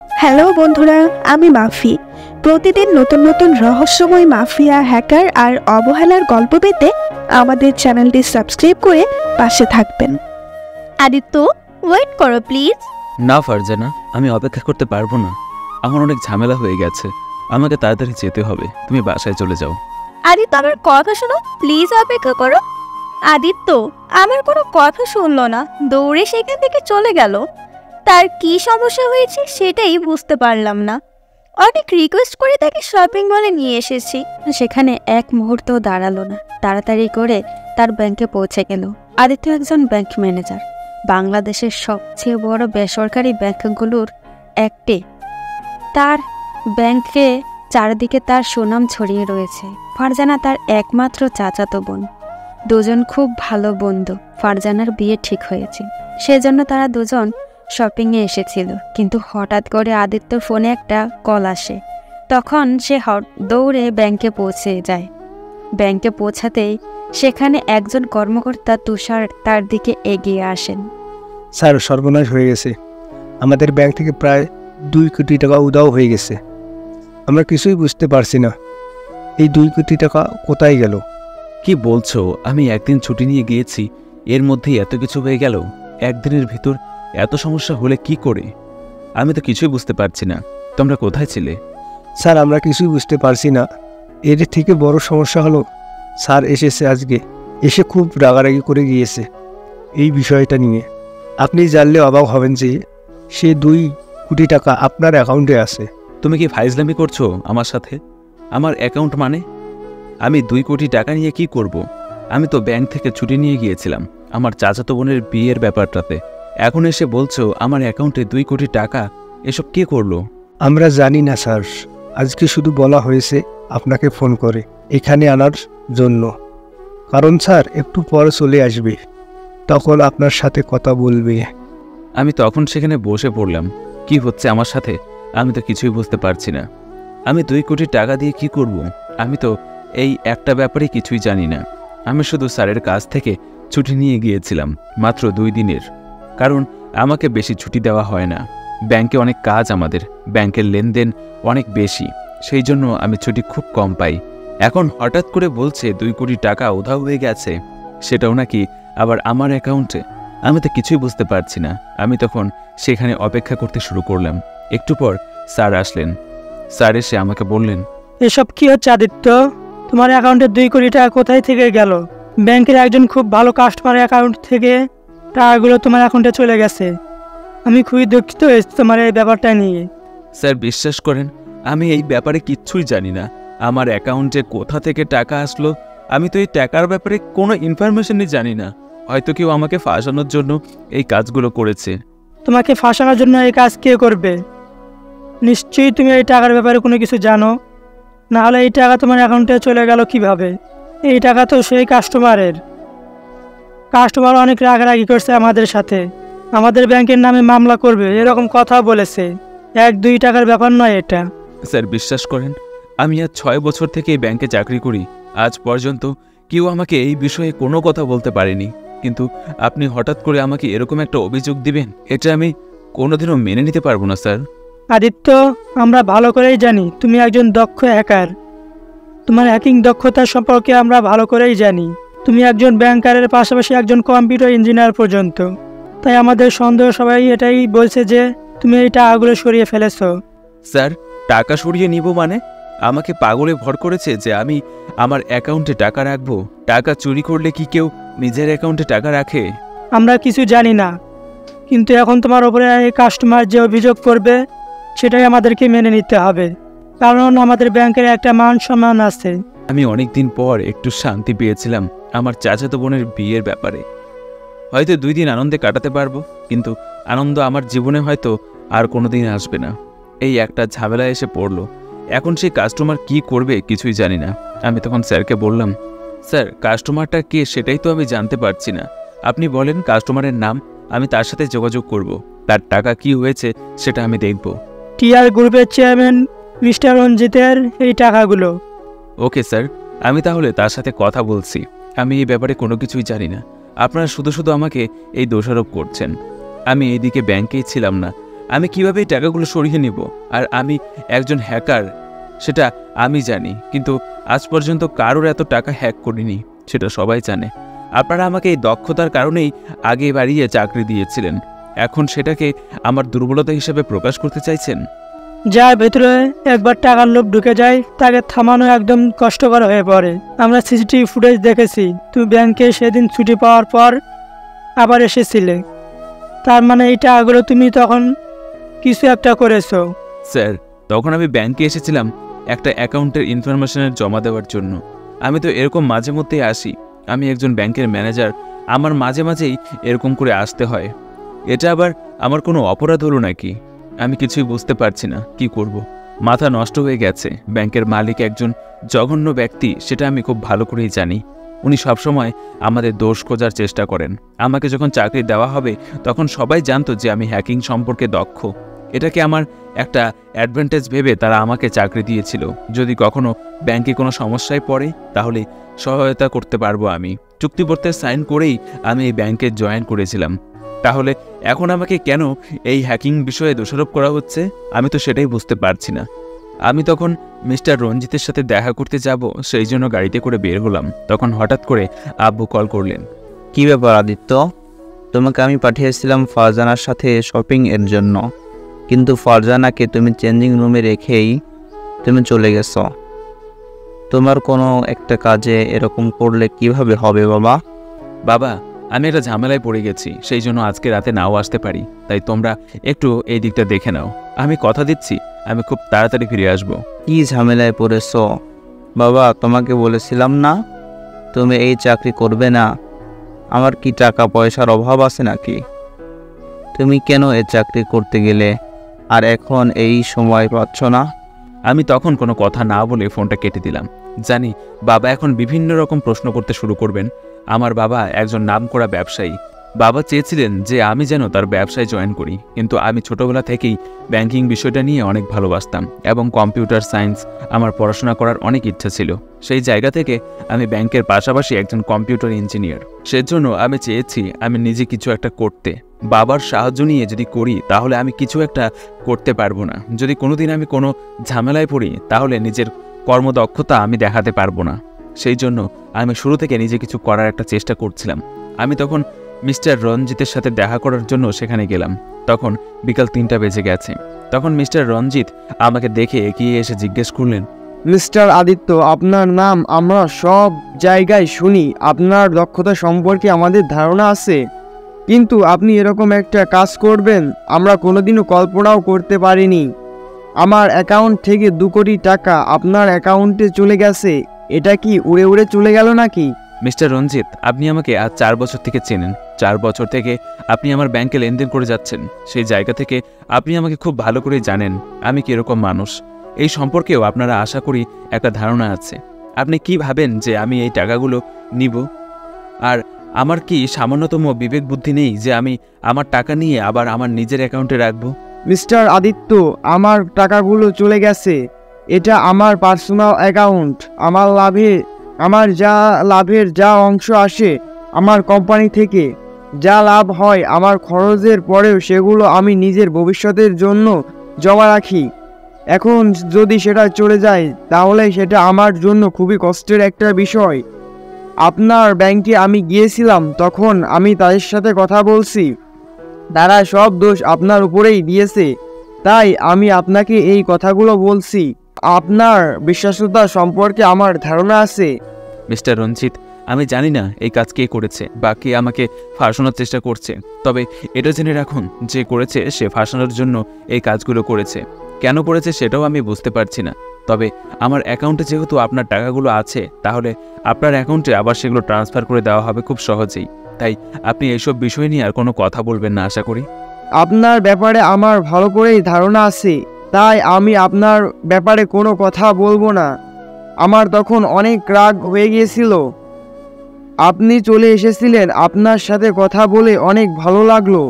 Hello বন্ধুরা, আমি মাফি। প্রতিদিন নতুন নতুন রহস্যময় মাফিয়া, হ্যাকার আর অবহেলার গল্প পেতে আমাদের চ্যানেলটি সাবস্ক্রাইব করে পাশে থাকবেন। আদিত্য, ওয়েট করো প্লিজ। না ফারজানা, আমি অপেক্ষা করতে পারবো না। আমার অনেক ঝামেলা হয়ে গেছে, আমাকে তাড়াতাড়ি যেতে হবে। তুমি বাসায় চলে যাও। আদিত্য, আমার কথা শোনো, প্লিজ অপেক্ষা করো। আদিত্য আমার কোনো কথা শুনলো না, দৌড়ে সেখান থেকে চলে গেল। তার কি সমস্যা হয়েছে সেটাই বুঝতে পারলাম না। অনেক রিকোয়েস্ট করে তাকে শপিং মলে নিয়ে এসেছি, সেখানে এক মুহূর্ত দাঁড়ালো না। তাড়াতাড়ি করে তার ব্যাংকে পৌঁছে গেল। আদিত্য একজন ব্যাংক ম্যানেজার, বাংলাদেশের সবচেয়ে বড় বেসরকারি ব্যাংকগুলোর একটি। তার ব্যাংকে চারদিকে তার সুনাম ছড়িয়ে রয়েছে। ফারজানা তার একমাত্র চাচাতো বোন। দুজন খুব ভালো বন্ধু। ফারজানার বিয়ে ঠিক হয়েছে, সেজন্য তারা দুজন শপিংয়ে এসেছিল। কিন্তু হঠাৎ করে আদিত্যর ফোনে একটা কল আসে। তখন সে দৌড়ে ব্যাংকে পৌঁছে যায়। ব্যাংকে পৌঁছাতেই সেখানে একজন কর্মকর্তা তুষার তার দিকে এগিয়ে আসেন। স্যার, সর্বনাশ হয়ে গেছে। আমাদের ব্যাংক থেকে প্রায় 2 কোটি টাকা উধাও হয়ে গেছে। আমরা কিছুই বুঝতে পারছি না এই 2 কোটি টাকা কোথায় গেল। কি বলছো? আমি একদিন ছুটি নিয়ে গিয়েছি, এর মধ্যেই এত কিছু হয়ে গেল? একদিনের ভিতর এত সমস্যা হলে কি করে? আমি তো কিছুই বুঝতে পারছি না। তোমরা কোথায় ছিলে? স্যার, আমরা কিছুই বুঝতে পারছি না। এর থেকে বড় সমস্যা হলো, স্যার এসেছে আজকে, এসে খুব রাগারাগি করে গিয়েছে এই বিষয়টা নিয়ে। আপনি জানলে অবাক হবেন যে সে 2 কোটি টাকা আপনার অ্যাকাউন্টে আছে। তুমি কি ফাইজলামি করছো আমার সাথে? আমার অ্যাকাউন্ট মানে? আমি 2 কোটি টাকা নিয়ে কি করব? আমি তো ব্যাংক থেকে ছুটি নিয়ে গিয়েছিলাম আমার চাচাতো বোনের বিয়ের ব্যাপারটাতে। এখন এসে বলছো আমার অ্যাকাউন্টে 2 কোটি টাকা। এসব কে করলো? আমরা জানি না স্যার, আজকে শুধু বলা হয়েছে আপনাকে ফোন করে এখানে আনার জন্য। কারণ স্যার একটু পরে চলে আসবে, তখন আপনার সাথে কথা বলবে। আমি তখন সেখানে বসে পড়লাম। কি হচ্ছে আমার সাথে? আমি তো কিছুই বুঝতে পারছি না। আমি 2 কোটি টাকা দিয়ে কি করব? আমি তো এই একটা ব্যাপারে কিছুই জানি না। আমি শুধু স্যারের কাছ থেকে ছুটি নিয়ে গিয়েছিলাম মাত্র 2 দিনের, কারণ আমাকে বেশি ছুটি দেওয়া হয় না। ব্যাংকে অনেক কাজ, আমাদের ব্যাংকের লেনদেন অনেক বেশি, সেই জন্য আমি ছুটি খুব কম পাই। এখন হঠাৎ করে বলছে 2 কোটি টাকা উধাও হয়ে গেছে, সেটাও নাকি আবার আমার অ্যাকাউন্টে। আমি তো কিছুই বুঝতে পারছি না। আমি তখন সেখানে অপেক্ষা করতে শুরু করলাম। একটু পর স্যার আসলেন। স্যার এসে আমাকে বললেন, এসব কি হচ্ছে আদিত্য? তোমার অ্যাকাউন্টে 2 কোটি টাকা কোথায় থেকে গেল? ব্যাংকের একজন খুব ভালো কাস্টমার অ্যাকাউন্ট থেকে টাকাগুলো তোমার অ্যাকাউন্টে চলে গেছে। আমি খুবই দুঃখিত হয়েছি তোমার এই ব্যাপারটা নিয়ে। স্যার বিশ্বাস করেন, আমি এই ব্যাপারে কিচ্ছুই জানি না। আমার অ্যাকাউন্টে কোথা থেকে টাকা আসলো, আমি তো এই টাকার ব্যাপারে কোনো ইনফরমেশনই জানি না। হয়তো কেউ আমাকে ফাঁসানোর জন্য এই কাজগুলো করেছে। তোমাকে ফাঁসানোর জন্য এই কাজ কে করবে? নিশ্চয়ই তুমি এই টাকার ব্যাপারে কোনো কিছু জানো, না হলে এই টাকা তোমার অ্যাকাউন্টে চলে গেল কিভাবে? এই টাকা তো সেই কাস্টমারের। কাস্টমার অনেক রাগারাগি করছে আমাদের সাথে, আমাদের ব্যাংকের নামে মামলা করবে এরকম কথা বলেছে। 1-2 টাকার ব্যাপার নয় এটা। স্যার বিশ্বাস করেন, আমি আজ 6 বছর থেকে এই ব্যাংকে চাকরি করি। আজ পর্যন্ত কেউ আমাকে এই বিষয়ে কোনো কথা বলতে পারেনি, কিন্তু আপনি হঠাৎ করে আমাকে এরকম একটা অভিযোগ দিবেন, এটা আমি কোনোদিনও মেনে নিতে পারবো না স্যার। আদিত্য, আমরা ভালো করেই জানি তুমি একজন দক্ষ হ্যাকার। তোমার হ্যাকিং দক্ষতা সম্পর্কে আমরা ভালো করেই জানি। তুমি একজন ব্যাংকারের পাশাপাশি একজন কম্পিউটার ইঞ্জিনিয়ার পর্যন্ত। তাই আমাদের সন্দেহ সবাই এটাই বলছে যে তুমি এই টাকাগুলো সরিয়ে ফেলেছো। স্যার, টাকা সরিয়ে নিব মানে? আমাকে পাগলে ভর করেছে যে আমি আমার অ্যাকাউন্টে টাকা রাখবো। টাকা চুরি করলে কি কেউ নিজের অ্যাকাউন্টে টাকা রাখে? আমরা কিছু জানি না, কিন্তু এখন তোমার ওপরে এই কাস্টমার যে অভিযোগ করবে সেটাই আমাদেরকে মেনে নিতে হবে, কারণ আমাদের ব্যাংকের একটা মান সম্মান আছে। আমি অনেক দিন পর একটু শান্তি পেয়েছিলাম আমার চাচাতো বোনের বিয়ের ব্যাপারে। হয়তো 2 দিন আনন্দে কাটাতে পারবো, কিন্তু আনন্দ আমার জীবনে হয়তো আর কোনোদিন আসবে না। এই একটা ঝামেলা এসে পড়লো। এখন সেই কাস্টমার কি করবে কিছুই জানি না। আমি তখন স্যারকে বললাম, স্যার কাস্টমারটা কে সেটাই তো আমি জানতে পারছি না। আপনি বলেন কাস্টমারের নাম, আমি তার সাথে যোগাযোগ করব। তার টাকা কি হয়েছে সেটা আমি দেখব। টিআর গ্রুপের চেয়ারম্যান মিস্টার রঞ্জিতের এই টাকাগুলো। ওকে স্যার, আমি তাহলে তার সাথে কথা বলছি। আমি এই ব্যাপারে কোনো কিছুই জানি না। আপনারা শুধু শুধু আমাকে এই দোষারোপ করছেন। আমি এইদিকে ব্যাংকেই ছিলাম না, আমি কিভাবে এই টাকাগুলো সরিয়ে নিব? আর আমি একজন হ্যাকার, সেটা আমি জানি, কিন্তু আজ পর্যন্ত কারোর এত টাকা হ্যাক করিনি, সেটা সবাই জানে। আপনারা আমাকে এই দক্ষতার কারণেই আগে বাড়িয়ে চাকরি দিয়েছিলেন, এখন সেটাকে আমার দুর্বলতা হিসেবে প্রকাশ করতে চাইছেন? যার ভেতরে একবার টাকার লোভ ঢুকে যায় তাকে থামানো একদম কষ্টকর হয়ে পড়ে। আমরা সিসিটিভি ফুটেজ দেখেছি, তুমি ব্যাংকে সেদিন ছুটি পাওয়ার পর আবার এসেছিলে, তার মানে এই টাকাগুলো তুমি তখন কিছু একটা করেছো। স্যার, তখন আমি ব্যাংকে এসেছিলাম একটা অ্যাকাউন্টের ইনফরমেশনের জমা দেওয়ার জন্য। আমি তো এরকম মাঝে মধ্যেই আসি, আমি একজন ব্যাংকের ম্যানেজার, আমার মাঝে মাঝেই এরকম করে আসতে হয়। এটা আবার আমার কোনো অপরাধ হলো নাকি? আমি কিছুই বুঝতে পারছি না, কি করব। মাথা নষ্ট হয়ে গেছে। ব্যাংকের মালিক একজন জঘন্য ব্যক্তি, সেটা আমি খুব ভালো করেই জানি। উনি সবসময় আমাদের দোষ খোঁজার চেষ্টা করেন। আমাকে যখন চাকরি দেওয়া হবে তখন সবাই জানতো যে আমি হ্যাকিং সম্পর্কে দক্ষ। এটাকে আমার একটা অ্যাডভান্টেজ ভেবে তারা আমাকে চাকরি দিয়েছিল। যদি কখনো ব্যাংকে কোনো সমস্যায় পড়ে তাহলে সহায়তা করতে পারবো আমি। চুক্তিপত্রে সাইন করেই আমি এই ব্যাংকে জয়েন করেছিলাম। তাহলে এখন আমাকে কেন এই হ্যাকিং বিষয়ে দোষারোপ করা হচ্ছে? আমি তো সেটাই বুঝতে পারছি না। আমি তখন মিস্টার রঞ্জিতের সাথে দেখা করতে যাব, সেই জন্য গাড়িতে করে বের হলাম। তখন হঠাৎ করে আব্বু কল করলেন। কি ব্যাপার আদিত্য? তোমাকে আমি পাঠিয়েছিলাম ফারজানার সাথে শপিং এর জন্য, কিন্তু ফারজানাকে তুমি চেঞ্জিং রুমে রেখেই তুমি চলে গেছো। তোমার কোনো একটা কাজে এরকম করলে কিভাবে হবে বাবা? বাবা, আমি একটা ঝামেলায় পড়ে গেছি, সেই জন্য আজকে রাতে নাও আসতে পারি। তাই তোমরা একটু এই দিকটা দেখে নাও। আমি কথা দিচ্ছি আমি খুব তাড়াতাড়ি ফিরে আসব। কি ঝামেলায় পড়েছো বাবা? তোমাকে বলেছিলাম না তুমি এই চাকরি করবে না? আমার কি টাকা পয়সার অভাব আছে নাকি? তুমি কেন এই চাকরি করতে গেলে আর এখন এই সময় পাচ্ছ না? আমি তখন কোনো কথা না বলে ফোনটা কেটে দিলাম। জানি বাবা এখন বিভিন্ন রকম প্রশ্ন করতে শুরু করবেন। আমার বাবা একজন নামকরা ব্যবসায়ী। বাবা চেয়েছিলেন যে আমি যেন তার ব্যবসায় জয়েন করি, কিন্তু আমি ছোটবেলা থেকেই ব্যাংকিং বিষয়টা নিয়ে অনেক ভালোবাসতাম এবং কম্পিউটার সায়েন্স আমার পড়াশোনা করার অনেক ইচ্ছা ছিল। সেই জায়গা থেকে আমি ব্যাংকের পাশাপাশি একজন কম্পিউটার ইঞ্জিনিয়ার। সেজন্য আমি চেয়েছি আমি নিজে কিছু একটা করতে। বাবার সাহায্য নিয়ে যদি করি তাহলে আমি কিছু একটা করতে পারবো না। যদি কোনোদিন আমি কোনো ঝামেলায় পড়ি তাহলে নিজের কর্মদক্ষতা আমি দেখাতে পারবো না। সেই জন্য আমি শুরু থেকে নিজে কিছু করার একটা চেষ্টা করছিলাম। আমি তখন মিস্টার রঞ্জিতের সাথে দেখা করার জন্য সেখানে গেলাম। তখন বিকাল 3টা বেজে গেছে। তখন মিস্টার রঞ্জিত আমাকে দেখে এগিয়ে এসে জিজ্ঞেস করলেন, মিস্টার আদিত্য, আপনার নাম আমরা সব জায়গায় শুনি, আপনার দক্ষতা সম্পর্কে আমাদের ধারণা আছে, কিন্তু আপনি এরকম একটা কাজ করবেন আমরা কোনোদিনও কল্পনাও করতে পারিনি। আমার অ্যাকাউন্ট থেকে 2 কোটি টাকা আপনার অ্যাকাউন্টে চলে গেছে, এটা কি উড়ে উড়ে চলে গেল নাকি? মিস্টার রঞ্জিত, আপনি আমাকে আজ 4 বছর থেকে চেনেন। 4 বছর থেকে আপনি আমার ব্যাংকে লেনদেন করে যাচ্ছেন। সেই জায়গা থেকে আপনি আমাকে খুব ভালো করে জানেন আমি কীরকম মানুষ। এই সম্পর্কেও আপনারা আশা করি একটা ধারণা আছে। আপনি কি ভাবেন যে আমি এই টাকাগুলো নিব? আর আমার কি সামান্যতম বিবেক বুদ্ধি নেই যে আমি আমার টাকা নিয়ে আবার আমার নিজের অ্যাকাউন্টে রাখবো? মিস্টার আদিত্য, আমার টাকাগুলো চলে গেছে, এটা আমার পার্সোনাল অ্যাকাউন্ট। আমার লাভের যা অংশ আসে আমার কোম্পানি থেকে, যা লাভ হয় আমার খরচের পরেও সেগুলো আমি নিজের ভবিষ্যতের জন্য জমা রাখি। এখন যদি সেটা চলে যায় তাহলে সেটা আমার জন্য খুবই কষ্টের একটা বিষয়। আপনার ব্যাংকে আমি গিয়েছিলাম, তখন আমি তাদের সাথে কথা বলছি, তারা সব দোষ আপনার উপরেই দিয়েছে। তাই আমি আপনাকে এই কথাগুলো বলছি। আপনার বিশ্বাসযোগ্যতা সম্পর্কে আমার ধারণা আছে। মিস্টার রঞ্জিত, আমি জানি না এই কাজ কে করেছে বা কে আমাকে ফাঁসানোর চেষ্টা করছে, তবে এটা জেনে রাখুন যে করেছে সে ফাঁসানোর জন্য এই কাজগুলো করেছে। কেন করেছে সেটাও আমি বুঝতে পারছি না, তবে আমার অ্যাকাউন্টে যেহেতু আপনার টাকাগুলো আছে তাহলে আপনার অ্যাকাউন্টে আবার সেগুলো ট্রান্সফার করে দেওয়া হবে খুব সহজেই। তাই আপনি এইসব বিষয় নিয়ে আর কোনো কথা বলবেন না আশা করি। আপনার ব্যাপারে আমার ভালো করেই ধারণা আছে, তাই আমি আপনার ব্যাপারে কোনো কথা বলবো না। আমার তখন অনেক রাগ হয়ে গিয়েছিল। আপনি চলে এসেছিলেন, আপনার সাথে কথা বলে অনেক ভালো লাগলো।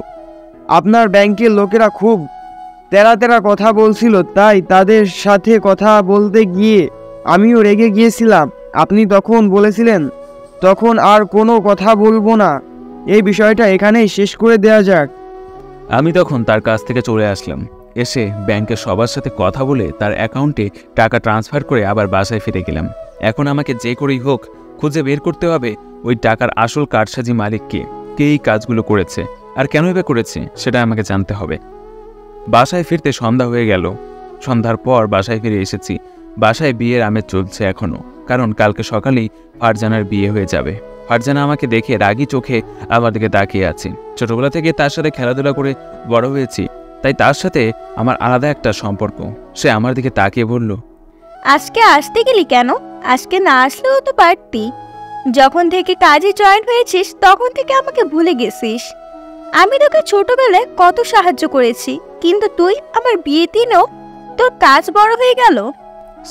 আপনার ব্যাংকের লোকেরা খুব তেরা কথা বলছিল, তাই তাদের সাথে কথা বলতে গিয়ে আমিও রেগে গিয়েছিলাম। আপনি তখন বলেছিলেন তখন আর কোনো কথা বলবো না, এই বিষয়টা এখানেই শেষ করে দেওয়া যাক। আমি তখন তার কাছ থেকে চলে আসলাম। এসে ব্যাংকের সবার সাথে কথা বলে তার অ্যাকাউন্টে টাকা ট্রান্সফার করে আবার বাসায় ফিরে গেলাম। এখন আমাকে যে করেই হোক খুঁজে বের করতে হবে ওই টাকার আসল কারসাজি মালিককে, কে এই কাজগুলো করেছে আর কেনই বা করেছে সেটা আমাকে জানতে হবে। বাসায় ফিরতে সন্ধ্যা হয়ে গেল। সন্ধ্যার পর বাসায় ফিরে এসেছি। বাসায় বিয়ের আমেজ চলছে এখনও, কারণ কালকে সকালেই ফারজানার বিয়ে হয়ে যাবে। ফারজানা আমাকে দেখে রাগী চোখে আমার দিকে তাকিয়ে আছে। ছোটবেলা থেকে তার সাথে খেলাধুলা করে বড় হয়েছি, তাই তার সাথে আমার আলাদা একটা সম্পর্ক। সে আমার দিকে তাকিয়ে বলল, আজকে আসতে গেলি কেন? আজকে না আসলেও তো পারতি। যখন থেকে কাজে জয়েন হয়েছিস তখন থেকে আমাকে ভুলে গেছিস। আমি তোকে ছোটবেলায় কত সাহায্য করেছি, কিন্তু তুই আমার বিয়ে দিনেও তোর কাজ বড় হয়ে গেল।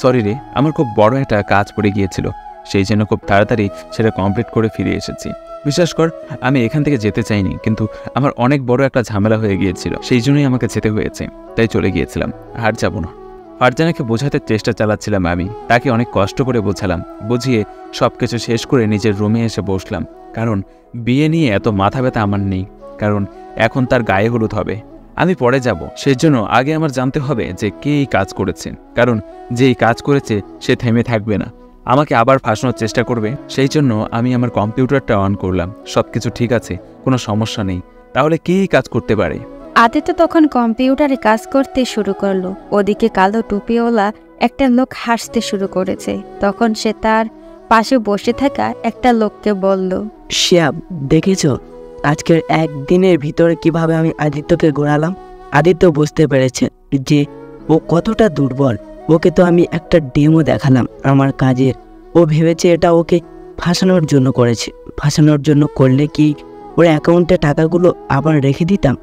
সরি রে, আমার খুব বড় একটা কাজ পড়ে গিয়েছিল, সেই জন্য খুব তাড়াতাড়ি সেটা কমপ্লিট করে ফিরে এসেছি। বিশ্বাস কর, আমি এখান থেকে যেতে চাইনি, কিন্তু আমার অনেক বড় একটা ঝামেলা হয়ে গিয়েছিল, সেই জন্যই আমাকে যেতে হয়েছে, তাই চলে গিয়েছিলাম। আর যাব না। ফারজানাকে বোঝাতে চেষ্টা চালাচ্ছিলাম আমি, তাকে অনেক কষ্ট করে বোঝালাম। বুঝিয়ে সব কিছু শেষ করে নিজের রুমে এসে বসলাম, কারণ বিয়ে নিয়ে এত মাথা ব্যথা আমার নেই, কারণ এখন তার গায়ে হলুদ হবে। আমি পরে যাব, সেই জন্য আগে আমার জানতে হবে যে কে এই কাজ করেছে, কারণ যে এই কাজ করেছে সে থেমে থাকবে না, আমাকে আবার ফাঁসানোর চেষ্টা করবে। সেই জন্য আমি আমার কম্পিউটারটা অন করলাম। সব কিছু ঠিক আছে, কোনো সমস্যা নেই। তাহলে কে এই কাজ করতে পারে? আদিত্য তখন কম্পিউটারে কাজ করতে শুরু করলো। ওদিকে কালো টুপিওয়ালা একটা লোক হাসতে শুরু করেছে। তখন সে তার পাশে বসে থাকা একটা লোককে বলল, শিয়াব, দেখেছো আজকের একদিনের ভিতরে কিভাবে আমি আদিত্যকে ঘোরালাম? আদিত্য বুঝতে পেরেছে যে ও কতটা দুর্বল। ওকে তো আমি একটা ডেমো দেখালাম আমার কাজের। ও ভেবেছে এটা ওকে ফাঁসানোর জন্য করেছে। ফাঁসানোর জন্য করলে কি ওর অ্যাকাউন্টে টাকাগুলো আবার রেখে দিতাম?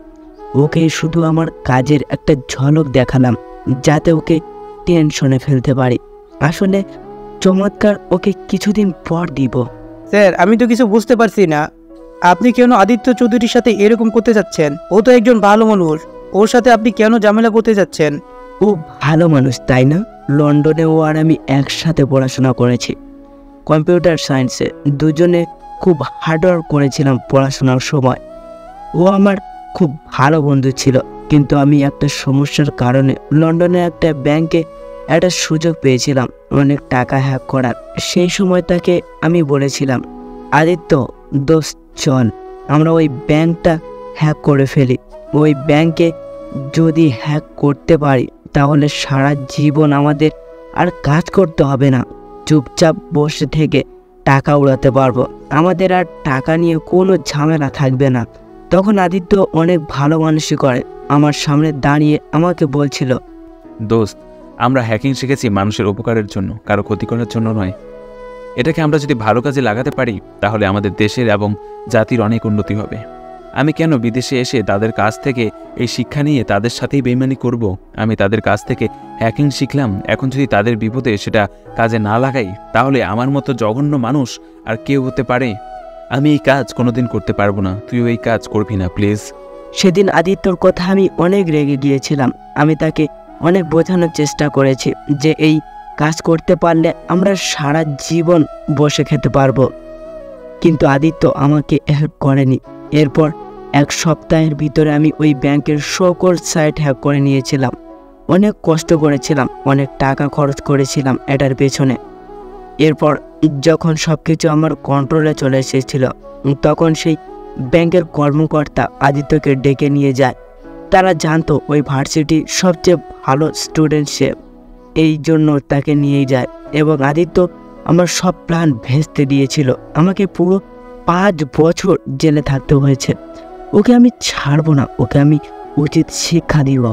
ওকে শুধু আমার কাজের একটা ঝলক দেখালাম, যাতে ওকে টেনশনে ফেলতে পারি। আসলে চমৎকার ওকে কিছুদিন পর দিব। স্যার, আমি তো কিছু বুঝতে পারছি না, আপনি কেন আদিত্য চৌধুরীর সাথে এরকম করতে যাচ্ছেন? ও তো একজন ভালো মানুষ, ওর সাথে আপনি কেন ঝামেলা করতে যাচ্ছেন? ও ভালো মানুষ, তাই না? লন্ডনে ও আর আমি একসাথে পড়াশোনা করেছি কম্পিউটার সায়েন্সে। দুজনে খুব হার্ডওয়ার্ক করেছিলাম পড়াশোনার সময়। ও আমার খুব ভালো বন্ধু ছিল, কিন্তু আমি একটা সমস্যার কারণে লন্ডনে একটা ব্যাংকে একটা সুযোগ পেয়েছিলাম অনেক টাকা হ্যাক করার। সেই সময় তাকে আমি বলেছিলাম, আদিত্য দোস্ত চল আমরা ওই ব্যাংকটা হ্যাক করে ফেলি। ওই ব্যাংকে যদি হ্যাক করতে পারি তাহলে সারা জীবন আমাদের আর কাজ করতে হবে না, চুপচাপ বসে থেকে টাকা উড়াতে পারবো। আমাদের আর টাকা নিয়ে কোনো ঝামেলা থাকবে না। তখন আদিত্য অনেক ভালো মানুষই করে আমার সামনে দাঁড়িয়ে আমাকে বলছিল, দোস্ত, আমরা হ্যাকিং শিখেছি মানুষের উপকারের জন্য, কারো ক্ষতি করার জন্য নয়। এটাকে আমরা যদি ভালো কাজে লাগাতে পারি তাহলে আমাদের দেশের এবং জাতির অনেক উন্নতি হবে। আমি কেন বিদেশে এসে তাদের কাছ থেকে এই শিক্ষা নিয়ে তাদের সাথেই বেইমানি করব? আমি তাদের কাছ থেকে হ্যাকিং শিখলাম, এখন যদি তাদের বিপদে সেটা কাজে না লাগাই তাহলে আমার মতো জঘন্য মানুষ আর কেউ হতে পারে? আমি এই কাজ কোনোদিন করতে পারবো না। তুইও এই কাজ করবি না প্লিজ। সেদিন আদিত্যর কথা আমি অনেক রেগে গিয়েছিলাম। আমি তাকে অনেক বোঝানোর চেষ্টা করেছি যে এই কাজ করতে পারলে আমরা সারা জীবন বসে খেতে পারবো, কিন্তু আদিত্য আমাকে হেল্প করেনি। এরপর এক সপ্তাহের ভিতরে আমি ওই ব্যাংকের সকল সাইট হ্যাক করে নিয়েছিলাম। অনেক কষ্ট করেছিলাম, অনেক টাকা খরচ করেছিলাম এটার পেছনে। এরপর যখন সব কিছু আমার কন্ট্রোলে চলে এসেছিল তখন সেই ব্যাংকের কর্মকর্তা আদিত্যকে ডেকে নিয়ে যায়। তারা জানতো ওই ভার্সিটির সবচেয়ে ভালো স্টুডেন্ট সে, এই জন্য তাকে নিয়ে যায়। এবং আদিত্য আমার সব প্ল্যান ভেস্তে দিয়েছিল। আমাকে পুরো 5 বছর জেলে থাকতে হয়েছে। ওকে আমি ছাড়বো না, ওকে আমি উচিত শিক্ষা দিব।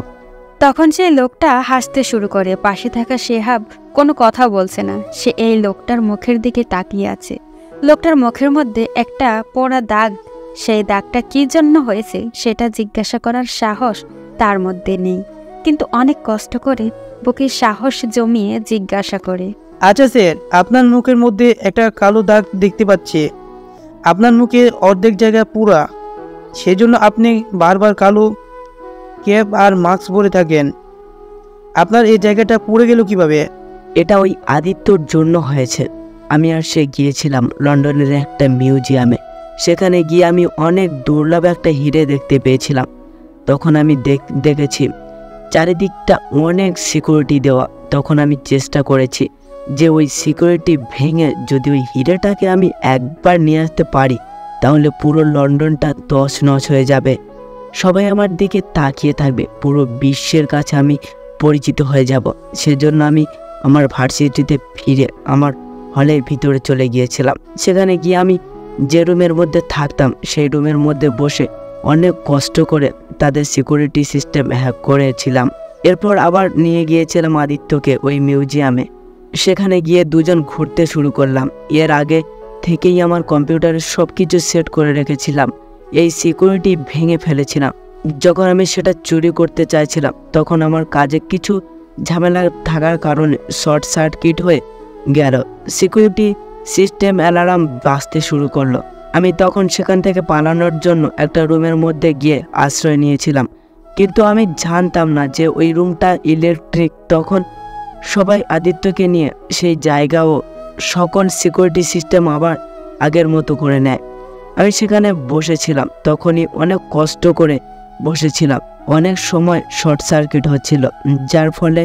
তখন সেই লোকটা হাসতে শুরু করে। পাশে থাকা শেহাব কোনো কথা বলছে না, সে এই লোকটার মুখের দিকে তাকিয়ে আছে। লোকটার মুখের মধ্যে একটা পোড়া দাগ, সেই দাগটা কি জন্য হয়েছে সেটা জিজ্ঞাসা করার সাহস তার মধ্যে নেই, কিন্তু অনেক কষ্ট করে বুকে সাহস জমিয়ে জিজ্ঞাসা করে, আচ্ছা স্যার, আপনার মুখের মধ্যে একটা কালো দাগ দেখতে পাচ্ছি। আপনার মুখে অর্ধেক জায়গা পুরা, সেজন্য আপনি বারবার কালো ক্যাপ আর মাস্ক পরে থাকেন। আপনার এই জায়গাটা পুড়ে গেল কিভাবে? এটা ওই আদিত্যর জন্য হয়েছে। আমি আর সে গিয়েছিলাম লন্ডনের একটা মিউজিয়ামে। সেখানে গিয়ে আমি অনেক দুর্লভ একটা হিরে দেখতে পেয়েছিলাম। তখন আমি দেখেছি চারিদিকটা অনেক সিকিউরিটি দেওয়া। তখন আমি চেষ্টা করেছি যে ওই সিকিউরিটি ভেঙে যদি ওই হীরাটাকে আমি একবার নিয়ে আসতে পারি তাহলে পুরো লন্ডনটা তছনছ হয়ে যাবে, সবাই আমার দিকে তাকিয়ে থাকবে, পুরো বিশ্বের কাছে আমি পরিচিত হয়ে যাব। সেজন্য আমি আমার ভার্সিটিতে ফিরে আমার হলের ভিতরে চলে গিয়েছিলাম। সেখানে গিয়ে আমি যে রুমের মধ্যে থাকতাম সেই রুমের মধ্যে বসে অনেক কষ্ট করে তাদের সিকিউরিটি সিস্টেম হ্যাক করেছিলাম। এরপর আবার নিয়ে গিয়েছিলাম আদিত্যকে ওই মিউজিয়ামে। সেখানে গিয়ে দুজন ঘুরতে শুরু করলাম। এর আগে থেকেই আমার কম্পিউটারে সব কিছু সেট করে রেখেছিলাম। এই সিকিউরিটি ভেঙে ফেলেছিলাম। যখন আমি সেটা চুরি করতে চাইছিলাম তখন আমার কাজে কিছু ঝামেলা থাকার কারণে শর্ট সার্কিট হয়ে গেল। সিকিউরিটি সিস্টেম অ্যালার্ম বাজতে শুরু করলো। আমি তখন সেখান থেকে পালানোর জন্য একটা রুমের মধ্যে গিয়ে আশ্রয় নিয়েছিলাম, কিন্তু আমি জানতাম না যে ওই রুমটা ইলেকট্রিক। তখন সবাই আদিত্যকে নিয়ে সেই জায়গা ও সকল সিকিউরিটি সিস্টেম আবার আগের মতো করে নেয়। আমি সেখানে বসেছিলাম, তখনই অনেক কষ্ট করে বসেছিলাম। অনেক সময় শর্ট সার্কিট হচ্ছিল, যার ফলে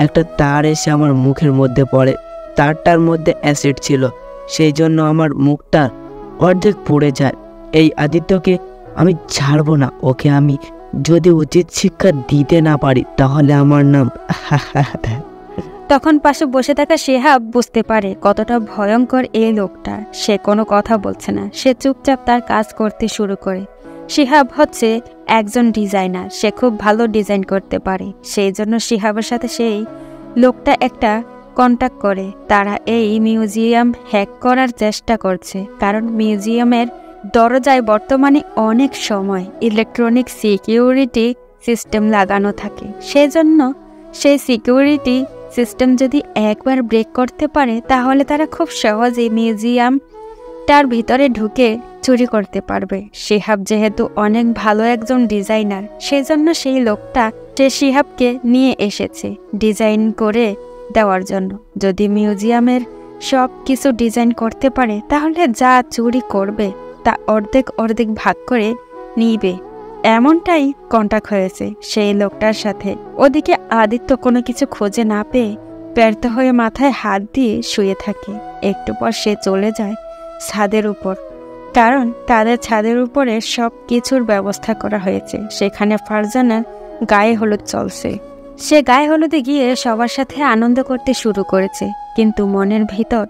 একটা তার এসে আমার মুখের মধ্যে পড়ে। তারটার মধ্যে অ্যাসিড ছিল, সেই জন্য আমার মুখটা অর্ধেক পুড়ে যায়। এই আদিত্যকে আমি ছাড়বো না, ওকে আমি যদি উচিত শিক্ষা দিতে না পারি তাহলে আমার নাম তখন পাশে বসে থাকা শিহাব বুঝতে পারে কতটা ভয়ঙ্কর এই লোকটা। সে কোনো কথা বলছে না, সে চুপচাপ তার কাজ করতে শুরু করে। শিহাব হচ্ছে একজন ডিজাইনার, সে খুব ভালো ডিজাইন করতে পারে। সেই জন্য শিহাবের সাথে সেই লোকটা একটা কন্ট্যাক্ট করে। তারা এই মিউজিয়াম হ্যাক করার চেষ্টা করছে, কারণ মিউজিয়ামের দরজায় বর্তমানে অনেক সময় ইলেকট্রনিক সিকিউরিটি সিস্টেম লাগানো থাকে। সেজন্য সেই সিকিউরিটি সিস্টেম যদি একবার ব্রেক করতে পারে তাহলে তারা খুব সহজেই মিউজিয়ামটার ভিতরে ঢুকে চুরি করতে পারবে। শিহাব যেহেতু অনেক ভালো একজন ডিজাইনার, সেজন্য সেই লোকটা সে শিহাবকে নিয়ে এসেছে ডিজাইন করে দেওয়ার জন্য। যদি মিউজিয়ামের সব কিছু ডিজাইন করতে পারে তাহলে যা চুরি করবে তা অর্ধেক অর্ধেক ভাগ করে নিবে। এমনটাই কন্ট্যাক্ট হয়েছে সেই লোকটার সাথে। ওদিকে আদিত্য কোনো কিছু খুঁজে না পেয়ে ব্যর্থ হয়ে মাথায় হাত দিয়ে শুয়ে থাকে। একটু পর সে চলে যায় ছাদের উপর, কারণ তাদের ছাদের উপরে সব কিছুর ব্যবস্থা করা হয়েছে। সেখানে ফারজানার গায়ে হলুদ চলছে। সে গায়ে হলুদে গিয়ে সবার সাথে আনন্দ করতে শুরু করেছে, কিন্তু মনের ভিতর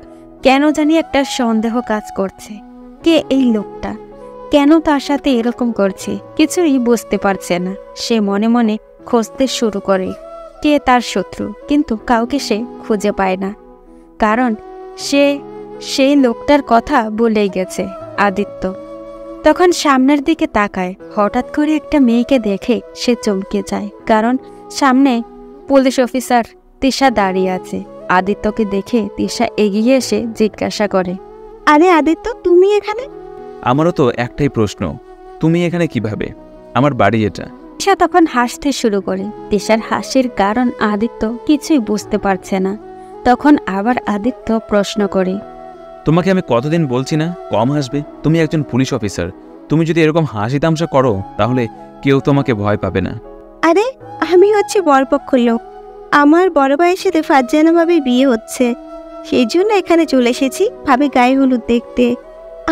কেন জানি একটা সন্দেহ কাজ করছে। কে এই লোকটা, কেন তার সাথে এরকম করছে, কিছুই বুঝতে পারছে না। সে মনে মনে খুঁজতে শুরু করে কে তার শত্রু, কিন্তু কাউকে সে খুঁজে পায় না, কারণ সে সেই লোকটার কথা ভুলেই গেছে। আদিত্য তখন সামনের দিকে তাকায়। হঠাৎ করে একটা মেয়েকে দেখে সে চমকে যায়, কারণ সামনে পুলিশ অফিসার তিশা দাঁড়িয়ে আছে। আদিত্যকে দেখে তিশা এগিয়ে এসে জিজ্ঞাসা করে, আরে আদিত্য, তুমি এখানে? আমারও তো একটাই প্রশ্ন, তুমি এখানে কিভাবে? আমার বাড়ি এটা। তিশা তখন হাসতে শুরু করে। তিশার হাসির কারণ আদিত্য কিছুই বুঝতে পারছে না। তখন আবার আদিত্য প্রশ্ন করে, তোমাকে আমি কতদিন বলছি না কম হাসবে? তুমি একজন পুলিশ অফিসার, তুমি যদি এরকম হাসি তামসা করো তাহলে কেউ তোমাকে ভয় পাবে না। আরে আমি হচ্ছে বরপক্ষ লোক, আমার বড় ভাইয়ের সাথে ফারজানা ভাবে বিয়ে হচ্ছে, সেই জন্য এখানে চলে এসেছি ভাবে গায়ে হলুদ দেখতে।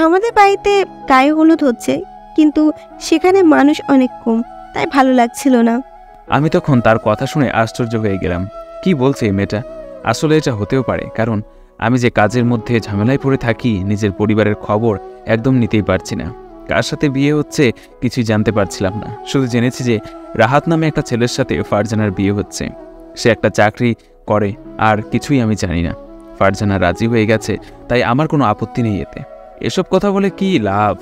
আমাদের বাড়িতে গায়ে হলুদ হচ্ছে, কিন্তু সেখানে মানুষ অনেক কম, তাই ভালো লাগছিল না। আমি তখন তার কথা শুনে আশ্চর্য হয়ে গেলাম। কি বলছে এই মেয়েটা? আসলে এটা হতেও পারে, কারণ আমি যে কাজের মধ্যে ঝামেলায় পড়ে থাকি, নিজের পরিবারের খবর একদম নিতেই পারছি না। কার সাথে বিয়ে হচ্ছে কিছুই জানতে পারছিলাম না। শুধু জেনেছি যে রাহাত নামে একটা ছেলের সাথে ফারজানার বিয়ে হচ্ছে। সে একটা চাকরি করে, আর কিছুই আমি জানি না। ফারজানা রাজি হয়ে গেছে, তাই আমার কোনো আপত্তি নেই এতে। এসব কথা বলে কি লাভ?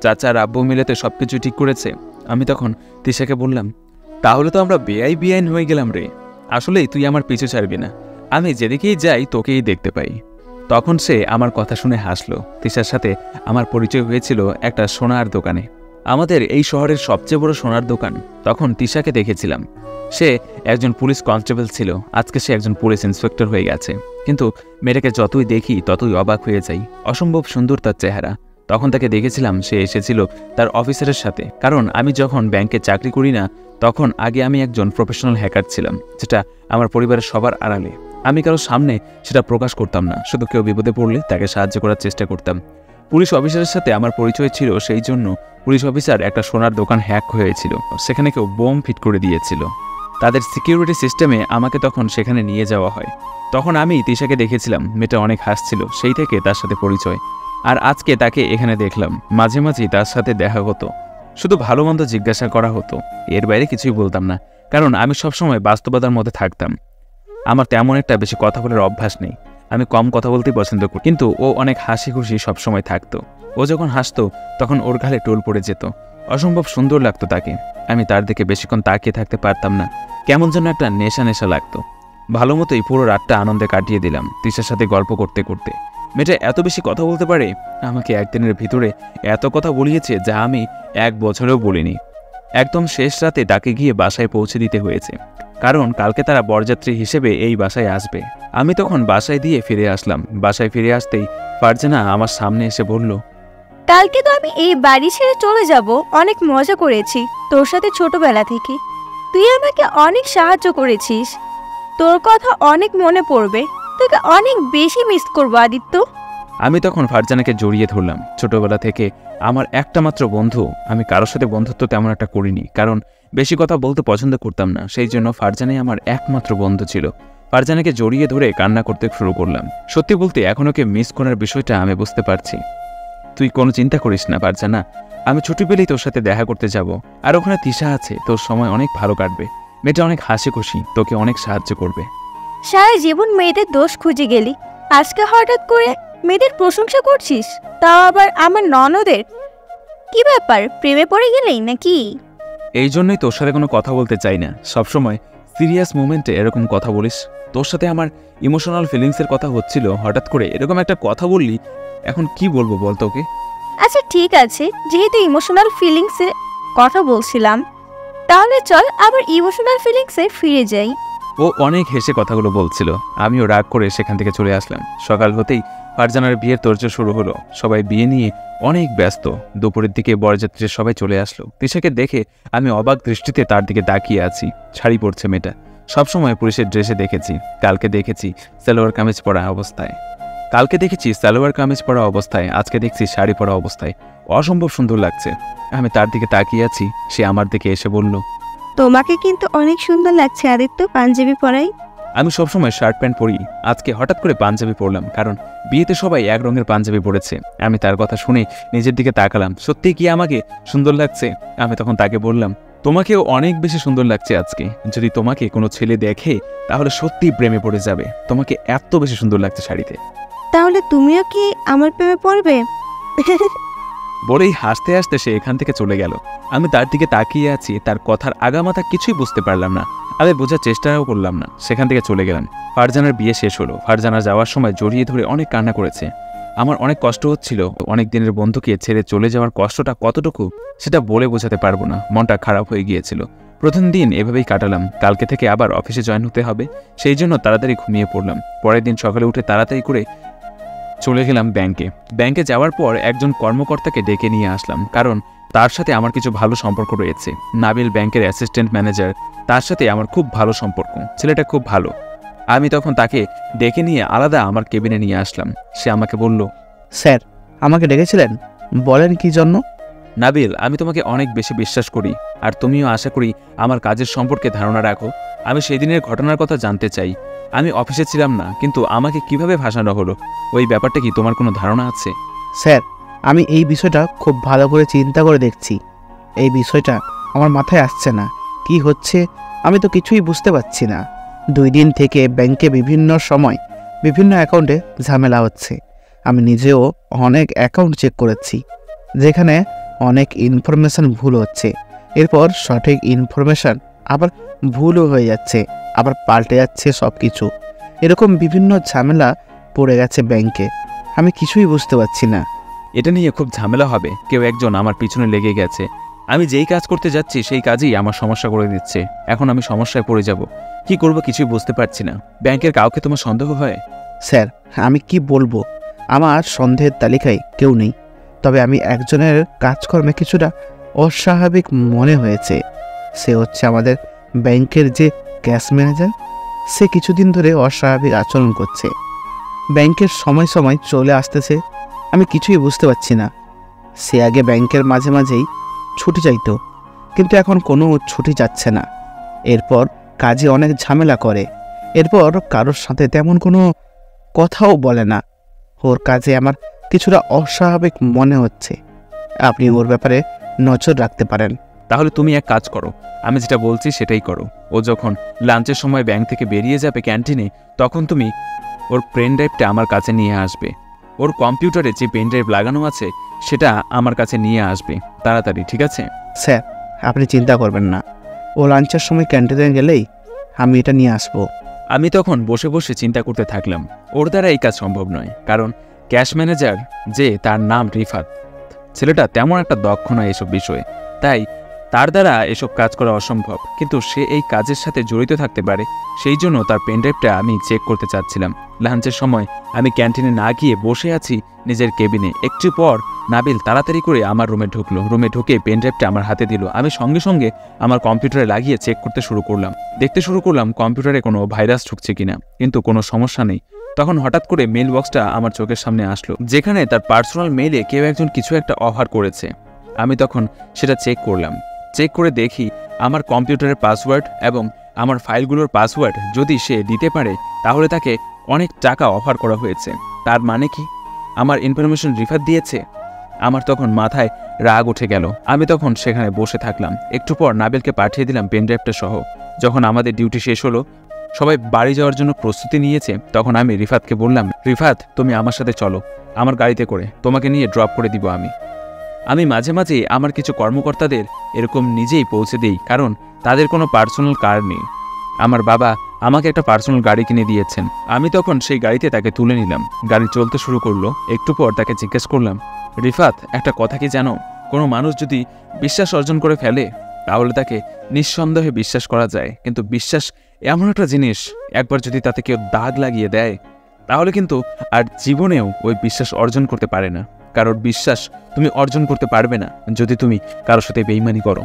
চাচার আব্বু মিলেতে সব কিছু ঠিক করেছে। আমি তখন তিশাকে বললাম, তাহলে তো আমরা বেআইন হয়ে গেলাম রে। আসলেই তুই আমার পিছু ছাড়বি না, আমি যেদিকেই যাই তোকেই দেখতে পাই। তখন সে আমার কথা শুনে হাসলো। তিশার সাথে আমার পরিচয় হয়েছিল একটা সোনার দোকানে, আমাদের এই শহরের সবচেয়ে বড় সোনার দোকান। তখন তিশাকে দেখেছিলাম। সে একজন পুলিশ কনস্টেবল ছিল, আজকে সে একজন পুলিশ ইন্সপেক্টর হয়ে গেছে। কিন্তু মেয়েটাকে যতই দেখি ততই অবাক হয়ে যাই। অসম্ভব সুন্দর তার চেহারা, তখন তাকে দেখেছিলাম সে এসেছিল তার অফিসারের সাথে, কারণ আমি যখন ব্যাংকে চাকরি করি না তখন আগে আমি একজন প্রফেশনাল হ্যাকার ছিলাম, যেটা আমার পরিবারের সবার আড়ালে। আমি কারো সামনে সেটা প্রকাশ করতাম না, শুধু কেউ বিপদে পড়লে তাকে সাহায্য করার চেষ্টা করতাম। পুলিশ অফিসারের সাথে আমার পরিচয় ছিল, সেই জন্য পুলিশ অফিসার একটা সোনার দোকান হ্যাক হয়েছিল, সেখানে কেউ বোম ফিট করে দিয়েছিল। তাদের সিকিউরিটি সিস্টেমে আমাকে তখন সেখানে নিয়ে যাওয়া হয়। তখন আমি তিশাকে দেখেছিলাম, মেয়েটা অনেক হাসছিল, সেই থেকে তার সাথে পরিচয়। আর আজকে তাকে এখানে দেখলাম। মাঝে মাঝেই তার সাথে দেখা হতো, শুধু ভালো মন্দ জিজ্ঞাসা করা হতো, এর বাইরে কিছুই বলতাম না, কারণ আমি সবসময় বাস্তবতার মধ্যে থাকতাম। আমার তেমন একটা বেশি কথা বলার অভ্যাস নেই, আমি কম কথা বলতেই পছন্দ করি। কিন্তু ও অনেক হাসি খুশি সবসময় থাকতো। ও যখন হাসতো তখন ওর গালে টোল পড়ে যেত, অসম্ভব সুন্দর লাগতো তাকে। আমি তার দিকে বেশিক্ষণ তাকিয়ে থাকতে পারতাম না, কেমন যেন একটা নেশা নেশা লাগতো। ভালো মতোই পুরো রাতটা আনন্দে কাটিয়ে দিলাম তিশার সাথে গল্প করতে করতে। মেয়েটা এত বেশি কথা বলতে পারে, আমাকে একদিনের ভিতরে এত কথা বলিয়েছে যা আমি 1 বছরেও বলিনি। একদম শেষ রাতে তাকে গিয়ে বাসায় পৌঁছে দিতে হয়েছে, কারণ কালকে তারা বরযাত্রী হিসেবে এই বাসায় আসবে। আমি তখন বাসায় দিয়ে ফিরে আসলাম। বাসায় ফিরে আসতেই ফারজানা আমার সামনে এসে বলল, কালকে তো আমি এই বাড়ি ছেড়ে চলে যাব। অনেক মজা করেছি তোর সাথে ছোটবেলা থেকে, তুই আমাকে অনেক সাহায্য করেছিস। তোর কথা অনেক মনে পড়বে, তোকে অনেক বেশি মিস করবো আদিত্য। আমি তখন ফারজানাকে জড়িয়ে ধরলাম। ছোটবেলা থেকে আমার একটা মাত্র বন্ধু। আমি কারোর সাথে বন্ধুত্ব তেমন একটা করিনি, কারণ বেশি কথা বলতে পছন্দ করতাম না, সেই জন্য ফারজানাই আমার একমাত্র বন্ধু ছিল। ফারজানাকে জড়িয়ে ধরে কান্না করতে শুরু করলাম। সত্যি বলতে এখন ওকে মিস করার বিষয়টা আমি বুঝতে পারছি। তুই কোনো চিন্তা করিস না ফারজানা, আমি ছুটি পেলেই তোর সাথে দেখা করতে যাব। আর ওখানে তিশা আছে, তোর সময় অনেক ভালো কাটবে। মেয়েটা অনেক হাসি খুশি, তোকে অনেক সাহায্য করবে। সারা জীবন মেয়েদের দোষ খুঁজে গেলি, আজকে হঠাৎ করে মেয়েদের প্রশংসা করছিস, তাও আবার আমার ননদের। কি ব্যাপার, প্রেমে পড়ে গেলেই নাকি? এই জন্যই তোর সাথে কোনো কথা বলতে চাই না, সবসময় সিরিয়াস মোমেন্টে এরকম কথা বলিস। তোর সাথে আমার ইমোশনাল ফিলিংসের কথা হচ্ছিল, হঠাৎ করে এরকম একটা কথা বললি, এখন কি বলবো বল তোকে? আচ্ছা ঠিক আছে, যেহেতু ইমোশনাল ফিলিংসের কথা বলছিলাম, তাহলে চল আবার ইমোশনাল ফিলিংসে ফিরে যাই। ও অনেক হেসে কথাগুলো বলছিল, আমিও রাগ করে সেখান থেকে চলে আসলাম। সকাল হতেই ফারজানার বিয়ের তোড়জোড় শুরু হলো, সবাই বিয়ে নিয়ে অনেক ব্যস্ত। দুপুরের দিকে বরযাত্রীরা সবাই চলে আসলো। তিশাকে দেখে আমি অবাক দৃষ্টিতে তার দিকে তাকিয়ে আছি। শাড়ি পরছে মেয়েটা, সবসময় পুলিশের ড্রেসে দেখেছি, কালকে দেখেছি সালোয়ার কামিজ পরা অবস্থায়, আজকে দেখছি শাড়ি পরা অবস্থায়। অসম্ভব সুন্দর লাগছে। আমি তার দিকে তাকিয়ে আছি, সে আমার দিকে এসে বলল, তোমাকে কিন্তু অনেক সুন্দর লাগছে আদিত্য, পাঞ্জাবি পরাই। আমি সবসময় শার্ট প্যান্ট পরি, আজকে হঠাৎ করে পাঞ্জাবি পরলাম, কারণ বিয়েতে সবাই এক রঙের পাঞ্জাবি পরেছে। আমি তার কথা শুনে নিজের দিকে তাকালাম, সত্যি কি আমাকে সুন্দর লাগছে? আমি তখন তাকে বললাম, তোমাকেও অনেক বেশি সুন্দর লাগছে আজকে। যদি তোমাকে কোনো ছেলে দেখে তাহলে সত্যি প্রেমে পড়ে যাবে, তোমাকে এত বেশি সুন্দর লাগছে শাড়িতে। তাহলে তুমিও কি আমার প্রেমে পড়বে? বলেই হাসতে হাসতে সে এখান থেকে চলে গেল। আমি তার দিকে তাকিয়ে আছি, তার কথার আগামাথা কিছুই বুঝতে পারলাম না, আমি বোঝার চেষ্টাও করলাম না। সেখান থেকে চলে গেলাম। ফারজানার বিয়ে শেষ হলো। ফারজানা যাওয়ার সময় জড়িয়ে ধরে অনেক কান্না করেছে। আমার অনেক কষ্ট হচ্ছিল। অনেক দিনের বন্ধুকে ছেড়ে চলে যাওয়ার কষ্টটা কতটুকু সেটা বলে বোঝাতে পারবো না। মনটা খারাপ হয়ে গিয়েছিল। প্রথম দিন এভাবেই কাটালাম। কালকে থেকে আবার অফিসে জয়েন হতে হবে, সেই জন্য তাড়াতাড়ি ঘুমিয়ে পড়লাম। পরের দিন সকালে উঠে তাড়াতাড়ি করে চলে গেলাম ব্যাংকে যাওয়ার পর একজন কর্মকর্তাকে ডেকে নিয়ে আসলাম, কারণ তার সাথে আমার কিছু ভালো সম্পর্ক রয়েছে। নাবিল ব্যাংকের অ্যাসিস্ট্যান্ট ম্যানেজার, তার সাথে আমার খুব ভালো সম্পর্ক, ছেলেটা খুব ভালো। আমি তখন তাকে ডেকে নিয়ে আলাদা আমার কেবিনে নিয়ে আসলাম। সে আমাকে বলল, স্যার আমাকে ডেকেছিলেন, বলেন কি জন্য? নাবিল, আমি তোমাকে অনেক বেশি বিশ্বাস করি, আর তুমিও আশা করি আমার কাজের সম্পর্কে ধারণা রাখো। আমি সেই দিনের ঘটনার কথা জানতে চাই। আমি অফিসে ছিলাম না, কিন্তু আমাকে কিভাবে ভাসানো হলো ওই ব্যাপারটা কি তোমার কোনো ধারণা আছে? স্যার আমি এই বিষয়টা খুব ভালো করে চিন্তা করে দেখছি। এই বিষয়টা আমার মাথায় আসছে না, কি হচ্ছে আমি তো কিছুই বুঝতে পারছি না। 2 দিন থেকে ব্যাংকে বিভিন্ন সময় বিভিন্ন অ্যাকাউন্টে ঝামেলা হচ্ছে। আমি নিজেও অনেক অ্যাকাউন্ট চেক করেছি, যেখানে অনেক ইনফরমেশান ভুল হচ্ছে। এরপর সঠিক ইনফরমেশান আবার ভুলও হয়ে যাচ্ছে, আবার পাল্টে যাচ্ছে সব কিছু। এরকম বিভিন্ন ঝামেলা পড়ে গেছে ব্যাংকে, আমি কিছুই বুঝতে পারছি না। এটা নিয়ে খুব ঝামেলা হবে। কেউ একজন আমার পিছনে লেগে গেছে। আমি যেই কাজ করতে যাচ্ছি সেই কাজই আমার সমস্যা করে দিচ্ছে। এখন আমি সমস্যায় পড়ে যাব, কি করব কিছুই বুঝতে পারছি না। ব্যাংকের কাউকে তোমার সন্দেহ হয়? স্যার আমি কি বলবো, আমার সন্দেহের তালিকায় কেউ নেই। তবে আমি একজনের কাজকর্মে কিছুটা অস্বাভাবিক মনে হয়েছে। সে হচ্ছে আমাদের ব্যাংকের যে ক্যাশ ম্যানেজার। সে কিছুদিন ধরে অস্বাভাবিক আচরণ করছে। ব্যাংকের সময় সময় চলে আসতেছে, আমি কিছুই বুঝতে পারছি না। সে আগে ব্যাংকের মাঝে মাঝেই ছুটি চাইতো, কিন্তু এখন কোনো ছুটি যাচ্ছে না। এরপর কাজে অনেক ঝামেলা করে, এরপর কারোর সাথে তেমন কোনো কথাও বলে না। ওর কাজে আমার কিছুটা অস্বাভাবিক মনে হচ্ছে। আপনি ওর ব্যাপারে নজর রাখতে পারেন। তাহলে তুমি এক কাজ করো, আমি যেটা বলছি সেটাই করো। ও যখন লাঞ্চের সময় ব্যাংক থেকে বেরিয়ে যাবে ক্যান্টিনে, তখন তুমি ওর পেন ড্রাইভটা আমার কাছে নিয়ে আসবে। ওর কম্পিউটারে যে পেন ড্রাইভ লাগানো আছে সেটা আমার কাছে নিয়ে আসবে তাড়াতাড়ি, ঠিক আছে? স্যার, আপনি চিন্তা করবেন না। ও লাঞ্চের সময় ক্যান্টিনে গেলেই আমি এটা নিয়ে আসবো। আমি তখন বসে বসে চিন্তা করতে থাকলাম, ওর দ্বারা এই কাজ সম্ভব নয়। কারণ ক্যাশ ম্যানেজার যে, তার নাম রিফাত, ছেলেটা তেমন একটা দক্ষ নয় এসব বিষয়ে, তাই তার দ্বারা এসব কাজ করা অসম্ভব। কিন্তু সে এই কাজের সাথে জড়িত থাকতে পারে, সেই জন্য তার পেনড্রাইভটা আমি চেক করতে চাচ্ছিলাম। লাঞ্চের সময় আমি ক্যান্টিনে না গিয়ে বসে আছি নিজের কেবিনে। একটু পর নাবিল তাড়াতাড়ি করে আমার রুমে ঢুকলো। রুমে ঢুকে পেনড্রাইভটা আমার হাতে দিল। আমি সঙ্গে সঙ্গে আমার কম্পিউটারে লাগিয়ে চেক করতে শুরু করলাম। দেখতে শুরু করলাম কম্পিউটারে কোনো ভাইরাস ঢুকছে কিনা, কিন্তু কোনো সমস্যা নেই। তখন হঠাৎ করে মেল বক্সটা আমার চোখের সামনে আসলো, যেখানে তার পার্সোনাল মেইলে কেউ একজন কিছু একটা অফার করেছে। আমি তখন সেটা চেক করলাম। চেক করে দেখি আমার কম্পিউটারের পাসওয়ার্ড এবং আমার ফাইলগুলোর পাসওয়ার্ড যদি সে দিতে পারে, তাহলে তাকে অনেক টাকা অফার করা হয়েছে। তার মানে কি আমার ইনফরমেশন রিফাত দিয়েছে? আমার তখন মাথায় রাগ উঠে গেল। আমি তখন সেখানে বসে থাকলাম। একটু পর নাবিলকে পাঠিয়ে দিলাম পেনড্রাইভটা সহ। যখন আমাদের ডিউটি শেষ হলো, সবাই বাড়ি যাওয়ার জন্য প্রস্তুতি নিয়েছে, তখন আমি রিফাতকে বললাম, রিফাত তুমি আমার সাথে চলো, আমার গাড়িতে করে তোমাকে নিয়ে ড্রপ করে দিব। আমি মাঝে মাঝে আমার কিছু কর্মকর্তাদের এরকম নিজেই পৌঁছে দিই, কারণ তাদের কোনো পার্সোনাল কার নেই। আমার বাবা আমাকে একটা পার্সোনাল গাড়ি কিনে দিয়েছেন। আমি তখন সেই গাড়িতে তাকে তুলে নিলাম। গাড়ি চলতে শুরু করলো। একটু পর তাকে জিজ্ঞেস করলাম, রিফাত একটা কথা কি জানো, কোনো মানুষ যদি বিশ্বাস অর্জন করে ফেলে তাহলে তাকে নিঃসন্দেহে বিশ্বাস করা যায়, কিন্তু বিশ্বাস এমন একটা জিনিস, একবার যদি তাতে কেউ দাগ লাগিয়ে দেয় তাহলে কিন্তু আর জীবনেও ওই বিশ্বাস অর্জন করতে পারে না। কারোর বিশ্বাস তুমি অর্জন করতে পারবে না যদি তুমি কারোর সাথে বেইমানি করো।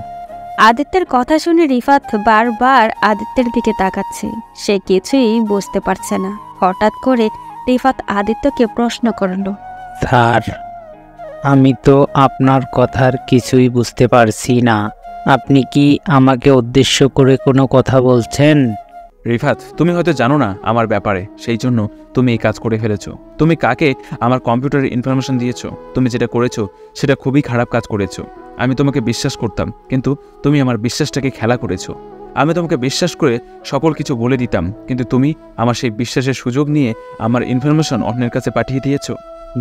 আদিত্যের কথা শুনে রিফাত বারবার আদিত্যের দিকে তাকাচ্ছে। সে কিছুই বুঝতে পারছে না। হঠাৎ করে রিফাত আদিত্যকে প্রশ্ন করল, স্যার, আমি তো আপনার কথার কিছুই বুঝতে পারছি না। আপনি কি আমাকে উদ্দেশ্য করে কোনো কথা বলছেন? রিফাত, তুমি হয়তো জানো না আমার ব্যাপারে, সেই জন্য তুমি এই কাজ করে ফেলেছো। তুমি কাকে আমার কম্পিউটারের ইনফরমেশন দিয়েছো? তুমি যেটা করেছো সেটা খুবই খারাপ কাজ করেছো। আমি তোমাকে বিশ্বাস করতাম, কিন্তু তুমি আমার বিশ্বাসটাকে খেলা করেছো। আমি তোমাকে বিশ্বাস করে সকল কিছু বলে দিতাম, কিন্তু তুমি আমার সেই বিশ্বাসের সুযোগ নিয়ে আমার ইনফরমেশন অন্যের কাছে পাঠিয়ে দিয়েছো।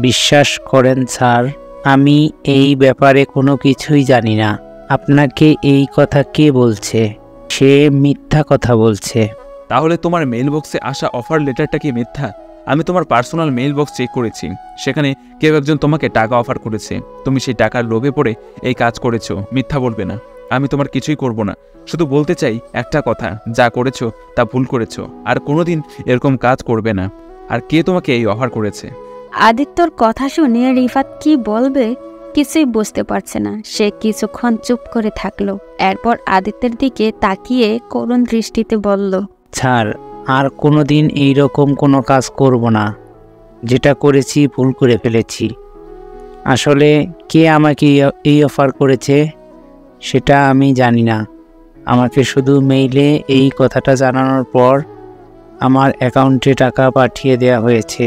বিশ্বাস করেন স্যার, আমি এই ব্যাপারে কোনো কিছুই জানি না। আপনাকে এই কথা কে বলছে? সে মিথ্যা কথা বলছে। তাহলে তোমার মেইল বক্সে আসা অফার লেটারটা কি মিথ্যা? আমি তোমার পার্সোনাল মেইল বক্স চেক করেছি, সেখানে কেউ একজন তোমাকে টাকা অফার করেছে। তুমি সেই টাকার লোভে পড়ে এই কাজ করেছো। মিথ্যা বলবে না। আমি তোমার কিছুই করব না। শুধু বলতে চাই একটা কথা, যা করেছো তা ভুল করেছো, আর কোনোদিন এরকম কাজ করবে না। আর কে তোমাকে এই অফার করেছে? আদিত্যর কথা শুনে রিফাত কি বলবে কিছুই বুঝতে পারছে না। সে কিছুক্ষণ চুপ করে থাকলো। এরপর আদিত্যের দিকে তাকিয়ে করুণ দৃষ্টিতে বলল, স্যার, আর কোনোদিন এইরকম কোনো কাজ করব না। যেটা করেছি ভুল করে ফেলেছি। আসলে কে আমাকে এই অফার করেছে সেটা আমি জানি না। আমাকে শুধু মেইলে এই কথাটা জানানোর পর আমার অ্যাকাউন্টে টাকা পাঠিয়ে দেওয়া হয়েছে।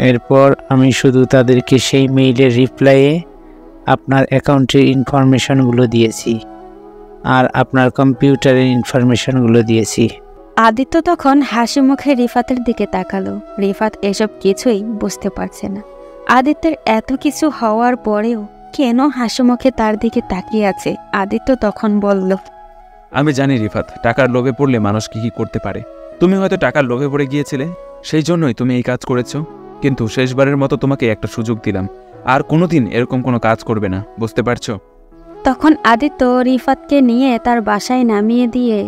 এরপর আমি শুধু তাদেরকে সেই মেইলের রিপ্লাইয়ে আপনার অ্যাকাউন্টের ইনফরমেশনগুলো দিয়েছি আর আপনার কম্পিউটারের ইনফরমেশনগুলো দিয়েছি। আদিত্য তখন হাসি মুখে রিফাতের দিকে তাকালো। রিফাত এসব কিছুই বুঝতে পারছে না। আদিত্যের এত কিছু হওয়ার পরেও কেন হাসি মুখে তার দিকে তাকিয়ে আছে। আদিত্য তখন বলল, আমি জানি রিফাত, টাকার লোভে পড়লে মানুষ কি করতে পারে। তুমি হয়তো টাকার লোভে পড়ে গিয়েছিলে, সেই জন্যই তুমি এই কাজ করেছো। কিন্তু শেষবারের মতো তোমাকে একটা সুযোগ দিলাম, আর কোনোদিন এরকম কোনো কাজ করবে না, বুঝতে পারছো? তখন আদিত্য রিফাতকে নিয়ে তার বাসায় নামিয়ে দিয়ে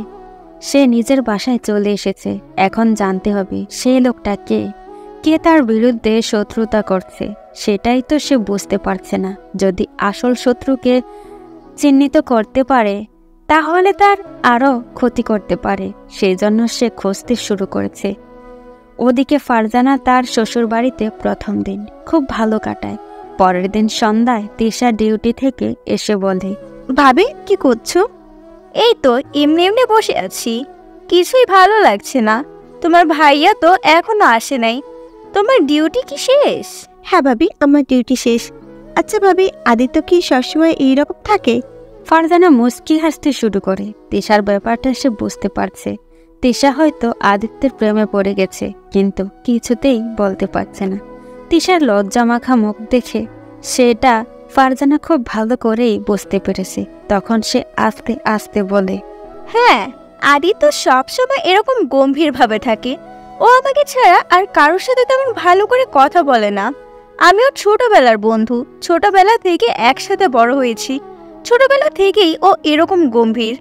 সে নিজের বাসায় চলে এসেছে। এখন জানতে হবে সেই লোকটা কে, কে তার বিরুদ্ধে শত্রুতা করছে সেটাই তো সে বুঝতে পারছে না। যদি আসল শত্রুকে চিহ্নিত করতে পারে তাহলে তার আরও ক্ষতি করতে পারে, সেই জন্য সে খুঁজতে শুরু করেছে। ওদিকে ফারজানা তার শ্বশুরবাড়িতে প্রথম দিন খুব ভালো কাটায়। পরের দিন সন্ধ্যায় তিশা ডিউটি থেকে এসে বলে, ভাবি কি করছো? এই তো এমনি এমনি বসে আছি, কিছুই ভালো লাগছে না। তোমার ভাইয়া তো এখনো আসে নাই। তোমার ডিউটি কি শেষ? হ্যাঁ ভাবি, আমার ডিউটি শেষ। আচ্ছা ভাবি, আদিত্য কি সবসময় এইরকম থাকে? ফারজানা মুচকি হাসতে শুরু করে। তিশার ব্যাপারটা সে বুঝতে পারছে। তিশা হয়তো আদিত্যের প্রেমে পড়ে গেছে, কিন্তু কিছুতেই বলতে পারছে না। তিশার লজ্জা মাখা মুখ দেখে সেটা ফারজানা খুব ভালো করেই বুঝতে পেরেছে। তখন সে আস্তে আস্তে বলে, হ্যাঁ, আদিত্য সবসময় এরকম গম্ভীরভাবে থাকে। ও আমাকে ছাড়া আর কারোর সাথে তেমন ভালো করে কথা বলে না। আমিও ছোটবেলার বন্ধু, ছোটবেলা থেকে একসাথে বড় হয়েছি। ছোটবেলা থেকেই ও এরকম গম্ভীর।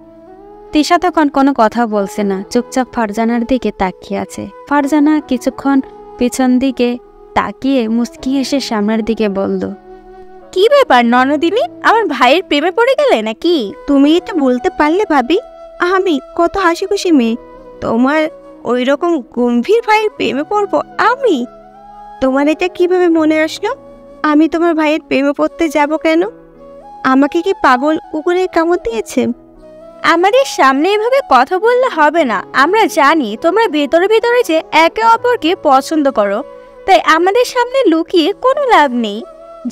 তিশা তখন কোনো কথা বলছে না, চুপচাপ ফারজানার দিকে তাকিয়ে আছে। ফারজানা কিছুক্ষণ পিছন দিকে তাকিয়ে মুচকি হেসে সামনের দিকে বলল, কি ব্যাপার ননদিনী, আমার ভাইয়ের প্রেমে পড়ে গেলে নাকি? তুমি এটা বলতে পারলে ভাবি? আমি কত হাসি খুশি মেয়ে, তোমার ওই রকম গম্ভীর ভাইয়ের প্রেমে পড়বো আমি? তোমার এটা কিভাবে মনে আসলো? আমি তোমার ভাইয়ের প্রেমে পড়তে যাব কেন? আমাকে কি পাগল কুকুরের কামড় দিয়েছে? আমাদের সামনে এভাবে কথা বললে হবে না। আমরা জানি তোমরা ভেতরে ভেতরে যে একে অপরকে পছন্দ করো, তাই আমাদের সামনে লুকিয়ে কোনো লাভ নেই।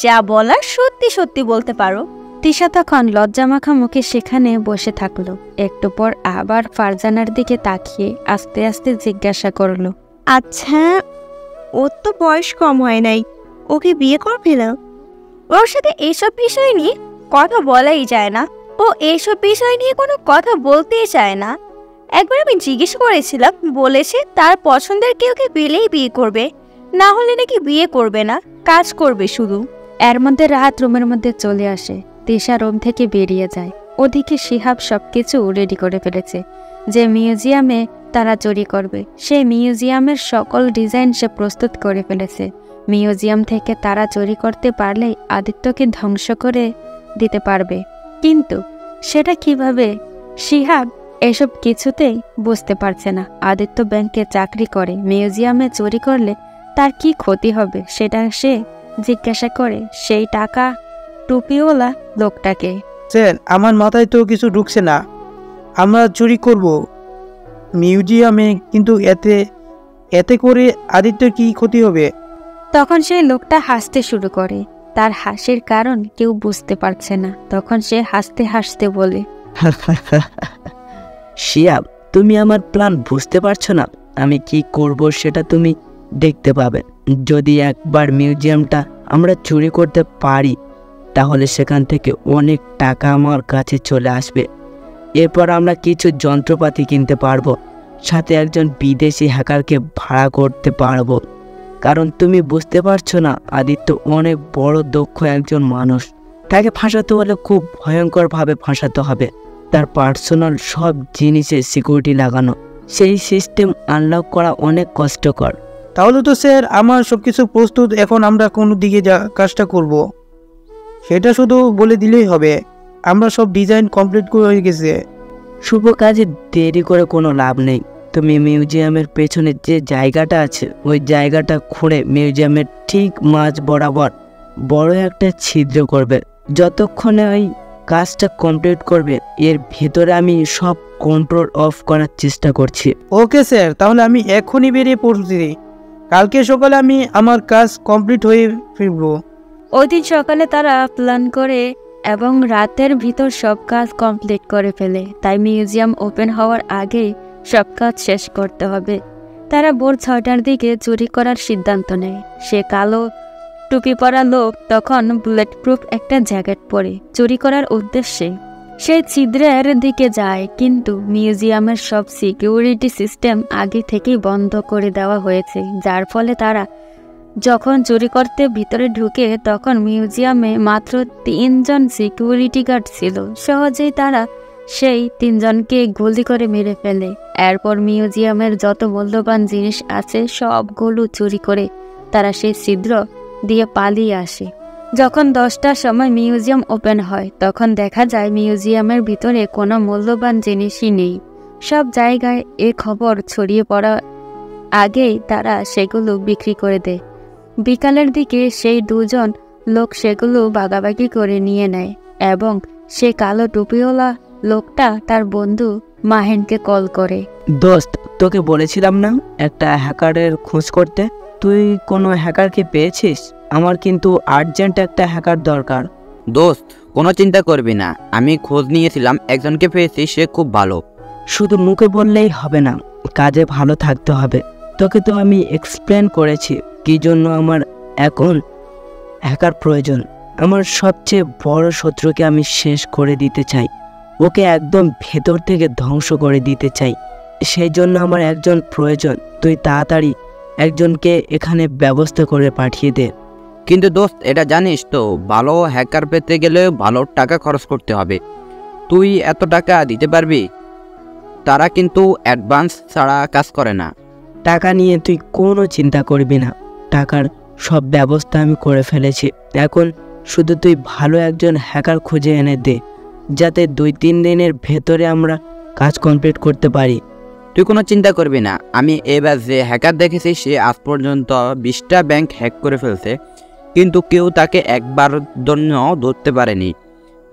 যা বলার সত্যি সত্যি বলতে পারো। তিশা তখন লজ্জামাখা মুখে সেখানে বসে থাকলো। একটু পর আবার ফারজানার দিকে তাকিয়ে আস্তে আস্তে জিজ্ঞাসা করলো, আচ্ছা, ওর তো বয়স কম হয় নাই, ওকে বিয়ে করবে না? ওর সাথে এইসব বিষয় নিয়ে কথা বলাই যায় না। ও এইসব বিষয় নিয়ে কোনো কথা বলতেই চায় না। একবার আমি জিজ্ঞেস করেছিলাম, বলেছে তার পছন্দের কেউকে পেলেই বিয়ে করবে, না হলে নাকি বিয়ে করবে না, কাজ করবে শুধু। এর মধ্যে রাহাত রুমের মধ্যে চলে আসে। তিশা রুম থেকে বেরিয়ে যায়। ওদিকে শিহাব সবকিছু রেডি করে ফেলেছে। যে মিউজিয়ামে তারা চুরি করবে সেই মিউজিয়ামের সকল ডিজাইন সে প্রস্তুত করে ফেলেছে। মিউজিয়াম থেকে তারা চুরি করতে পারলেই আদিত্যকে ধ্বংস করে দিতে পারবে। কিন্তু সেটা কিভাবে? শিহাব এসব কিছুতেই বুঝতে পারছে না। আদিত্য ব্যাংকে চাকরি করে, মিউজিয়ামে চুরি করলে তার কি ক্ষতি হবে সেটা সে জিজ্ঞাসা করে সেই টাকা টুপিওয়ালা লোকটাকে। স্যার, আমার মাথায় তো কিছু ঢুকছে না। আমরা চুরি করব মিউজিয়ামে, কিন্তু এতে করে আদিত্যের কি ক্ষতি হবে? তখন সেই লোকটা হাসতে শুরু করে। তার হাসির কারণ কেউ বুঝতে পারছে না। তখন সে হাসতে হাসতে বলে, শিয়াব, তুমি আমার প্ল্যান বুঝতে পারছো না। আমি কি করব সেটা তুমি দেখতে পাবে। যদি একবার মিউজিয়ামটা আমরা চুরি করতে পারি তাহলে সেখান থেকে অনেক টাকা আমার কাছে চলে আসবে। এরপর আমরা কিছু যন্ত্রপাতি কিনতে পারবো, সাথে একজন বিদেশি হ্যাকারকে ভাড়া করতে পারবো। কারণ তুমি বুঝতে পারছো না, আদিত্য অনেক বড় দক্ষ একজন মানুষ। তাকে ফাঁসাতে হলে খুব ভয়ঙ্করভাবে ফাঁসাতে হবে। তার পার্সোনাল সব জিনিসে সিকিউরিটি লাগানো, সেই সিস্টেম আনলক করা অনেক কষ্টকর। তাহলে তো স্যার আমার সব কিছু প্রস্তুত। এখন আমরা কোন দিকে কাজটা করব সেটা শুধু বলে দিলেই হবে। আমরা সব ডিজাইন কমপ্লিট করে হয়ে গেছে। শুভ কাজে দেরি করে কোনো লাভ নেই। তুমি মিউজিয়ামের পেছনে যে জায়গাটা আছে ওই জায়গাটা খুঁড়ে মিউজিয়ামের ঠিক মাঝ বরাবর বড় একটা ছিদ্র করবে। যতক্ষণে ওই কাজটা কমপ্লিট করবে এর ভেতরে আমি সব কন্ট্রোল অফ করার চেষ্টা করছি। ওকে স্যার, তাহলে আমি এখনই বেরিয়ে পড়ছি। কালকে সকালে আমি আমার কাজ কমপ্লিট হয়ে ফিরবো। ওই দিন সকালে তারা প্ল্যান করে এবং রাতের ভিতর সব কাজ কমপ্লিট করে ফেলে। তাই মিউজিয়াম ওপেন হওয়ার আগেই সব কাজ শেষ করতে হবে। তারা ভোর 6টার দিকে চুরি করার সিদ্ধান্ত নেয়। সে কালো টুপি পরা লোক তখন বুলেট প্রুফ একটা জ্যাকেট পরে চুরি করার উদ্দেশ্যে সেই ছিদ্রের দিকে যায়। কিন্তু মিউজিয়ামের সব সিকিউরিটি সিস্টেম আগে থেকেই বন্ধ করে দেওয়া হয়েছে, যার ফলে তারা যখন চুরি করতে ভিতরে ঢুকে তখন মিউজিয়ামে মাত্র 3 জন সিকিউরিটি গার্ড ছিল। সহজেই তারা সেই তিনজনকে গুলি করে মেরে ফেলে। এরপর মিউজিয়ামের যত মূল্যবান জিনিস আছে সবগুলো চুরি করে তারা সেই ছিদ্র দিয়ে পালিয়ে আসে। যখন 10টার সময় মিউজিয়াম ওপেন হয় তখন দেখা যায় মিউজিয়ামের ভিতরে কোনো মূল্যবান জিনিসই নেই। সব জায়গায় এ খবর ছড়িয়ে পড়া আগেই তারা সেগুলো বিক্রি করে দেয়। বিকালের দিকে সেই দুজন লোক সেগুলো ভাগাভাগি করে নিয়ে নেয় এবং সে কালো টুপিওয়ালা লোকটা তার বন্ধু মাহিনকে কল করে। দোস্ত, তোকে বলেছিলাম না একটা হ্যাকারের খোঁজ করতে? তুই কোনো হ্যাকারকে পেয়েছিস? আমার কিন্তু আর্জেন্ট একটা হ্যাকার দরকার। দোস্ত, কোনো চিন্তা করবি না, আমি খোঁজ নিয়েছিলাম, একজনকে পেয়েছি, সে খুব ভালো। শুধু মুখে বললেই হবে না, কাজে ভালো থাকতে হবে। তোকে তো আমি এক্সপ্লেন করেছি কি জন্য আমার এখন হ্যাকার প্রয়োজন। আমার সবচেয়ে বড় শত্রুকে আমি শেষ করে দিতে চাই, ওকে একদম ভেতর থেকে ধ্বংস করে দিতে চাই। সেই জন্য আমার একজন প্রয়োজন। তুই তাড়াতাড়ি একজনকে এখানে ব্যবস্থা করে পাঠিয়ে দে। কিন্তু দোস্ত, এটা জানিস তো, ভালো হ্যাকার পেতে গেলে ভালো টাকা খরচ করতে হবে। তুই এত টাকা দিতে পারবি? তারা কিন্তু অ্যাডভান্স ছাড়া কাজ করে না। টাকা নিয়ে তুই কোনো চিন্তা করবি না, টাকার সব ব্যবস্থা আমি করে ফেলেছি। এখন শুধু তুই ভালো একজন হ্যাকার খুঁজে এনে দে, যাতে 2-3 দিনের ভেতরে আমরা কাজ কমপ্লিট করতে পারি। তুই কোনো চিন্তা করবি না, আমি এবার যে হ্যাকার দেখেছি সে আজ পর্যন্ত 20টা ব্যাংক হ্যাক করে ফেলছে, কিন্তু কেউ তাকে একবার জন্য ধরতে পারেনি।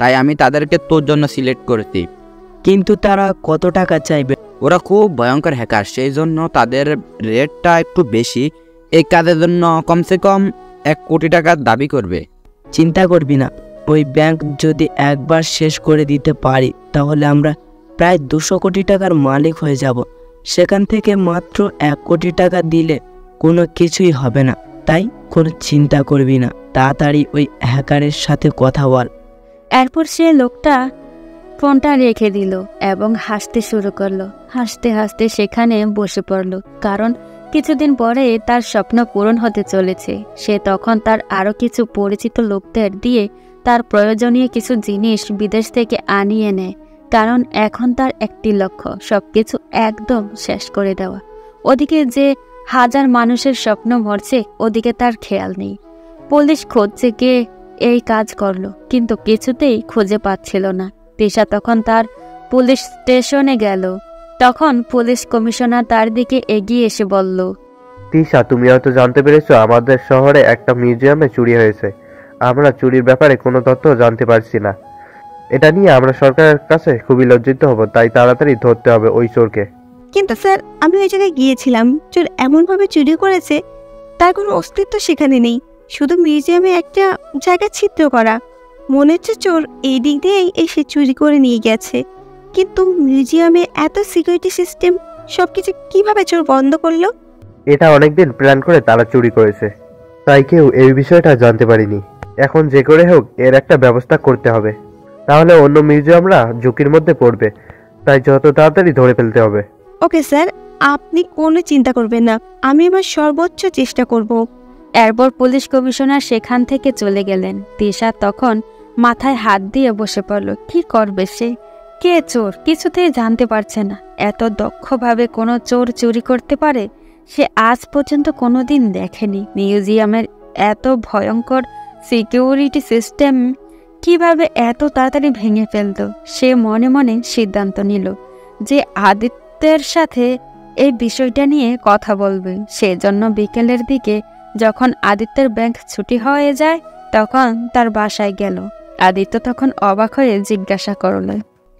তাই আমি তাদেরকে তোর জন্য সিলেক্ট করেছি। কিন্তু তারা কত টাকা চাইবে? ওরা খুব ভয়ঙ্কর হ্যাকার, সেই জন্য তাদের রেটটা একটু বেশি। এই কাজের জন্য কমসে কম 1 কোটি টাকার দাবি করবে। চিন্তা করবি না, ওই ব্যাংক যদি একবার শেষ করে দিতে পারি তাহলে আমরা প্রায় 200 কোটি টাকার মালিক হয়ে যাব। সেখান থেকে মাত্র 1 কোটি টাকা দিলে কোনো কিছুই হবে না। তাই কোনো চিন্তা করবি না, তাড়াতাড়ি ওই হ্যাকারের সাথে কথা বল। এরপর সে লোকটা ফোনটা রেখে দিল এবং হাসতে শুরু করলো। হাসতে হাসতে সেখানে বসে পড়ল, কারণ কিছুদিন পরে তার স্বপ্ন পূরণ হতে চলেছে। সে তখন তার আরও কিছু পরিচিত লোকদের দিয়ে তার প্রয়োজনীয় কিছু জিনিস বিদেশ থেকে আনিয়ে নেয়, কারণ এখন তার একটি লক্ষ্য সবকিছু একদম শেষ করে দেওয়া। ওদিকে যে হাজার মানুষের স্বপ্ন মরছে ওদিকে তার খেয়াল নেই। পুলিশ খুঁজছে কে এই কাজ করলো, কিন্তু কিছুতেই খুঁজে পাচ্ছিল না। তিশা তখন তার পুলিশ স্টেশনে গেল। তখন পুলিশ কমিশনার তার দিকে এগিয়ে এসে বলল, তিশা, তুমি হয়তো জানতে পেরেছো আমাদের শহরে একটা মিউজিয়ামে চুরি হয়েছে। আমরা চুরির ব্যাপারে কোনো তথ্য জানতে পারছি না। এটা নিয়ে আমরা সরকারের কাছে খুবই লজ্জিত হব, তাই তাড়াতাড়ি ধরতে হবে ওই চোরকে। কিন্তু স্যার, আমি ওই জায়গায় গিয়েছিলাম, চোর এমনভাবে চুরি করেছে তার কোনো অস্তিত্ব সেখানে নেই। শুধু মিউজিয়ামে একটা জায়গা ছিদ্র করা। মনে হচ্ছে চোর এই দিক দিয়েই এসে চুরি করে নিয়ে গেছে। কিন্তু মিউজিয়ামে এত সিকিউরিটি সিস্টেম, সবকিছু কিভাবে চোর বন্ধ করলো? এটা অনেকদিন প্ল্যান করে তারা চুরি করেছে, তাই কেউ এই বিষয়টা জানতে পারেনি। এখন যে করে হোক এর একটা ব্যবস্থা করতে হবে, তাহলে অন্য মিউজিয়ামরা ঝুঁকির মধ্যে পড়বে। তাই যত তাড়াতাড়ি ধরে ফেলতে হবে। ওকে স্যার, আপনি কোনো চিন্তা করবেন না, আমি আমার সর্বোচ্চ চেষ্টা করব। এরপর পুলিশ কমিশনার সেখান থেকে চলে গেলেন। তিশা তখন মাথায় হাত দিয়ে বসে পড়ল। কি করবে সে? কে চোর কিছুতেই জানতে পারছে না। এত দক্ষভাবে কোনো চোর চুরি করতে পারে সে আজ পর্যন্ত কোনোদিন দেখেনি। মিউজিয়ামের এত ভয়ঙ্কর সিকিউরিটি সিস্টেম কিভাবে এত তাড়াতাড়ি ভেঙে ফেলত? সে মনে মনে সিদ্ধান্ত নিল যে আদিত্যের সাথে এই বিষয়টা নিয়ে কথা বলবে। সেজন্য বিকেলের দিকে যখন আদিত্যের ব্যাংক ছুটি হয়ে যায় তখন তার বাসায় গেল। আদিত্য তখন অবাক হয়ে জিজ্ঞাসা করল,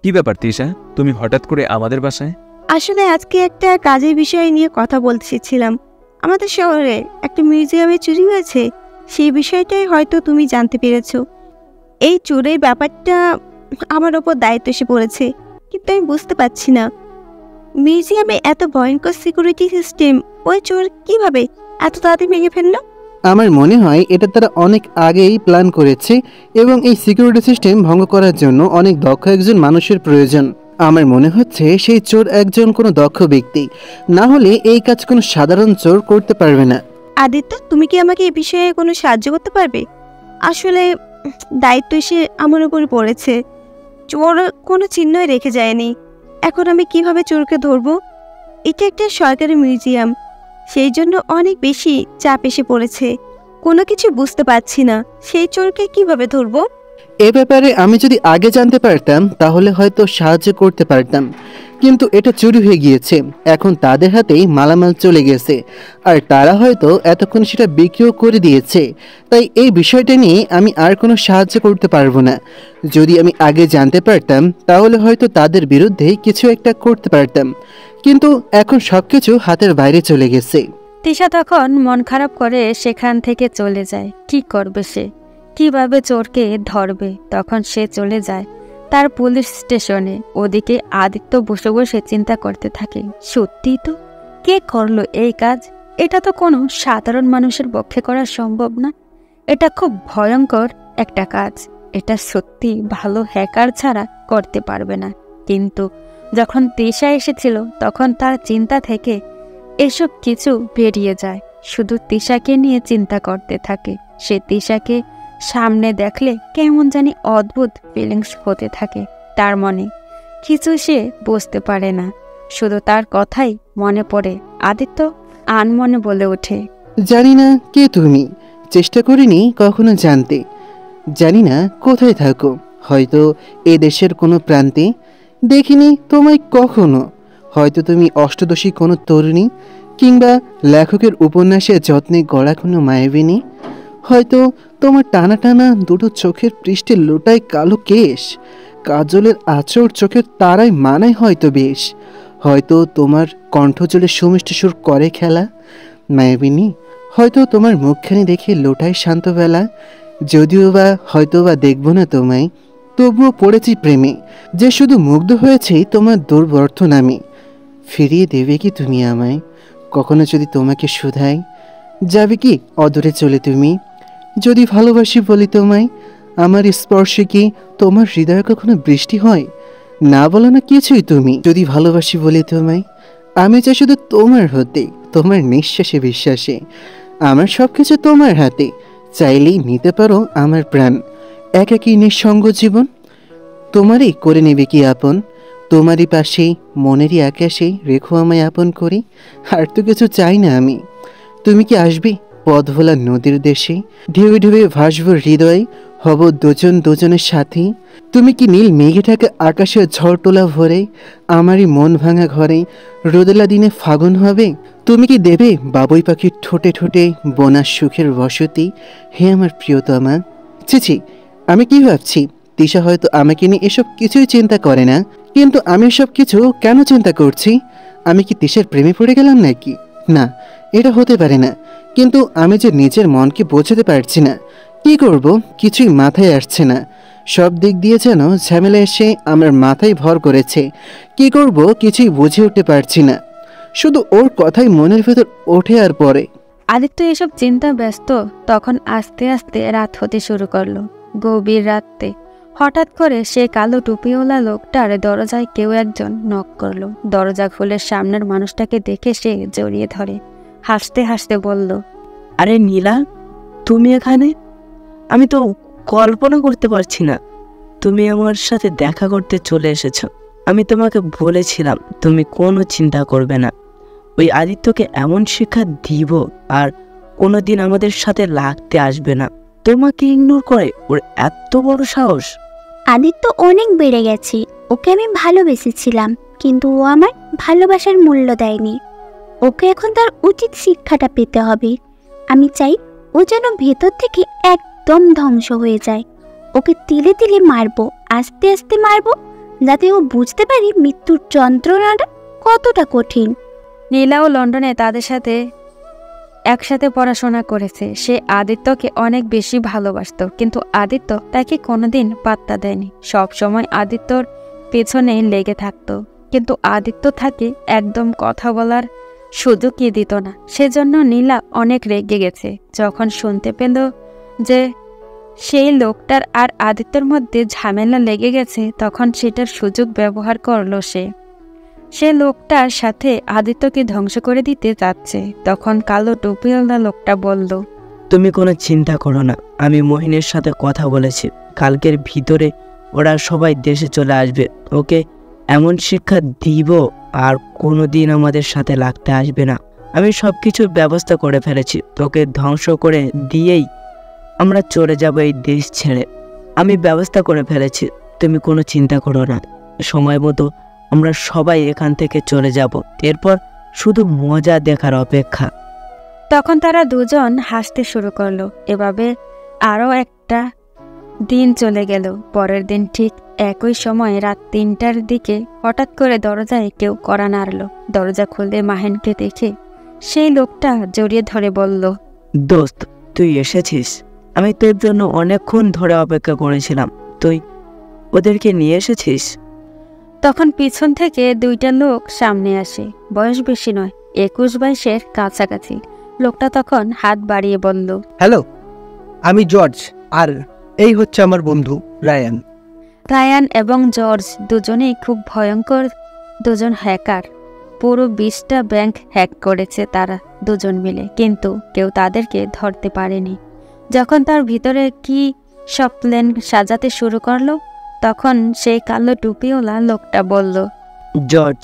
কি ব্যাপার তিশা, তুমি হঠাৎ করে আমাদের বাসায়? আসলে আজকে একটা কাজের বিষয় নিয়ে কথা বলতে চেয়েছিলাম। আমাদের শহরে একটা মিউজিয়ামে চুরি হয়েছে, সেই বিষয়টাই হয়তো তুমি জানতে পেরেছো। এই চোরের ব্যাপারটা আমার ওপর দায়িত্ব এসে পড়েছে, কিন্তু আমি বুঝতে পারছি না মিউজিয়ামে এত ভয়ঙ্কর সিকিউরিটি সিস্টেম ওই চোর কিভাবে এত তাড়াতাড়ি ভেঙে ফেললো। আমার মনে হয় এটা তারা অনেক আগেই প্ল্যান করেছে এবং এই সিকিউরিটি সিস্টেম ভঙ্গ করার জন্য অনেক দক্ষ একজন মানুষের প্রয়োজন। আমার মনে হচ্ছে সেই চোর একজন কোনো দক্ষ ব্যক্তি, না হলে এই কাজ কোনো সাধারণ চোর করতে পারবে না। আদিত্য, তুমি কি আমাকে এই বিষয়ে কোনো সাহায্য করতে পারবে? আসলে দায়িত্ব এসে আমার উপর পড়েছে। চোর কোনো চিহ্নই রেখে যায়নি। এখন আমি কিভাবে চোরকে ধরবো? এটা একটা সরকারি মিউজিয়াম, সেই জন্য অনেক বেশি চাপ এসে পড়েছে। কোনো কিছু বুঝতে পারছি না, সেই চোরকে কিভাবে ধরবো? এ ব্যাপারে আমি যদি আগে জানতে পারতাম তাহলে হয়তো সাহায্য করতে পারতাম, কিন্তু এটা চুরি হয়ে গিয়েছে। এখন তাদের হাতেই মালামাল চলে গেছে, আর তারা হয়তো এতক্ষণ সেটা বিক্রিও করে দিয়েছে। তাই এই বিষয়টা নিয়ে আমি আর কোনো সাহায্য করতে পারবো না। যদি আমি আগে জানতে পারতাম তাহলে হয়তো তাদের বিরুদ্ধে কিছু একটা করতে পারতাম, কিন্তু এখন সবকিছু হাতের বাইরে চলে গেছে। তিশা তখন মন খারাপ করে সেখান থেকে চলে যায়। কি করবে সে? কিভাবে চোরকে ধরবে? তখন সে চলে যায় তার পুলিশ স্টেশনে। ওদিকে আদিত্য বসে বসে চিন্তা করতে থাকে, সত্যি তো কে করলো এই কাজ? এটা তো কোনো সাধারণ মানুষের পক্ষে করা সম্ভব না। এটা খুব ভয়ঙ্কর একটা কাজ। এটা সত্যি ভালো হ্যাকার ছাড়া করতে পারবে না। কিন্তু যখন তিশা এসেছিল তখন তার চিন্তা থেকে এসব কিছু বেরিয়ে যায়। শুধু তিশাকে নিয়ে চিন্তা করতে থাকে। সে তিশাকে সামনে দেখলে কেমন জানি অদ্ভুত ফিলিংস হতে থাকে তার মনে। কিছু সে বুঝতে পারে না, শুধু তার কথাই মনে পড়ে। আদিত্য আনমনে বলে ওঠে, জানি না কে তুমি, চেষ্টা করিনি কখনো জানতে। জানি না কোথায় থাকো, হয়তো এ দেশের কোনো প্রান্তে। দেখিনি তোমায় কখনো। হয়তো তুমি অষ্টদশী কোনো তরুণী, কিংবা লেখকের উপন্যাসে যত্নে গড়া কোনো মায়াবিনী। হয়তো তোমার টানা টানা দুটো চোখের পৃষ্ঠে লোটায় কালো কেশ, কাজলের আঁচড় চোখের তারায় মানায় হয়তো বেশ। হয়তো তোমার কণ্ঠজলে সুমিষ্ট সুর করে খেলা মায়াবিনী। হয়তো তোমার মুখখানি দেখে লোটায় শান্তবেলা। যদিও বা হয়তো বা দেখব না তোমায়, তবুও পড়েছি প্রেমে, যে শুধু মুগ্ধ হয়েছে তোমার দুর্বর্থ নামে। ফিরিয়ে দেবে কি তুমি আমায়? কখনো যদি তোমাকে শুধাই, যাবে কি অদূরে চলে তুমি? যদি ভালোবাসি বলি তোমায়, আমার স্পর্শে কি তোমার হৃদয়ে কখনো বৃষ্টি হয়? না বলো না কিছুই তুমি। যদি ভালোবাসি বলি তোমায়, আমি চাই শুধু তোমার হতে, তোমার নিঃশ্বাসে বিশ্বাসে। আমার সবকিছু তোমার হাতে, চাইলেই নিতে পারো আমার প্রাণ। একাকী নিঃসঙ্গ জীবন তোমারই করে নেবে কি আপন? তোমারই পাশেই মনেরই আকাশে রেখো আমায় আপন করি। আর তো কিছু চাই না আমি। তুমি কি আসবে পথ ভোলা নদীর দেশে? ঢেউে ঢেউে ভাসবো হৃদয়, হব দুজন দুজনের সাথী। তুমি কি নীল মেঘে ঢাকা আকাশের ঝড় তোলা ভরে আমারই মন ভাঙা ঘরে রোদেলা দিনে ফাগুন হবে? তুমি কি দেবে বাবুই পাখির ঠোঁটে ঠোঁটে বোনা সুখের বসতি? হে আমার প্রিয়তমা। ছি, আমি কি ভাবছি? তিশা হয়তো আমাকে নিয়ে এসব কিছুই চিন্তা করে না, কিন্তু আমি সব কিছু কেন চিন্তা করছি? আমি কি তিশার প্রেমে পড়ে গেলাম নাকি? না, এটা হতে পারে না। কিন্তু আমি যে নিজের মনকে বোঝাতে পারছি না। কি করব কিছুই মাথায় আসছে না। সব দিক দিয়ে যেন ঝামেলা এসে আমার মাথায় ভর করেছে। কি করব কিছুই বুঝে উঠতে পারছি না। শুধু ওর কথাই মনের ভেতর ওঠে আর পড়ে। আদিত্য এসব চিন্তা ব্যস্ত তখন আস্তে আস্তে রাত হতে শুরু করলো। গভীর রাতে হঠাৎ করে সে কালো টুপিওয়ালা লোকটার দরজায় কেউ একজন নক করলো। দরজা খুলে সামনের মানুষটাকে দেখে সে জড়িয়ে ধরে হাসতে হাসতে বলল, আরে নীলা, তুমি এখানে? আমি তো কল্পনা করতে পারছি না তুমি আমার সাথে দেখা করতে চলে এসেছো। আমি তোমাকে বলেছিলাম তুমি কোনো চিন্তা করবে না। ওই আদিত্যকে এমন শিক্ষা দিব আর কোনোদিন আমাদের সাথে লাগতে আসবে না। তোমাকে ইগনোর করে ওর এত বড় সাহস! আদিত্য অনেক বেড়ে গেছে। ওকে আমি ভালোবেসেছিলাম, কিন্তু ও আমার ভালোবাসার মূল্য দেয়নি। ওকে এখন তার উচিত শিক্ষাটা পেতে হবে। আমি চাই ও যেন ভেতর থেকে একদম ধ্বংস হয়ে যায়। ওকে তিলে তিলে মারবো, আস্তে আস্তে মারবো, যাতে ও বুঝতে পারে মৃত্যুর যন্ত্রণাটা কতটা কঠিন। নীলাও লন্ডনে তাদের সাথে একসাথে পড়াশোনা করেছে। সে আদিত্যকে অনেক বেশি ভালোবাসতো, কিন্তু আদিত্য তাকে কোনোদিন পাত্তা দেয়নি। সব সময় আদিত্যর পেছনে লেগে থাকতো, কিন্তু আদিত্য তাকে একদম কথা বলার সুযোগই দিত না। সেজন্য নীলা অনেক রেগে গেছে। যখন শুনতে পেল যে সেই লোকটার আর আদিত্যর মধ্যে ঝামেলা লেগে গেছে, তখন সেটার সুযোগ ব্যবহার করলো সে লোকটার সাথে আদিত্যকে ধ্বংস করে দিতে যাচ্ছে। তখন কালো টুপিওয়ালা লোকটা বলল, তুমি কোনো চিন্তা করো না, আমি মোহিনীর সাথে কথা বলেছি। কালকের ভিতরে ওরা সবাই দেশে চলে আসবে। ওকে এমন শিক্ষা দিব আর কোনো দিন আমাদের সাথে লাগতে আসবে না। আমি সব কিছুর ব্যবস্থা করে ফেলেছি, ওকে ধ্বংস করে দিয়েই আমরা চলে যাব এই দেশ ছেড়ে। আমি ব্যবস্থা করে ফেলেছি, তুমি কোনো চিন্তা করো না। সময় মতো আমরা সবাই এখান থেকে চলে যাব, এরপর শুধু মজা দেখার অপেক্ষা। তখন তারা দুজন হাসতে শুরু করলো। এভাবে আরও একটা দিন চলে গেল। পরের দিন ঠিক একই সময় রাত 3টার দিকে হঠাৎ করে দরজায় কেউ কড়া নাড়ল। দরজা খুলে মাহিনকে দেখে সেই লোকটা জড়িয়ে ধরে বলল, দোস্ত, তুই এসেছিস। আমি তোর জন্য অনেকক্ষণ ধরে অপেক্ষা করেছিলাম। তুই ওদেরকে নিয়ে এসেছিস? তখন পিছন থেকে 2টা লোক সামনে আসে। বয়স বেশি নয়, 21-22-এর কাছাকাছি। লোকটা তখন হাত বাড়িয়ে বলল, হ্যালো, আমি জর্জ, আর এই হচ্ছে আমার বন্ধু রায়ান। রায়ান এবং জর্জ দুজনেই খুব ভয়ঙ্কর দুজন হ্যাকার। পুরো 20টা ব্যাংক হ্যাক করেছে তারা দুজন মিলে, কিন্তু কেউ তাদেরকে ধরতে পারেনি। যখন তার ভিতরে কি সব প্ল্যান সাজাতে শুরু করলো, তখন সেই কালো টুপিওয়ালা লোকটা বলল, জর্জ,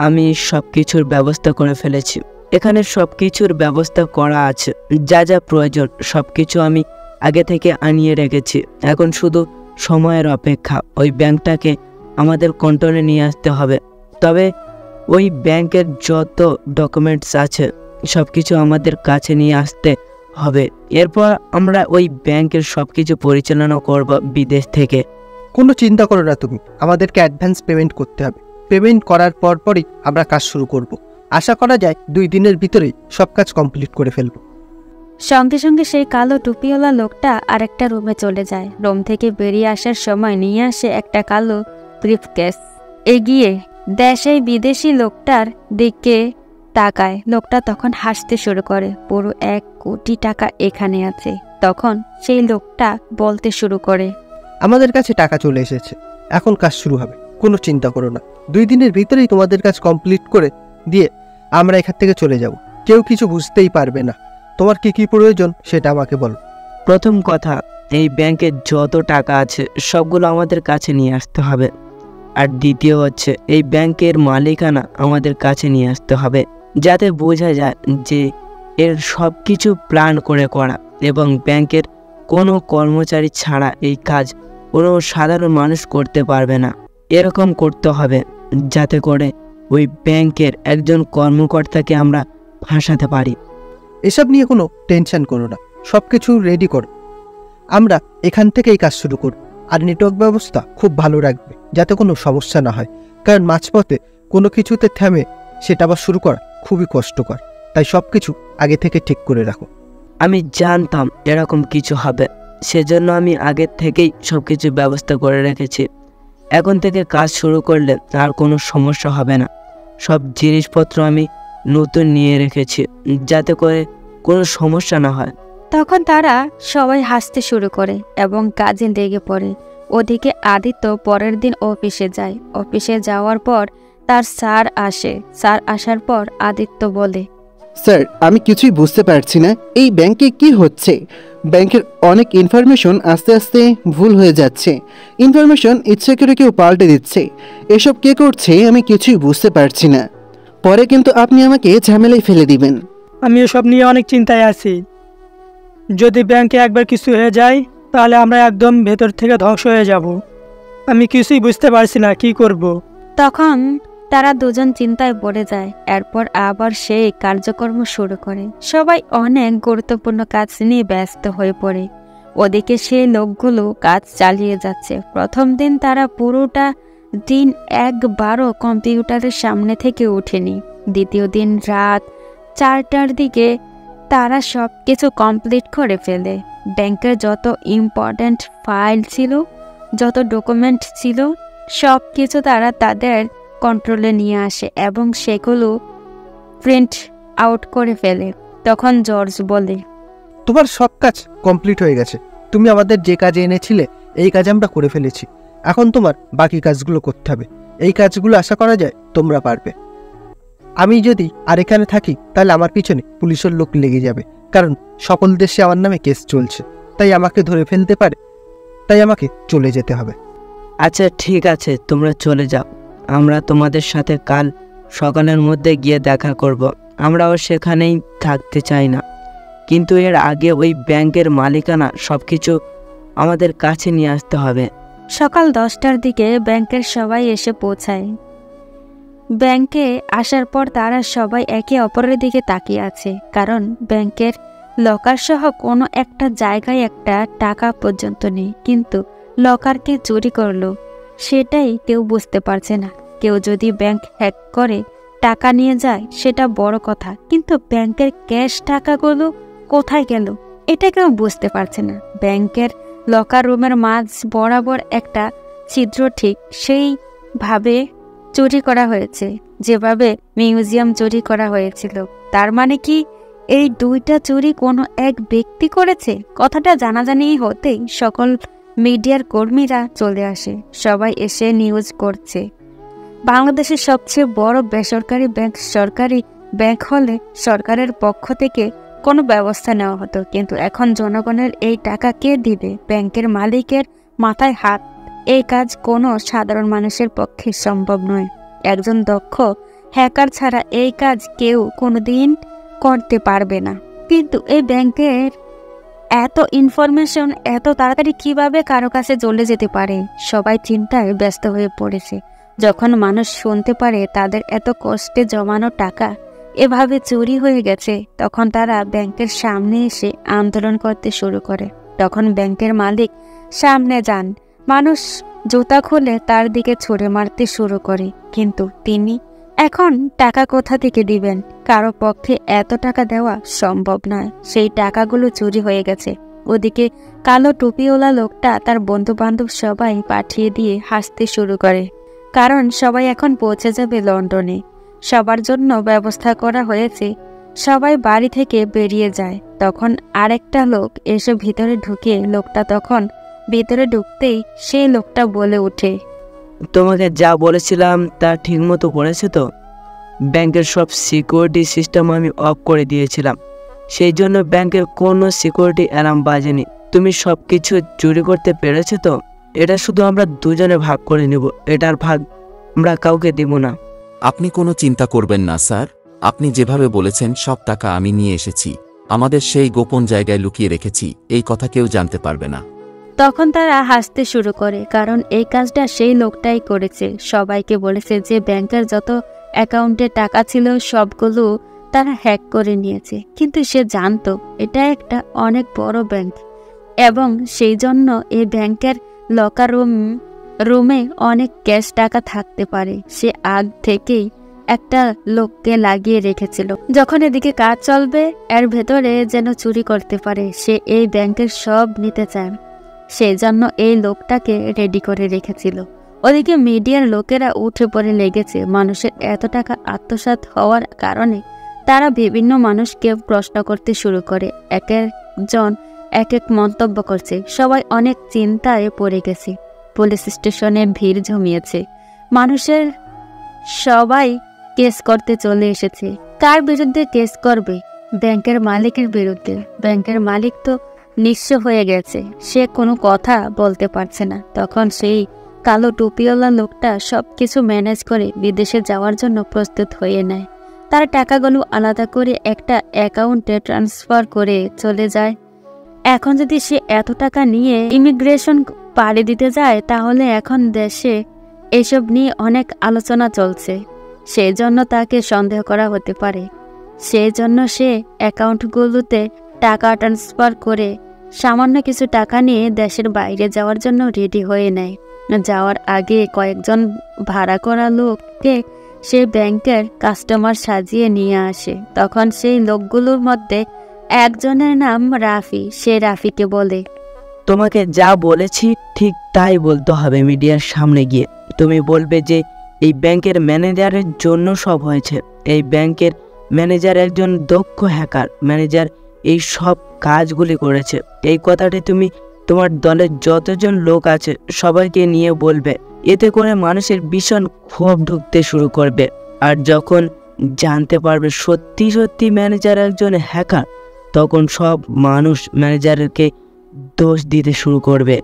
আমি সব কিছুর ব্যবস্থা করে ফেলেছি। এখানে সব কিছুর ব্যবস্থা করা আছে, যা যা প্রয়োজন সব কিছু আমি আগে থেকে আনিয়ে রেখেছি। এখন শুধু সময়ের অপেক্ষা। ওই ব্যাংকটাকে আমাদের কন্ট্রোলে নিয়ে আসতে হবে। তবে ওই ব্যাংকের যত ডকুমেন্টস আছে সব কিছু আমাদের কাছে নিয়ে আসতে হবে। এরপর আমরা ওই ব্যাংকের সব কিছু পরিচালনা করব বিদেশ থেকে। কোনো চিন্তা করো না তুমি, আমাদেরকে অ্যাডভান্স পেমেন্ট করতে হবে। পেমেন্ট করার পরই আমরা কাজ শুরু করব। আশা করা যায় 2 দিনের ভিতরেই সব কাজ কমপ্লিট করে ফেলব। সঙ্গে সঙ্গে সেই কালো টুপিওয়ালা লোকটা আরেকটা রুমে চলে যায়। রুম থেকে বেরিয়ে আসার সময় নিয়ে আসে একটা কালো ব্রিফকেস। এগিয়ে দেশে বিদেশি লোকটার দিকে তাকায়। লোকটা তখন হাসতে শুরু করে, পুরো 1 কোটি টাকা এখানে আছে। তখন সেই লোকটা বলতে শুরু করে, আমাদের কাছে টাকা চলে এসেছে, এখন কাজ শুরু হবে। কোনো চিন্তা করো না, 2 দিনের ভিতরেই তোমাদের কাজ কমপ্লিট করে দিয়ে আমরা এখান থেকে চলে যাব। কেউ কিছু বুঝতেই পারবে না। তোমার কি কি প্রয়োজন সেটা আমাকে বলো। প্রথম কথা, এই ব্যাংকে যত টাকা আছে সবগুলো আমাদের কাছে নিয়ে আসতে হবে। আর দ্বিতীয় হচ্ছে, এই ব্যাংকের মালিকানা আমাদের কাছে নিয়ে আসতে হবে, যাতে বোঝা যায় যে এর সব কিছু প্ল্যান করে করা, এবং ব্যাংকের কোনো কর্মচারী ছাড়া এই কাজ কোনো সাধারণ মানুষ করতে পারবে না। এরকম করতে হবে যাতে করে ওই ব্যাংকের একজন কর্মকর্তাকে আমরা ফাঁসাতে পারি। এসব নিয়ে কোনো টেনশন করো না, সব কিছু রেডি করো। আমরা এখান থেকেই কাজ শুরু করব। আর নেটওয়ার্ক ব্যবস্থা খুব ভালো রাখবে, যাতে কোনো সমস্যা না হয়। কারণ মাঝপথে কোনো কিছুতে থেমে সেটা আবার শুরু করা খুবই কষ্টকর। তাই সব কিছু আগে থেকে ঠিক করে রাখো। আমি জানতাম এরকম কিছু হবে, সেজন্য আমি আগের থেকেই সব কিছু ব্যবস্থা করে রেখেছি। এখন থেকে কাজ শুরু করলে আর কোনো সমস্যা হবে না। সব জিনিসপত্র আমি নতুন নিয়ে রেখেছি, যাতে করে কোনো সমস্যা না হয়। তখন তারা সবাই হাসতে শুরু করে এবং কাজে লেগে পড়ে। ওদিকে আদিত্য পরের দিন অফিসে যায়। অফিসে যাওয়ার পর তার স্যার আসে। স্যার আসার পর আদিত্য বলে, স্যার, আমি কিছুই বুঝতে পারছি না, এই ব্যাংকে কি হচ্ছে। ব্যাংকের অনেক ইনফরমেশন আস্তে আস্তে ভুল হয়ে যাচ্ছে। ইনফরমেশন ইচ্ছে করে কেউ পাল্টে দিচ্ছে। এসব কে করছে আমি কিছুই বুঝতে পারছি না। পরে কিন্তু আপনি আমাকে ঝামেলায় ফেলে দিবেন। আমি এসব নিয়ে অনেক চিন্তায় আছি। যদি ব্যাংকে একবার কিছু হয়ে যায় তাহলে আমরা একদম ভেতর থেকে ধ্বংস হয়ে যাব। আমি কিছুই বুঝতে পারছি না কি করব। তখন তারা দুজন চিন্তায় পড়ে যায়। এরপর আবার সেই কার্যক্রম শুরু করে। সবাই অনেক গুরুত্বপূর্ণ কাজ নিয়ে ব্যস্ত হয়ে পড়ে। ওদিকে সেই লোকগুলো কাজ চালিয়ে যাচ্ছে। প্রথম দিন তারা পুরোটা দিন একবারও কম্পিউটারের সামনে থেকে ওঠেনি। দ্বিতীয় দিন রাত 4টার দিকে তারা সব কিছু কমপ্লিট করে ফেলে। ব্যাংকের যত ইম্পর্ট্যান্ট ফাইল ছিল, যত ডকুমেন্ট ছিল, সব কিছু তারা তাদের কন্ট্রোলে নিয়ে আসে এবং সেগুলো প্রিন্ট আউট করে ফেলে। তখন জর্জ বলে, তোমার সব কাজ কমপ্লিট হয়ে গেছে। তুমি আমাদের যে কাজে এনেছিলে এই কাজ আমরা করে ফেলেছি। এখন তোমার বাকি কাজগুলো করতে হবে। এই কাজগুলো আশা করা যায় তোমরা পারবে। আমি যদি আর এখানে থাকি তাহলে আমার পিছনে পুলিশের লোক লেগে যাবে, কারণ সকল দেশে আমার নামে কেস চলছে। তাই আমাকে ধরে ফেলতে পারে। তাই আমাকে চলে যেতে হবে। আচ্ছা ঠিক আছে, তোমরা চলে যাও। আমরা তোমাদের সাথে কাল সকালের মধ্যে গিয়ে দেখা করব। আমরাও সেখানেই থাকতে চাই না, কিন্তু এর আগে ওই ব্যাংকের মালিকানা সব কিছু আমাদের কাছে নিয়ে আসতে হবে। সকাল 10টার দিকে ব্যাংকের সবাই এসে পৌঁছায়। ব্যাংকে আসার পর তারা সবাই একে অপরের দিকে তাকিয়ে আছে, কারণ ব্যাংকের লকার সহ কোনো একটা জায়গায় একটা টাকা পর্যন্ত নেই। কিন্তু লকারকে চুরি করলো সেটাই কেউ বুঝতে পারছে না। কেউ যদি ব্যাংক হ্যাক করে টাকা নিয়ে যায় সেটা বড় কথা, কিন্তু ব্যাংকের ক্যাশ টাকাগুলো কোথায় গেল এটা কেউ বুঝতে পারছে না। ব্যাংকের লকার রুমের মাঝ বরাবর একটা ছিদ্র, ঠিক সেইভাবে চুরি করা হয়েছে যেভাবে মিউজিয়াম চুরি করা হয়েছিল। তার মানে কি এই দুইটা চুরি কোনো এক ব্যক্তি করেছে? কথাটা জানাজানি হতেই সকল মিডিয়ার কর্মীরা চলে আসে। সবাই এসে নিউজ করছে। বাংলাদেশের সবচেয়ে বড় বেসরকারি ব্যাংক সরকারি ব্যাংক হলে সরকারের পক্ষ থেকে কোনো ব্যবস্থা নেওয়া হতো, কিন্তু এখন জনগণের এই টাকা কে দিবে? ব্যাংকের মালিকের মাথায় হাত। এই কাজ কোনো সাধারণ মানুষের পক্ষে সম্ভব নয়। একজন দক্ষ হ্যাকার ছাড়া এই কাজ কেউ কোনোদিন করতে পারবে না। কিন্তু এই ব্যাংকের এত ইনফরমেশন এত তাড়াতাড়ি কিভাবে কারো কাছে চলে যেতে পারে? সবাই চিন্তায় ব্যস্ত হয়ে পড়েছে। যখন মানুষ শুনতে পারে তাদের এত কষ্টে জমানো টাকা এভাবে চুরি হয়ে গেছে, তখন তারা ব্যাংকের সামনে এসে আন্দোলন করতে শুরু করে। তখন ব্যাংকের মালিক সামনে যান, মানুষ জুতা খুলে তার দিকে ছুঁড়ে মারতে শুরু করে। কিন্তু তিনি এখন টাকা কোথা থেকে দিবেন? কারো পক্ষে এত টাকা দেওয়া সম্ভব নয়। সেই টাকাগুলো চুরি হয়ে গেছে। ওদিকে কালো টুপিওয়ালা লোকটা তার বন্ধু বান্ধব সবাই পাঠিয়ে দিয়ে হাসতে শুরু করে, কারণ সবাই এখন পৌঁছে যাবে লন্ডনে। সবার জন্য ব্যবস্থা করা হয়েছে। সবাই বাড়ি থেকে বেরিয়ে যায়। তখন আরেকটা লোক এসে ভিতরে ঢুকে, লোকটা তখন ভিতরে ঢুকতেই সেই লোকটা বলে ওঠে, তোমাকে যা বলেছিলাম তা ঠিকমতো করেছে তো? ব্যাংকের সব সিকিউরিটি সিস্টেম আমি অফ করে দিয়েছিলাম, সেই জন্য ব্যাংকের কোনো সিকিউরিটি অ্যালার্ম বাজেনি। তুমি সব কিছু চুরি করতে পেরেছো তো? এটা শুধু আমরা দুজনে ভাগ করে নেব, এটার ভাগ আমরা কাউকে দেব না। আপনি কোনো চিন্তা করবেন না স্যার, আপনি যেভাবে বলেছেন সব টাকা আমি নিয়ে এসেছি। আমাদের সেই গোপন জায়গায় লুকিয়ে রেখেছি, এই কথা কেউ জানতে পারবে না। তখন তারা হাসতে শুরু করে, কারণ এই কাজটা সেই লোকটাই করেছে। সবাইকে বলেছে যে ব্যাংকের যত অ্যাকাউন্টে টাকা ছিল সবগুলো তারা হ্যাক করে নিয়েছে। কিন্তু সে জানতো এটা একটা অনেক বড় ব্যাংক, এবং সেই জন্য এই ব্যাংকের লকার রুমে অনেক ক্যাশ টাকা থাকতে পারে। সে আগ থেকেই একটা লোককে লাগিয়ে রেখেছিল, যখন এদিকে কাজ চলবে এর ভেতরে যেন চুরি করতে পারে। সে এই ব্যাংকের সব নিতে চায়, সেই জন্য এই লোকটাকে রেডি করে রেখেছিল। ওদিকে মিডিয়ার লোকেরা উঠে পড়ে লেগেছে। মানুষের এত টাকা আত্মসাৎ হওয়ার কারণে তারা বিভিন্ন মানুষকে প্রশ্ন করতে শুরু করে। এক একজন এক এক মন্তব্য করছে। সবাই অনেক চিন্তায় পড়ে গেছে। পুলিশ স্টেশনে ভিড় জমিয়েছে। মানুষের সবাই কেস করতে চলে এসেছে। কার বিরুদ্ধে কেস করবে? ব্যাংকের মালিকের বিরুদ্ধে। ব্যাংকের মালিক তো নিঃস্ব হয়ে গেছে, সে কোনো কথা বলতে পারছে না। তখন সেই কালো টুপিওয়ালা লোকটা সব কিছু ম্যানেজ করে বিদেশে যাওয়ার জন্য প্রস্তুত হয়ে নেয়। তার টাকাগুলো আলাদা করে একটা অ্যাকাউন্টে ট্রান্সফার করে চলে যায়। এখন যদি সে এত টাকা নিয়ে ইমিগ্রেশন পাড়ি দিতে যায়, তাহলে এখন দেশে এসব নিয়ে অনেক আলোচনা চলছে, সেই জন্য তাকে সন্দেহ করা হতে পারে। সেই জন্য সে অ্যাকাউন্টগুলোতে টাকা ট্রান্সফার করে সামান্য কিছু টাকা নিয়ে দেশের বাইরে যাওয়ার জন্য রেডি হয়ে নেয়। যাওয়ার আগে কয়েকজন ভাড়া করা লোককে সে ব্যাংকের কাস্টমার সাজিয়ে নিয়ে আসে। তখন সেই লোকগুলোর মধ্যে একজনের নাম রাফি। সে রাফিকে বলে, তোমাকে যা বলেছি ঠিক তাই বলতে হবে মিডিয়ার সামনে গিয়ে। তুমি বলবে যে এই ব্যাংকের ম্যানেজারের জন্য সব হয়েছে। এই ব্যাংকের ম্যানেজার একজন দক্ষ হ্যাকার। ম্যানেজার এই সব কাজগুলি করেছে। এই কথাটি তুমি তোমার দলের যতজন লোক আছে সবাইকে নিয়ে বলবে। এতে করে মানুষের ভীষণ ক্ষোভ ঢুকতে শুরু করবে। আর যখন জানতে পারবে সত্যি সত্যি ম্যানেজার একজন হ্যাকার, তখন সব মানুষ ম্যানেজারকে দোষ দিতে শুরু করবে।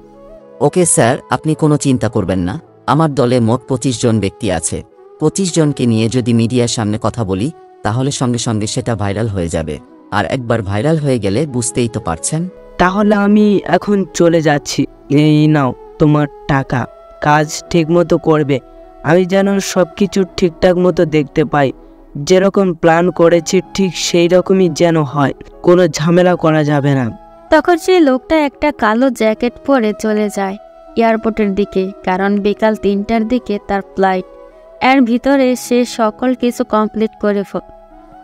ওকে স্যার, আপনি কোনো চিন্তা করবেন না। আমার দলে মোট 25 জন ব্যক্তি আছে। 25 জনকে নিয়ে যদি মিডিয়ার সামনে কথা বলি তাহলে সঙ্গে সঙ্গে সেটা ভাইরাল হয়ে যাবে। আর একবার ভাইরাল হয়ে গেলে বুঝতেই তো পারছেন। তাহলে আমি এখন চলে যাচ্ছি। এই নাও তোমার টাকা। কাজ ঠিক মতো করবে। আমি যেন সব কিছু ঠিকঠাক মতো দেখতে পাই। যেরকম প্ল্যান করেছি ঠিক সেই রকমই যেন হয়, কোনো ঝামেলা করা যাবে না। তখন সেই লোকটা একটা কালো জ্যাকেট পরে চলে যায় এয়ারপোর্টের দিকে, কারণ বিকাল 3টার দিকে তার ফ্লাইট। এর ভিতরে সে সকল কিছু কমপ্লিট করে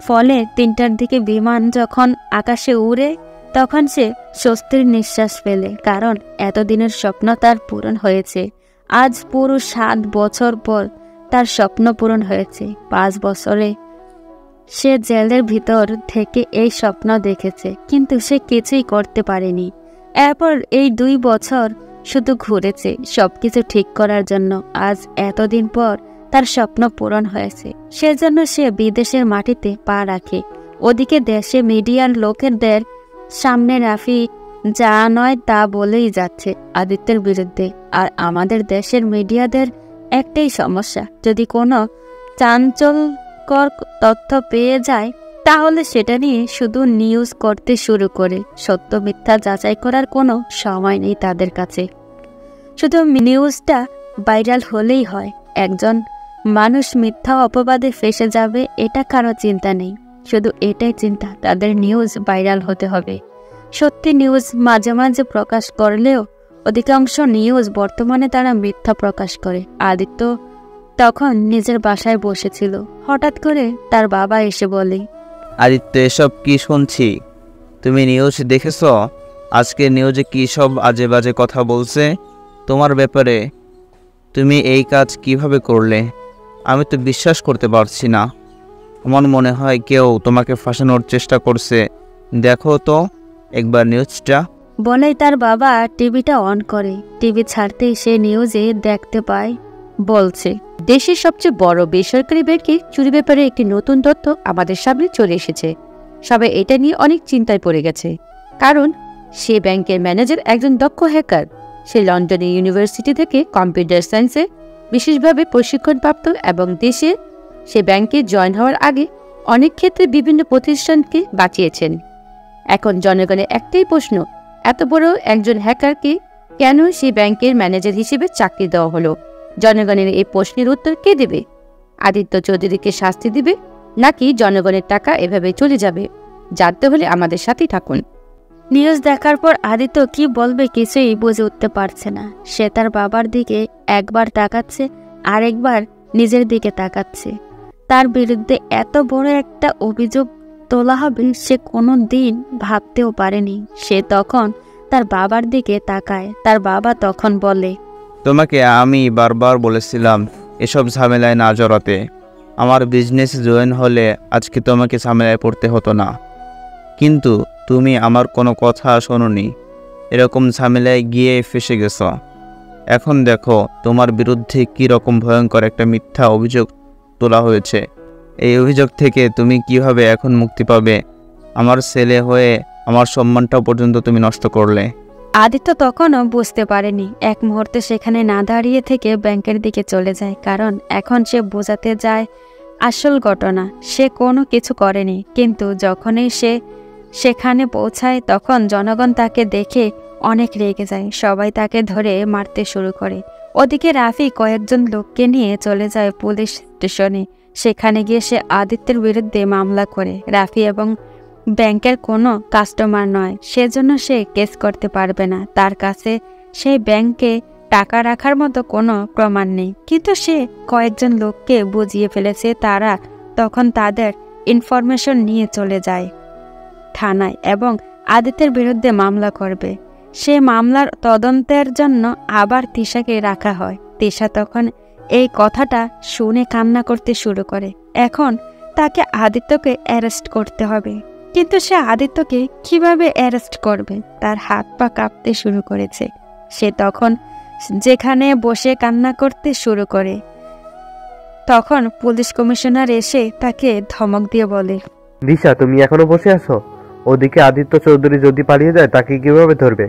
ফলে 3টার দিকে বিমান যখন আকাশে উড়ে তখন সে স্বস্তির নিঃশ্বাস ফেলে, কারণ এতদিনের স্বপ্ন তার পূরণ হয়েছে। আজ পুরো 7 বছর পর তার স্বপ্ন পূরণ হয়েছে। 5 বছরে সে জেলের ভিতর থেকে এই স্বপ্ন দেখেছে, কিন্তু সে কিছুই করতে পারেনি। এরপর এই 2 বছর শুধু ঘুরেছে সবকিছু ঠিক করার জন্য। আজ এতদিন পর তার স্বপ্ন পূরণ হয়েছে, সেজন্য সে বিদেশের মাটিতে পা রাখে। ওদিকে দেশে মিডিয়ার লোকেদের সামনে রাফি যা নয় তা বলেই যাচ্ছে আদিত্যের বিরুদ্ধে। আর আমাদের দেশের মিডিয়াদের একটাই সমস্যা, যদি কোনো চাঞ্চল্যকর তথ্য পেয়ে যায় তাহলে সেটা নিয়ে শুধু নিউজ করতে শুরু করে। সত্য মিথ্যা যাচাই করার কোনো সময় নেই তাদের কাছে। শুধু নিউজটা ভাইরাল হলেই হয়। একজন মানুষ মিথ্যা অপবাদে ফেসে যাবে এটা কারো চিন্তা নেই, শুধু এটাই চিন্তা তাদের নিউজ ভাইরাল হতে হবে। সত্যি নিউজ মাঝে মাঝে প্রকাশ করলেও অধিকাংশ নিউজ বর্তমানে তারা মিথ্যা প্রকাশ করে। আদিত্য তখন নিজের বাসায় বসেছিল, হঠাৎ করে তার বাবা এসে বলে, আদিত্য, এসব কি শুনছি? তুমি নিউজ দেখেছ? আজকে নিউজে কি সব আজে বাজে কথা বলছে তোমার ব্যাপারে। তুমি এই কাজ কিভাবে করলে? আমি তো বিশ্বাস করতে পারছি না। আমার মনে হয় কেউ তোমাকে ফাঁসানোর চেষ্টা করছে। দেখো তো একবার নিউজটা। বলেই তার বাবা টিভিটা অন করে। টিভি ছাড়তেই সে নিউজে দেখতে পায় বলছে, দেশের সবচেয়ে বড় বেসরকারি ব্যাংকের চুরি ব্যাপারে একটি নতুন তথ্য আমাদের সামনে চলে এসেছে। সবাই এটা নিয়ে অনেক চিন্তায় পড়ে গেছে, কারণ সে ব্যাংকের ম্যানেজার একজন দক্ষ হ্যাকার। সে লন্ডনের ইউনিভার্সিটি থেকে কম্পিউটার সায়েন্সে বিশেষভাবে প্রশিক্ষণপ্রাপ্ত এবং দেশে সে ব্যাংকে জয়েন হওয়ার আগে অনেক ক্ষেত্রে বিভিন্ন প্রতিষ্ঠানকে বাঁচিয়েছেন। এখন জনগণের একটাই প্রশ্ন, এত বড় একজন হ্যাকারকে কেন সে ব্যাংকের ম্যানেজার হিসেবে চাকরি দেওয়া হলো? জনগণের এই প্রশ্নের উত্তর কে দেবে? আদিত্য চৌধুরীকে শাস্তি দিবে, নাকি জনগণের টাকা এভাবে চলে যাবে? জানতে হলে আমাদের সাথেই থাকুন। নিউজ দেখার পর আদিত্য কি বলবে কিছুই বুঝে উঠতে পারছে না। সে তার বাবার দিকে একবার তাকাচ্ছে, আরেকবার নিজের দিকে তাকাচ্ছে। তার বিরুদ্ধে এত বড় একটা অভিযোগ তোলা হবে সে কোনো দিন ভাবতেও পারেনি। সে তখন তার বাবার দিকে তাকায়। তার বাবা তখন বলে, তোমাকে আমি বারবার বলেছিলাম এসব ঝামেলায় না জড়াতে। আমার বিজনেস জয়েন হলে আজকে তোমাকে ঝামেলায় পড়তে হতো না, কিন্তু তুমি আমার কোনো কথা শোনোনি। এরকম ঝামেলায় গিয়ে ফেসে গেছ। এখন দেখো তোমার বিরুদ্ধে কী রকম ভয়ঙ্কর একটা মিথ্যা অভিযোগ তোলা হয়েছে। এই অভিযোগ থেকে তুমি কিভাবে এখন মুক্তি পাবে? আমার ছেলে হয়ে আমার সম্মানটাও পর্যন্ত তুমি নষ্ট করলে। আদিত্য তখনও বুঝতে পারেনি। এক মুহূর্তে সেখানে না দাঁড়িয়ে থেকে ব্যাংকের দিকে চলে যায়, কারণ এখন সে বোঝাতে যায় আসল ঘটনা। সে কোনো কিছু করেনি, কিন্তু যখনই সে সেখানে পৌঁছায় তখন জনগণ তাকে দেখে অনেক রেগে যায়। সবাই তাকে ধরে মারতে শুরু করে। ওদিকে রাফি কয়েকজন লোককে নিয়ে চলে যায় পুলিশ স্টেশনে। সেখানে গিয়ে সে আদিত্যের বিরুদ্ধে মামলা করে। রাফি এবং ব্যাংকের কোনো কাস্টমার নয়, সেজন্য সে কেস করতে পারবে না। তার কাছে সেই ব্যাংকে টাকা রাখার মতো কোনো প্রমাণ নেই, কিন্তু সে কয়েকজন লোককে বুঝিয়ে ফেলেছে। তারা তখন তাদের ইনফরমেশন নিয়ে চলে যায় থানায় এবং আদিত্যের বিরুদ্ধে মামলা করবে। সে মামলার তদন্তের জন্য আবার তিশাকে রাখা হয়। তিশা তখন এই কথাটা শুনে কান্না করতে শুরু করে। এখন তাকে আদিত্যকে অ্যারেস্ট করতে হবে, কিন্তু সে আদিত্যকে কিভাবে অ্যারেস্ট করবে? তার হাত পা কাঁপতে শুরু করেছে। সে তখন যেখানে বসে কান্না করতে শুরু করে, তখন পুলিশ কমিশনার এসে তাকে ধমক দিয়ে বলে, দিশা, তুমি এখনো বসে আছো? ওদিকে আদিত্য চৌধুরী যদি পালিয়ে যায় তাকে কিভাবে ধরবে?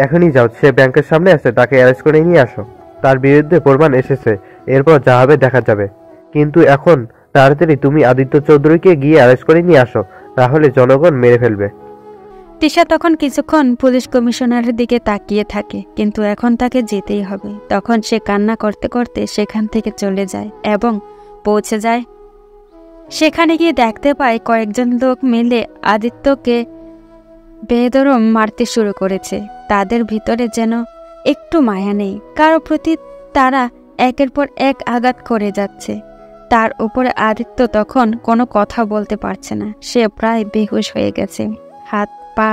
এখনই যাও, সে ব্যাংকের সামনে আছে, তাকে অ্যারেস্ট করে নিয়ে আসো। তার বিরুদ্ধে প্রমাণ এসেছে, এরপর যা হবে দেখা যাবে। কিন্তু এখন তাড়াতাড়ি তুমি আদিত্য চৌধুরীকে গিয়ে অ্যারেস্ট করে নিয়ে আসো, তাহলে জনগণ মেরে ফেলবে। তিশা তখন কিছুক্ষণ পুলিশ কমিশনারের দিকে তাকিয়ে থাকে, কিন্তু এখন তাকে যেতেই হবে। তখন সে কান্না করতে করতে সেখান থেকে চলে যায় এবং পৌঁছে যায়। সেখানে গিয়ে দেখতে পায় কয়েকজন লোক মিলে আদিত্যকে বেদরম মারতে শুরু করেছে। তাদের ভিতরে যেন একটু মায়া নেই, কারো প্রতি তারা একের পর এক আঘাত করে যাচ্ছে। তার উপরে আদিত্য তখন কোনো কথা বলতে পারছে না, সে প্রায় বেহুশ হয়ে গেছে, হাত পা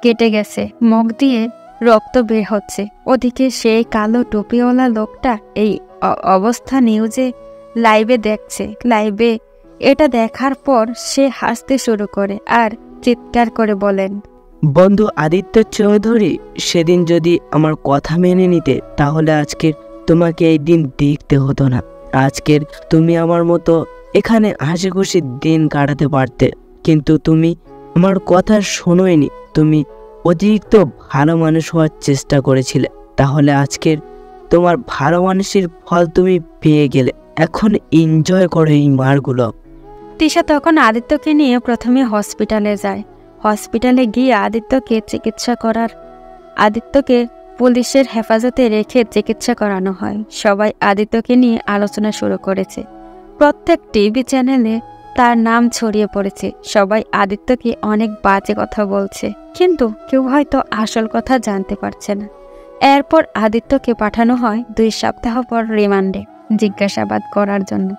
কেটে গেছে, মুখ দিয়ে রক্ত বের হচ্ছে। ওদিকে সেই কালো টুপিওয়ালা লোকটা এই অবস্থা নিউজে লাইভে দেখছে। লাইভে এটা দেখার পর সে হাসতে শুরু করে আর চিৎকার করে বলেন, বন্ধু আদিত্য চৌধুরী, সেদিন যদি আমার কথা মেনে নিতে তাহলে আজকের তোমাকে এই দিন দেখতে হতো না। আজকের তুমি আমার মতো এখানে হাসি খুশি দিন কাটাতে পারতে, কিন্তু তুমি আমার কথা শোনোইনি। তুমি অতিরিক্ত ভালো মানুষ হওয়ার চেষ্টা করেছিলে, তাহলে আজকের তোমার ভালো মানুষের ফল তুমি পেয়ে গেলে। এখন এনজয় করো এই মারগুলো। তিশা তখন আদিত্যকে নিয়ে প্রথমে হসপিটালে যায়। হসপিটালে গিয়ে আদিত্যকে পুলিশের হেফাজতে রেখে চিকিৎসা করানো হয়। সবাই আদিত্যকে নিয়ে আলোচনা শুরু করেছে। প্রত্যেক টিভি চ্যানেলে তার নাম ছড়িয়ে পড়েছে। সবাই আদিত্যকে অনেক বাজে কথা বলছে, কিন্তু কেউ হয়তো আসল কথা জানতে পারছে না। এরপর আদিত্যকে পাঠানো হয় 2 সপ্তাহ পর রিমান্ডে জিজ্ঞাসাবাদ করার জন্য।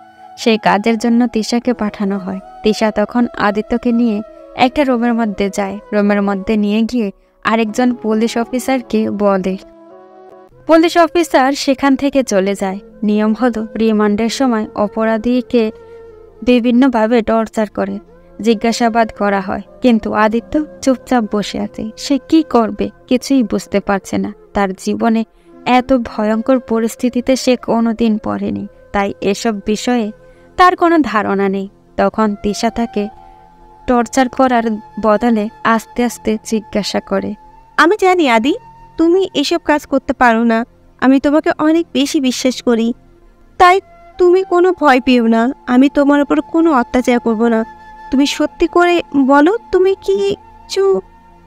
সেই কাজের জন্য তিশাকে পাঠানো হয়। তিশা তখন আদিত্যকে নিয়ে একটা রুমের মধ্যে যায়। রুমের মধ্যে নিয়ে গিয়ে আরেকজন পুলিশ অফিসারকে বলে। পুলিশ অফিসার সেখান থেকে চলে যায়। নিয়ম হলো রিমান্ডের সময় অপরাধীকে বিভিন্নভাবে টর্চার করে জিজ্ঞাসাবাদ করা হয়, কিন্তু আদিত্য চুপচাপ বসে আছে। সে কি করবে কিছুই বুঝতে পারছে না। তার জীবনে এত ভয়ঙ্কর পরিস্থিতিতে সে কোনোদিন পড়েনি, তাই এসব বিষয়ে তার কোনো ধারণা নেই। তখন তিশা তাকে টর্চার করার বদলে আস্তে আস্তে জিজ্ঞাসা করে, আমি জানি আদি, তুমি এসব কাজ করতে পারো না। আমি তোমাকে অনেক বেশি বিশ্বাস করি, তাই তুমি কোনো ভয় পেও না। আমি তোমার উপর কোনো অত্যাচার করব না। তুমি সত্যি করে বলো, তুমি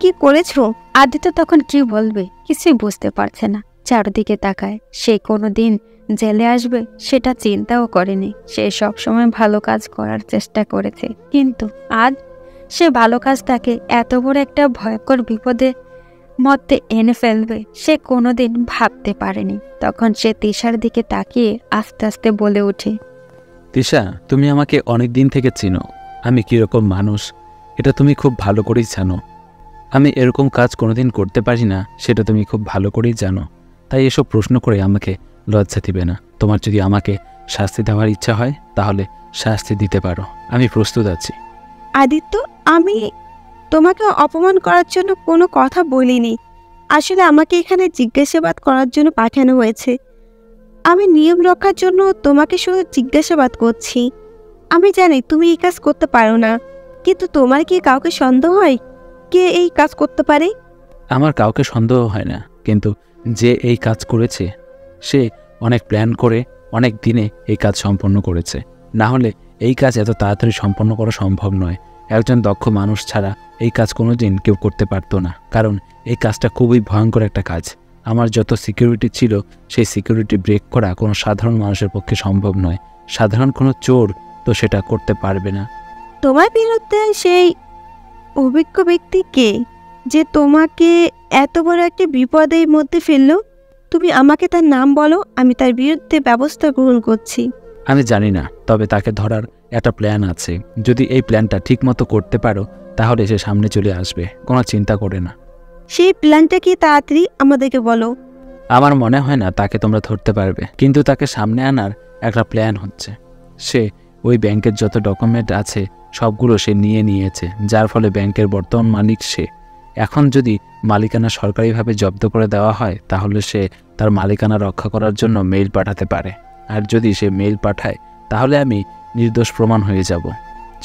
কি করেছো? আদিত্য তখন কি বলবে কিছুই বুঝতে পারছে না। চারদিকে তাকায়। সে কোনো দিন জেলে আসবে সেটা চিন্তাও করেনি। সে সবসময় ভালো কাজ করার চেষ্টা করেছে, কিন্তু আজ সে ভালো কাজটাকে এত বড় একটা ভয়ঙ্কর বিপদের মধ্যে এনে ফেলবে সে কোনোদিন ভাবতে পারেনি। তখন সে তিশার দিকে তাকিয়ে আস্তে আস্তে বলে ওঠে, তিশা, তুমি আমাকে অনেক দিন থেকে চিনো। আমি কীরকম মানুষ এটা তুমি খুব ভালো করেই জানো। আমি এরকম কাজ কোনোদিন করতে পারি না সেটা তুমি খুব ভালো করেই জানো। তাই এসব প্রশ্ন করে আমাকে লজ্জা দিবে না। তোমার যদি আমাকে শাস্তি দেওয়ার ইচ্ছা হয় তাহলে শাস্তি দিতে পারো, আমি প্রস্তুত আছি। আদিত্য, আমি তোমাকে অপমান করার জন্য কোনো কথা বলিনি। আসলে আমাকে এখানে জিজ্ঞাসাবাদ করার জন্য পাঠানো হয়েছে। আমি নিয়ম রক্ষার জন্য তোমাকে শুধু জিজ্ঞাসাবাদ করছি। আমি জানি তুমি এই কাজ করতে পারো না, কিন্তু তোমার কি কাউকে সন্দেহ হয় কে এই কাজ করতে পারে? আমার কাউকে সন্দেহ হয় না, কিন্তু যে এই কাজ করেছে সে অনেক প্ল্যান করে অনেক দিনে এই কাজ সম্পন্ন করেছে। না হলে এই কাজ এত তাড়াতাড়ি সম্পন্ন করা সম্ভব নয়। একজন দক্ষ মানুষ ছাড়া এই কাজ কোনো দিন কেউ করতে পারতো না, কারণ এই কাজটা খুবই ভয়ঙ্কর একটা কাজ। আমার যত সিকিউরিটি ছিল সেই সিকিউরিটি ব্রেক করা কোনো সাধারণ মানুষের পক্ষে সম্ভব নয়। সাধারণ কোনো চোর তো সেটা করতে পারবে না। তোমার বিরুদ্ধে সেই অভিজ্ঞ ব্যক্তি কে, যে তোমাকে এত বড় একটা বিপদের মধ্যে ফেললো? তুমি আমাকে তার নাম বলো, আমি তার বিরুদ্ধে ব্যবস্থা গ্রহণ করছি। আমি জানি না, তবে তাকে ধরার একটা প্ল্যান আছে। যদি এই প্ল্যানটা ঠিকমতো করতে পারো তাহলে সে সামনে চলে আসবে, কোনো চিন্তা করে না। সেই প্ল্যানটা কি তাড়াতাড়ি আমাদেরকে বলো। আমার মনে হয় না তাকে তোমরা ধরতে পারবে, কিন্তু তাকে সামনে আনার একটা প্ল্যান হচ্ছে। সে ওই ব্যাংকের যত ডকুমেন্ট আছে সবগুলো সে নিয়েছে, যার ফলে ব্যাংকের বর্তমান মালিক সে। এখন যদি মালিকানা সরকারিভাবে জব্দ করে দেওয়া হয় তাহলে সে তার মালিকানা রক্ষা করার জন্য মেইল পাঠাতে পারে, আর যদি সে মেইল পাঠায় তাহলে আমি নির্দোষ প্রমাণ হয়ে যাব।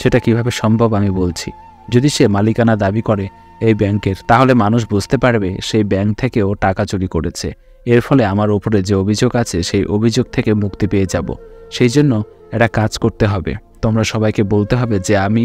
সেটা কিভাবে সম্ভব আমি বলছি। যদি সে মালিকানা দাবি করে এই ব্যাংকের, তাহলে মানুষ বুঝতে পারবে সেই ব্যাংক থেকেও টাকা চুরি করেছে। এর ফলে আমার উপরে যে অভিযোগ আছে সেই অভিযোগ থেকে মুক্তি পেয়ে যাব। সেই জন্য একটা কাজ করতে হবে, তোমরা সবাইকে বলতে হবে যে আমি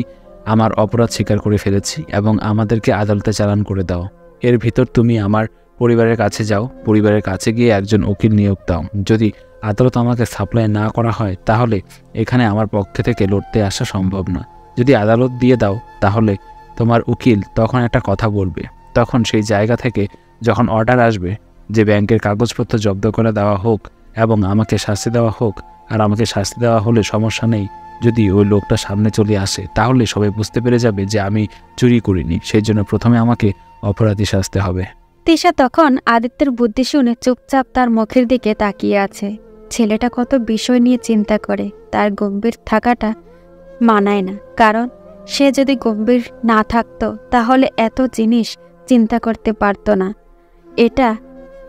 আমার অপরাধ স্বীকার করে ফেলেছি এবং আমাদেরকে আদালতে চালান করে দাও। এর ভিতর তুমি আমার পরিবারের কাছে যাও, পরিবারের কাছে গিয়ে একজন উকিল নিয়োগ দাও। যদি আদালত আমাকে সাপ্লাই না করা হয় তাহলে এখানে আমার পক্ষে থেকে লড়তে আসা সম্ভব না। যদি আদালত দিয়ে দাও তাহলে তোমার উকিল তখন একটা কথা বলবে, তখন সেই জায়গা থেকে যখন অর্ডার আসবে যে ব্যাংকের কাগজপত্র জব্দ করে দেওয়া হোক এবং আমাকে শাস্তি দেওয়া হোক, আর আমাকে শাস্তি দেওয়া হলে সমস্যা নেই, যদি ওই লোকটা সামনে চলে আসে তাহলে সবাই বুঝতে পেরে যাবে যে আমি চুরি করিনি। সেই জন্য প্রথমে আমাকে অপরাধী শাস্তি হবে। তিশা তখন আদিত্যের বুদ্ধি শুনে চুপচাপ তার মুখের দিকে তাকিয়ে আছে। ছেলেটা কত বিষয় নিয়ে চিন্তা করে, তার গম্ভীর থাকাটা মানায় না। কারণ সে যদি গম্ভীর না থাকতো তাহলে এত জিনিস চিন্তা করতে পারতো না। এটা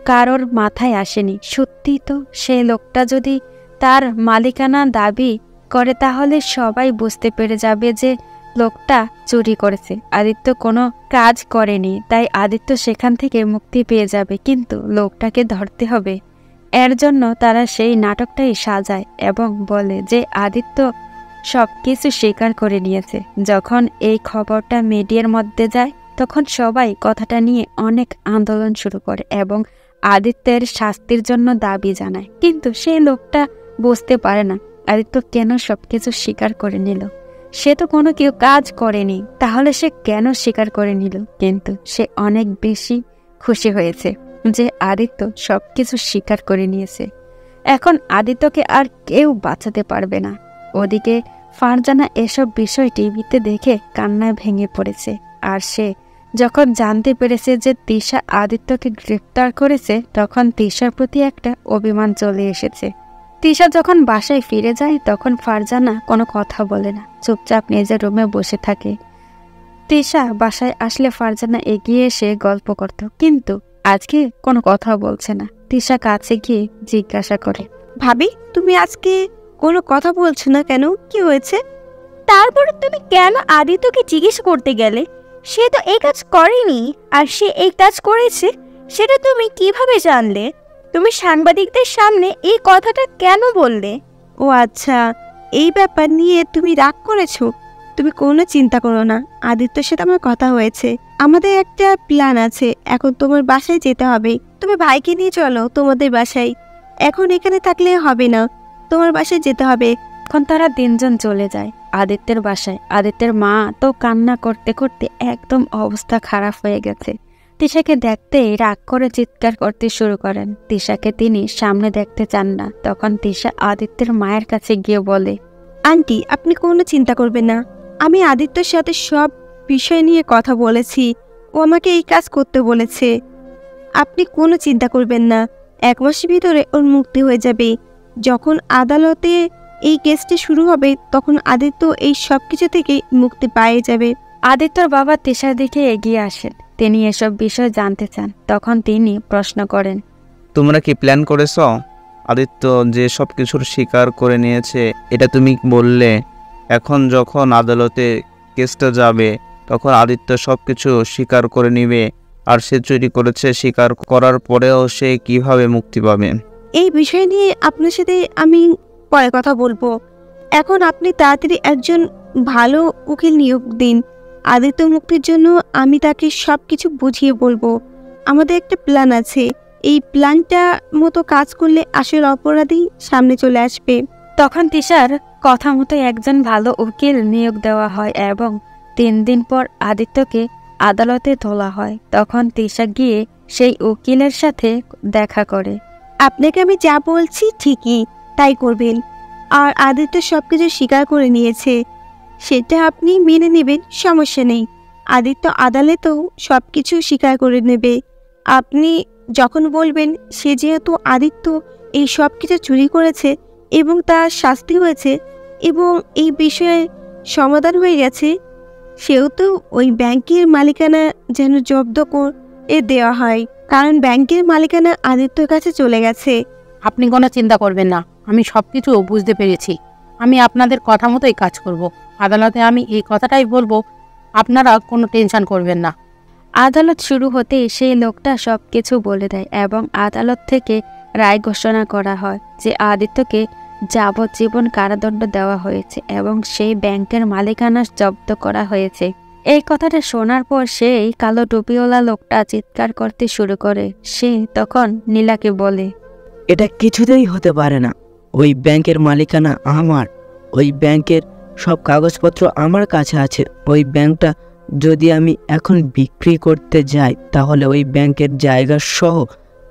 কারোর মাথায় আসেনি। সত্যি তো সে লোকটা যদি তার মালিকানা দাবি করে তাহলে সবাই বুঝতে পেরে যাবে যে লোকটা চুরি করেছে। আদিত্য কোনো কাজ করেনি, তাই আদিত্য সেখান থেকে মুক্তি পেয়ে যাবে। কিন্তু লোকটাকে ধরতে হবে। এর জন্য তারা সেই নাটকটাই সাজায় এবং বলে যে আদিত্য সব কিছু স্বীকার করে নিয়েছে। যখন এই খবরটা মিডিয়ার মধ্যে যায় তখন সবাই কথাটা নিয়ে অনেক আন্দোলন শুরু করে এবং আদিত্যের শাস্তির জন্য দাবি জানায়। কিন্তু সেই লোকটা বুঝতে পারে না আদিত্য কেন সবকিছু স্বীকার করে নিল। সে তো কোনো কেউ কাজ করেনি, তাহলে সে কেন স্বীকার করে নিল? কিন্তু সে অনেক বেশি খুশি হয়েছে যে আদিত্য সবকিছু স্বীকার করে নিয়েছে। এখন আদিত্যকে আর কেউ বাঁচাতে পারবে না। ওদিকে ফারজানা এসব বিষয় টিভিতে দেখে কান্নায় ভেঙে পড়েছে। আর সে যখন জানতে পেরেছে যে তিশা আদিত্যকে গ্রেফতার করেছে তখন তিশার প্রতি একটা অভিমান চলে এসেছে। তিশা যখন বাসায় ফিরে যায় তখন ফারজানা কোনো কথা বলে না, চুপচাপ নিজের রুমে বসে থাকে। তিশা বাসায় আসলে ফারজানা এগিয়ে এসে গল্প করত, কিন্তু আজকে কোনো কথা বলছে না। তিশা কাছে গিয়ে জিজ্ঞাসা করে, ভাবি তুমি আজকে কোনো কথা বলছো না কেন? কি হয়েছে? তারপর তুমি কেন আদিত্যকে জিজ্ঞেস করতে গেলে? সে তো এই কাজ করেনি, আর সে এই কাজ করেছে সেটা তুমি কিভাবে জানলে? তুমি সাংবাদিকদের সামনে এই কথাটা কেন বললে? ও আচ্ছা, এই ব্যাপার নিয়ে তুমি রাগ করেছো? তুমি কোনো চিন্তা করো না, আদিত্যর সাথে আমার কথা হয়েছে। আমাদের একটা প্ল্যান আছে। এখন তোমার বাসায় যেতে হবে। তুমি ভাইকে নিয়ে চলো তোমাদের বাসায়। এখন এখানে থাকলে হবে না, তোমার বাসায় যেতে হবে। এখন তারা তিনজন চলে যায় আদিত্যের বাসায়। আদিত্যের মা তো কান্না করতে করতে একদম অবস্থা খারাপ হয়ে গেছে। তিশাকে দেখতেই রাগ করে চিৎকার করতে শুরু করেন। তিশাকে তিনি সামনে দেখতে চান না। তখন তিশা আদিত্যের মায়ের কাছে গিয়ে বলে, আন্টি আপনি কোনো চিন্তা করবেন না, আমি আদিত্যর সাথে সব বিষয় নিয়ে কথা বলেছি। ও আমাকে এই কাজ করতে বলেছে। আপনি কোনো চিন্তা করবেন না, 1 মাসের ভিতরে ওর মুক্তি হয়ে যাবে। যখন আদালতে এই কেসটি শুরু হবে তখন আদিত্য এই সব কিছু থেকে মুক্তি পেয়ে যাবে। আদিত্যর বাবা তিশার দিকে এগিয়ে আসেন। তিনি এসব বিষয় জানতে চান। তখন তিনি প্রশ্ন করেন, তোমরা কি প্ল্যান করেছ? আদিত্য যে সব কিছুর স্বীকার করে নিয়েছে এটা তুমি বললে। এখন যখন আদালতে কেসটা যাবে তখন আদিত্য সব কিছু স্বীকার করে নিবে, আর সে চুরি করেছে স্বীকার করার পরেও সে কিভাবে মুক্তি পাবে? এই বিষয় নিয়ে আপনার সাথে আমি পরে কথা বলবো। এখন আপনি তাড়াতাড়ি একজন ভালো উকিল নিয়োগ দিন। আদিত্য মুক্তির জন্য আমি তাকে সব কিছু বুঝিয়ে বলবো। আমাদের একটা প্ল্যান আছে, এই প্ল্যানটা মতো কাজ করলে আসল অপরাধী সামনে চলে আসবে। তখন তিশার কথা মতো একজন ভালো উকিল নিয়োগ দেওয়া হয় এবং 3 দিন পর আদিত্যকে আদালতে তোলা হয়। তখন তিশা গিয়ে সেই উকিলের সাথে দেখা করে। আপনাকে আমি যা বলছি ঠিকই তাই করবেন। আর আদিত্য সব কিছু স্বীকার করে নিয়েছে, সেটা আপনি মেনে নেবেন, সমস্যা নেই। আদিত্য আদালতেও সব কিছু স্বীকার করে নেবে। আপনি যখন বলবেন সে যেহেতু আদিত্য এই সব কিছু চুরি করেছে এবং তার শাস্তি হয়েছে এবং এই বিষয়ে সমাধান হয়ে গেছে, সেহেতু ওই ব্যাংকের মালিকানা যেন জব্দ করে দেওয়া হয়, কারণ ব্যাংকের মালিকানা আদিত্যর কাছে চলে গেছে। আপনি কোনো চিন্তা করবেন না, আমি সব কিছু বুঝতে পেরেছি। আমি আপনাদের কথা মতোই কাজ করব। আদালতে আমি এই কথাটাই বলবো আপনারা কোনো টেনশন করবেন না। আদালত শুরু হতেই সেই লোকটা সব কিছু বলে দেয় এবং আদালত থেকে রায় ঘোষণা করা হয় যে আদিত্যকে যাবজ্জীবন কারাদণ্ড দেওয়া হয়েছে এবং সেই ব্যাংকের মালিকানা জব্দ করা হয়েছে। এই কথাটা শোনার পর সেই কালো টুপিওয়ালা লোকটা চিৎকার করতে শুরু করে। সে তখন নীলাকে বলে, এটা কিছুতেই হতে পারে না। ওই ব্যাংকের মালিকানা আমার, ওই ব্যাংকের সব কাগজপত্র আমার কাছে আছে। ওই ব্যাংকটা যদি আমি এখন বিক্রি করতে যাই তাহলে ওই ব্যাংকের জায়গা সহ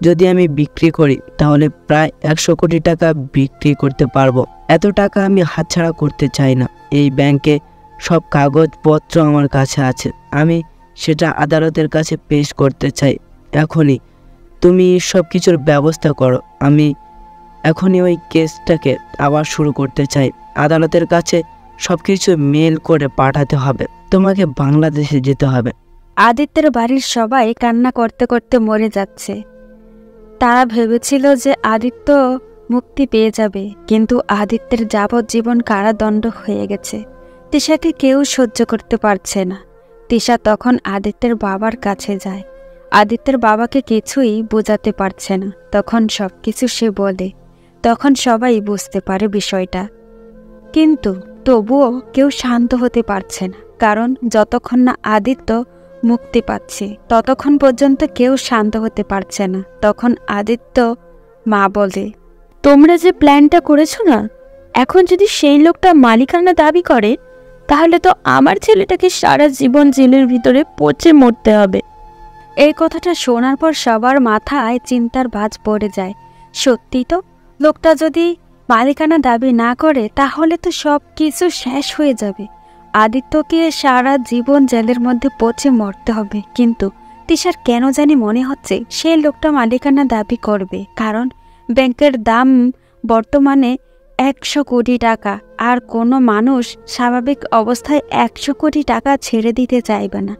যদি আমি বিক্রি করি তাহলে প্রায় 100 কোটি টাকা বিক্রি করতে পারবো। এত টাকা আমি হাতছাড়া করতে চাই না। এই ব্যাংকে সব কাগজপত্র আমার কাছে আছে, আমি সেটা আদালতের কাছে পেশ করতে চাই এখনই। তুমি সব কিছুর ব্যবস্থা করো। আমি এখনই ওই কেসটাকে আবার শুরু করতে চাই। আদালতের কাছে সব কিছু মেল করে পাঠাতে হবে। তোমাকে বাংলাদেশে যেতে হবে। আদিত্যের বাড়ির সবাই কান্না করতে করতে মরে যাচ্ছে। তারা ভেবেছিল যে আদিত্য মুক্তি পেয়ে যাবে, কিন্তু আদিত্যের যাবজ্জীবন কারাদণ্ড হয়ে গেছে। তিশাকে কেউ সহ্য করতে পারছে না। তিশা তখন আদিত্যের বাবার কাছে যায়। আদিত্যের বাবাকে কিছুই বোঝাতে পারছে না। তখন সব কিছু সে বলে। তখন সবাই বুঝতে পারে বিষয়টা, কিন্তু তবুও কেউ শান্ত হতে পারছে না, কারণ যতক্ষণ না আদিত্য মুক্তি পাচ্ছে ততক্ষণ পর্যন্ত কেউ শান্ত হতে পারছে না। তখন আদিত্য মা বলে, তোমরা যে প্ল্যানটা করেছো না, এখন যদি সেই লোকটা মালিকানা দাবি করে তাহলে তো আমার ছেলেটাকে সারা জীবন জেলের ভিতরে পচে মরতে হবে। এই কথাটা শোনার পর সবার মাথায় চিন্তার ভাঁজ পড়ে যায়। সত্যি তো, লোকটা যদি মালিকানা দাবি না করে তাহলে তো সব কিছু শেষ হয়ে যাবে। আদিত্যকে সারা জীবন জেলের মধ্যে পচে মরতে হবে। কিন্তু তিশার কেন জানি মনে হচ্ছে সেই লোকটা মালিকানা দাবি করবে, কারণ ব্যাংকের দাম বর্তমানে 100 কোটি টাকা। আর কোনো মানুষ স্বাভাবিক অবস্থায় 100 কোটি টাকা ছেড়ে দিতে চাইবে না।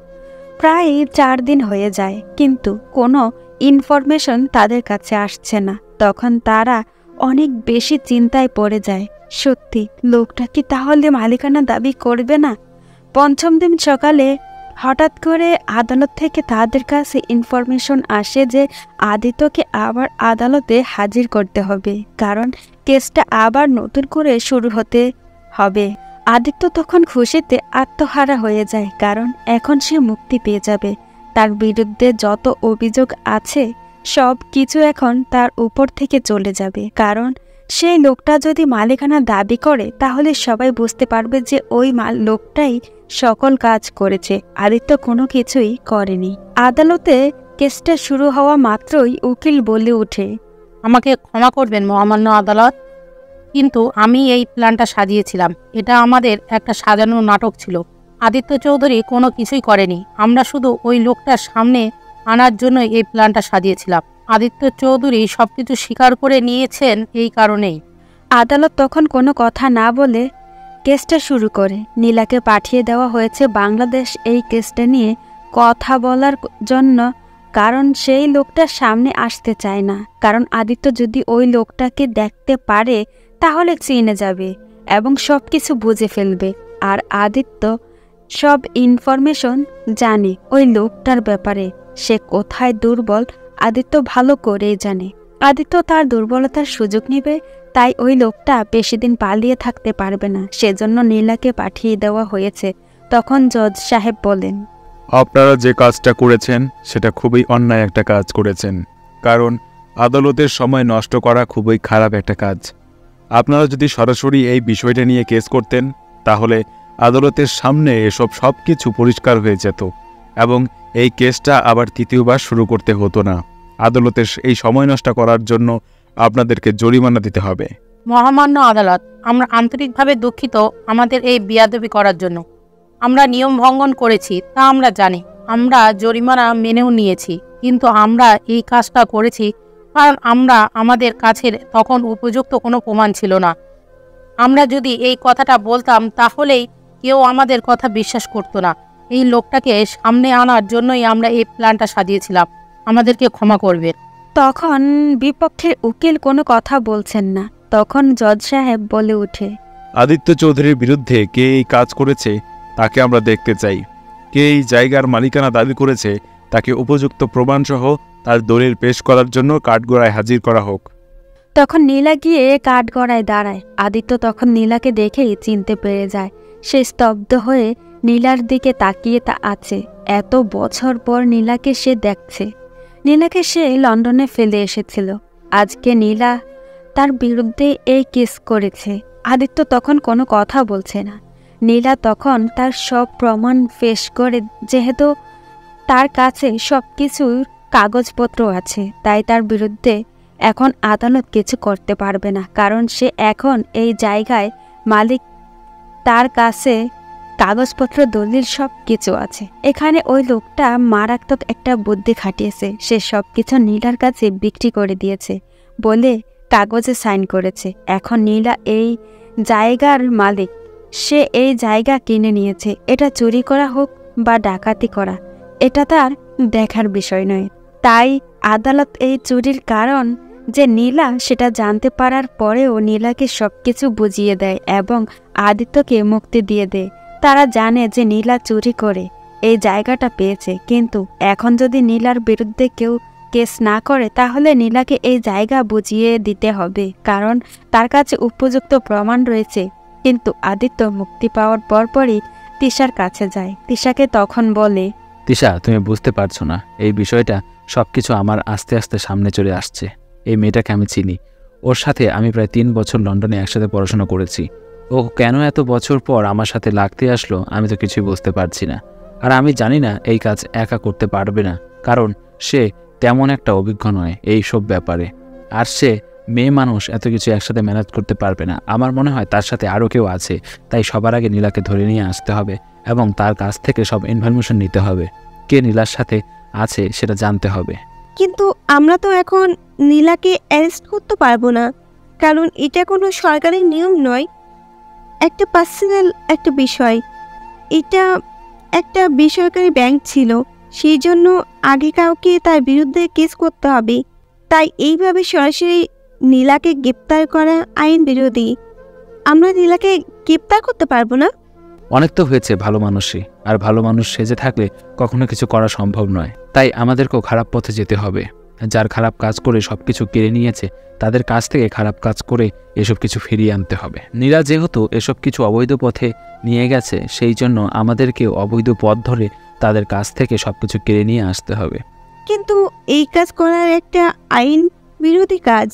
প্রায় 4 দিন হয়ে যায়, কিন্তু কোনো ইনফরমেশন তাদের কাছে আসছে না। তখন তারা অনেক বেশি চিন্তায় পড়ে যায়। সত্যি লোকটা কি তাহলে মালিকানা দাবি করবে না? 5ম দিন সকালে হঠাৎ করে আদালত থেকে তাদের কাছে ইনফরমেশন আসে যে আদিত্যকে আবার আদালতে হাজির করতে হবে, কারণ কেসটা আবার নতুন করে শুরু হতে হবে। আদিত্য তখন খুশিতে আত্মহারা হয়ে যায়, কারণ এখন সে মুক্তি পেয়ে যাবে। তার বিরুদ্ধে যত অভিযোগ আছে সব কিছু এখন তার উপর থেকে চলে যাবে, কারণ সেই লোকটা যদি মালিকানা দাবি করে তাহলে সবাই বুঝতে পারবে যে ওই লোকটাই সকল কাজ করেছে, আদিত্য কোনো কিছুই করেনি। আদালতে কেসটা শুরু হওয়া মাত্রই উকিল বলে ওঠে, আমাকে ক্ষমা করবেন মহামান্য আদালত, কিন্তু আমি এই প্ল্যানটা সাজিয়েছিলাম। এটা আমাদের একটা সাজানো নাটক ছিল। আদিত্য চৌধুরী কোনো কিছুই করেনি। আমরা শুধু ওই লোকটার সামনে আনার জন্য এই প্ল্যানটা সাজিয়েছিলাম। আদিত্য চৌধুরী সবকিছু স্বীকার করে নিয়েছেন এই কারণেই। আদালত তখন কোনো কথা না বলে কেসটা শুরু করে। নীলাকে পাঠিয়ে দেওয়া হয়েছে বাংলাদেশ এই কেসটা নিয়ে কথা বলার জন্য, কারণ সেই লোকটা সামনে আসতে চায় না। কারণ আদিত্য যদি ওই লোকটাকে দেখতে পারে তাহলে চিনে যাবে এবং সব কিছু বুঝে ফেলবে। আর আদিত্য সব ইনফরমেশন জানে ওই লোকটার ব্যাপারে। সে কোথায় দুর্বল আদিত্য ভালো করেই জানে। আদিত্য তার দুর্বলতার সুযোগ নেবে, তাই ওই লোকটা বেশি দিন পালিয়ে থাকতে পারবে না। সেজন্য নীলাকে পাঠিয়ে দেওয়া হয়েছে। তখন জজ সাহেব বলেন, আপনারা যে কাজটা করেছেন সেটা খুবই অন্যায় একটা কাজ করেছেন, কারণ আদালতের সময় নষ্ট করা খুবই খারাপ একটা কাজ। আপনারা যদি সরাসরি এই বিষয়টা নিয়ে কেস করতেন তাহলে আদালতের সামনে এসব সব কিছু পরিষ্কার হয়ে যেত এবং এই কেসটা আবার তৃতীয়বার শুরু করতে হতো না। আদালতের এই সময় নষ্ট করার জন্য আপনাদেরকে জরিমানা দিতে হবে। মহামান্য আদালত, আমরা আন্তরিকভাবে দুঃখিত আমাদের এই বেয়াদবি করার জন্য। আমরা নিয়ম ভঙ্গন করেছি তা আমরা জানি। আমরা জরিমানা মেনেও নিয়েছি, কিন্তু আমরা এই কাজটা করেছি কারণ আমাদের কাছে তখন উপযুক্ত কোনো প্রমাণ ছিল না। আমরা যদি এই কথাটা বলতাম তাহলেই কেউ আমাদের কথা বিশ্বাস করতো না। এই লোকটাকে সামনে আনার জন্যই আমরা এই প্ল্যানটা সাজিয়েছিলাম। আমাদেরকে ক্ষমা করবেন। তখন বিপক্ষের উকিল কোনো কথা বলছেন না। তখন জজ সাহেব বলে ওঠে, আদিত্য চৌধুরীর বিরুদ্ধে কে এই কাজ করেছে তাকে আমরা দেখতে চাই। কে এই জায়গার মালিকানা দাবি করেছে তাকে উপযুক্ত প্রমাণসহ তার দলিল পেশ করার জন্য কাঠগড়ায় হাজির করা হোক। তখন নীলা গিয়ে কাঠগড়ায় দাঁড়ায়। আদিত্য তখন নীলাকে দেখেই চিনতে পেরে যায়। সে স্তব্ধ হয়ে নীলার দিকে তাকিয়ে আছে। এত বছর পর নীলাকে সে দেখছে। নীলাকে সে লন্ডনে ফেলে এসেছিল। আজকে নীলা তার বিরুদ্ধে এই কেস করেছে। আদিত্য তখন কোনো কথা বলছে না। নীলা তখন তার সব প্রমাণ পেশ করে, যেহেতু তার কাছে সব কিছুর কাগজপত্র আছে, তাই তার বিরুদ্ধে এখন আদালত কিছু করতে পারবে না, কারণ সে এখন এই জায়গায় মালিক। তার কাছে কাগজপত্র, দলিল সব কিছু আছে। এখানে ওই লোকটা মারাত্মক একটা বুদ্ধি খাটিয়েছে। সে সব কিছু নীলার কাছে বিক্রি করে দিয়েছে বলে কাগজে সাইন করেছে। এখন নীলা এই জায়গার মালিক। সে এই জায়গা কিনে নিয়েছে। এটা চুরি করা হোক বা ডাকাতি করা, এটা তার দেখার বিষয় নয়। তাই আদালত এই চুরির কারণ যে নীলা, সেটা জানতে পারার পরেও নীলাকে সবকিছু বুঝিয়ে দেয় এবং আদিত্যকে মুক্তি দিয়ে দেয়। তারা জানে যে নীলা চুরি করে এই জায়গাটা পেয়েছে, কিন্তু এখন যদি নীলার বিরুদ্ধে কেউ কেস না করে তাহলে নীলাকে এই জায়গা বুঝিয়ে দিতে হবে, কারণ তার কাছে উপযুক্ত প্রমাণ রয়েছে। কিন্তু আদিত্য মুক্তি পাওয়ার পরপরই তিশার কাছে যায়। তিশাকে তখন বলে, তিশা, তুমি বুঝতে পারছো না, এই বিষয়টা সবকিছু আমার আস্তে আস্তে সামনে চলে আসছে। এই মেয়েটাকে আমি চিনি। ওর সাথে আমি প্রায় 3 বছর লন্ডনে একসাথে পড়াশোনা করেছি। ও কেন এত বছর পর আমার সাথে লাগতে আসলো আমি তো কিছুই বুঝতে পারছি না। আর আমি জানি না এই কাজ একা করতে পারবে না, কারণ সে তেমন একটা অভিজ্ঞ নয় এই সব ব্যাপারে। আর সে মেয়ে মানুষ, এত কিছু একসাথে ম্যানেজ করতে পারবে না। আমার মনে হয় তার সাথে আরও কেউ আছে। তাই সবার আগে নীলাকে ধরে নিয়ে আসতে হবে এবং তার কাছ থেকে সব ইনফরমেশন নিতে হবে। কে নীলার সাথে আছে সেটা জানতে হবে। কিন্তু আমরা তো এখন নীলাকে অ্যারেস্ট করতে পারবো না, কারণ এটা কোনো সরকারি নিয়ম নয়, একটা পার্সোনাল একটা বিষয়। এটা একটা বেসরকারি ব্যাংক ছিল, সেই জন্য আগে কাউকে তার বিরুদ্ধে কেস করতে হবে। তাই এইভাবে সরাসরি নীলাকে গ্রেপ্তার করা আইন বিরোধী। আমরা নীলাকে গ্রেপ্তার করতে পারবো না। অনেক তো হয়েছে ভালো মানুষই, আর ভালো মানুষ সেজে থাকলে কখনো কিছু করা সম্ভব নয়। তাই আমাদেরকেও খারাপ পথে যেতে হবে। যার খারাপ কাজ করে সব কিছু কেড়ে নিয়েছে, তাদের কাছ থেকে খারাপ কাজ করে এসব কিছু ফিরিয়ে আনতে হবে। নীলা যেহেতু এসব কিছু অবৈধ পথে নিয়ে গেছে, সেই জন্য আমাদেরকেও অবৈধ পথ ধরে তাদের কাছ থেকে সব কিছু কেড়ে নিয়ে আসতে হবে। কিন্তু এই কাজ করার একটা আইন বিরোধী কাজ।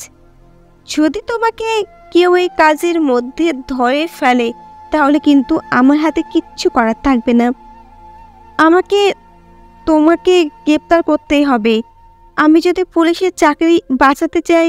যদি তোমাকে কেউ এই কাজের মধ্যে ধরে ফেলে তাহলে কিন্তু আমার হাতে কিচ্ছু করার থাকবে না। তোমাকে গ্রেপ্তার করতেই হবে। আমি যদি পুলিশের চাকরি বাঁচাতে চাই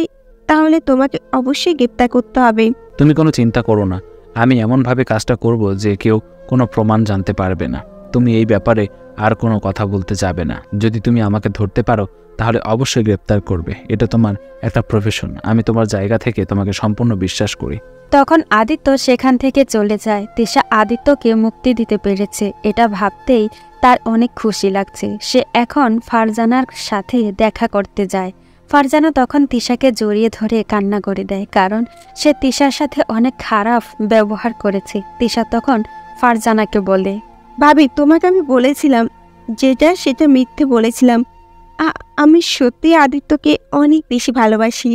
তাহলে তোমাকে অবশ্যই গ্রেপ্তার করতে হবে। তুমি কোনো চিন্তা করো না, আমি এমনভাবে কাজটা করব যে কেউ কোনো প্রমাণ জানতে পারবে না। তুমি এই ব্যাপারে আর কোনো কথা বলতে যাবে না। যদি তুমি আমাকে ধরতে পারো তাহলে অবশ্যই গ্রেপ্তার করবে। এটা তোমার একটা প্রফেশন। আমি তোমার জায়গা থেকে তোমাকে সম্পূর্ণ বিশ্বাস করি। তখন আদিত্য সেখান থেকে চলে যায়। তিশা আদিত্যকে মুক্তি দিতে পেরেছে, এটা ভাবতেই তার অনেক খুশি লাগছে। সে এখন ফারজানার সাথে দেখা করতে যায়। ফারজানা তখন তিশাকে জড়িয়ে ধরে কান্না করে দেয়, কারণ সে তিশার সাথে অনেক খারাপ ব্যবহার করেছে। তিশা তখন ফারজানাকে বলে, ভাবি, তোমাকে আমি বলেছিলাম যেটা সেটা মিথ্যে বলেছিলাম। আমি সত্যি আদিত্যকে অনেক বেশি ভালোবাসি।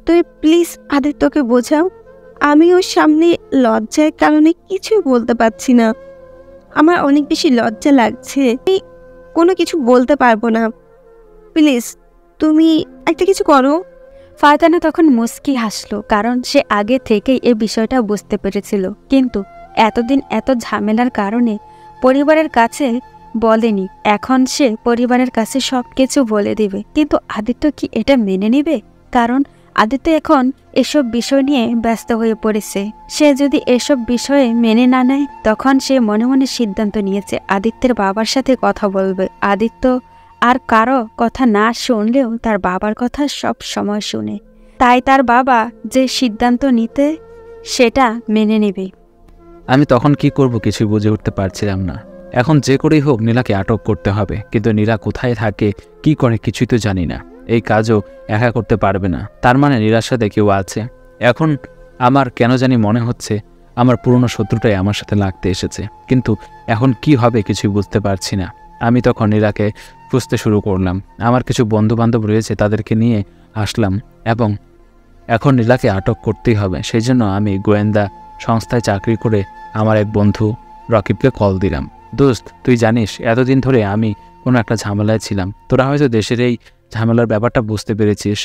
তুমি প্লিজ আদিত্যকে বোঝাও। আমি ওর সামনে লজ্জার কারণে কিছুই বলতে পারছি না। আমার অনেক বেশি লজ্জা লাগছে, আমি কোনো কিছু বলতে পারবো না। প্লিজ তুমি একটা কিছু করো। ফারজানা তখন মুস্কি হাসলো, কারণ সে আগে থেকেই এই বিষয়টা বুঝতে পেরেছিল, কিন্তু এতদিন এত ঝামেলার কারণে পরিবারের কাছে বলেনি। এখন সে পরিবারের কাছে সব কিছু বলে দিবে, কিন্তু আদিত্য কি এটা মেনে নেবে? কারণ আদিত্য এখন এসব বিষয় নিয়ে ব্যস্ত হয়ে পড়েছে। সে যদি এসব বিষয়ে মেনে না নেয় তখন সে মনে মনে সিদ্ধান্ত নিয়েছে আদিত্যের বাবার সাথে কথা বলবে। আদিত্য আর কারো কথা না শুনলেও তার বাবার কথা সব সময় শুনে, তাই তার বাবা যে সিদ্ধান্ত নিতে সেটা মেনে নেবে। আমি তখন কি করব কিছুই বুঝে উঠতে পারছিলাম না। এখন যে করেই হোক নীলাকে আটক করতে হবে, কিন্তু নীলা কোথায় থাকে, কি করে কিছুই তো জানি না। এই কাজও একা করতে পারবে না, তার মানে নীলার সাথে কেউ আছে। এখন আমার কেন জানি মনে হচ্ছে আমার পুরনো শত্রুটাই আমার সাথে লাগতে এসেছে। কিন্তু এখন কি হবে কিছুই বুঝতে পারছি না। আমি তখন নীলাকে খুঁজতে শুরু করলাম। আমার কিছু বন্ধুবান্ধব রয়েছে, তাদেরকে নিয়ে আসলাম এবং এখন নীলাকে আটক করতেই হবে। সেই জন্য আমি গোয়েন্দা সংস্থায় চাকরি করে আমার এক বন্ধু রকিবকে কল দিলাম। দোস্ত, তুই জানিস এতদিন ধরে আমি কোনো একটা ঝামেলায় ছিলাম। তোরা হয়তো দেশের এই ঝামেলার ব্যাপারটা বুঝতে পেরেছিস।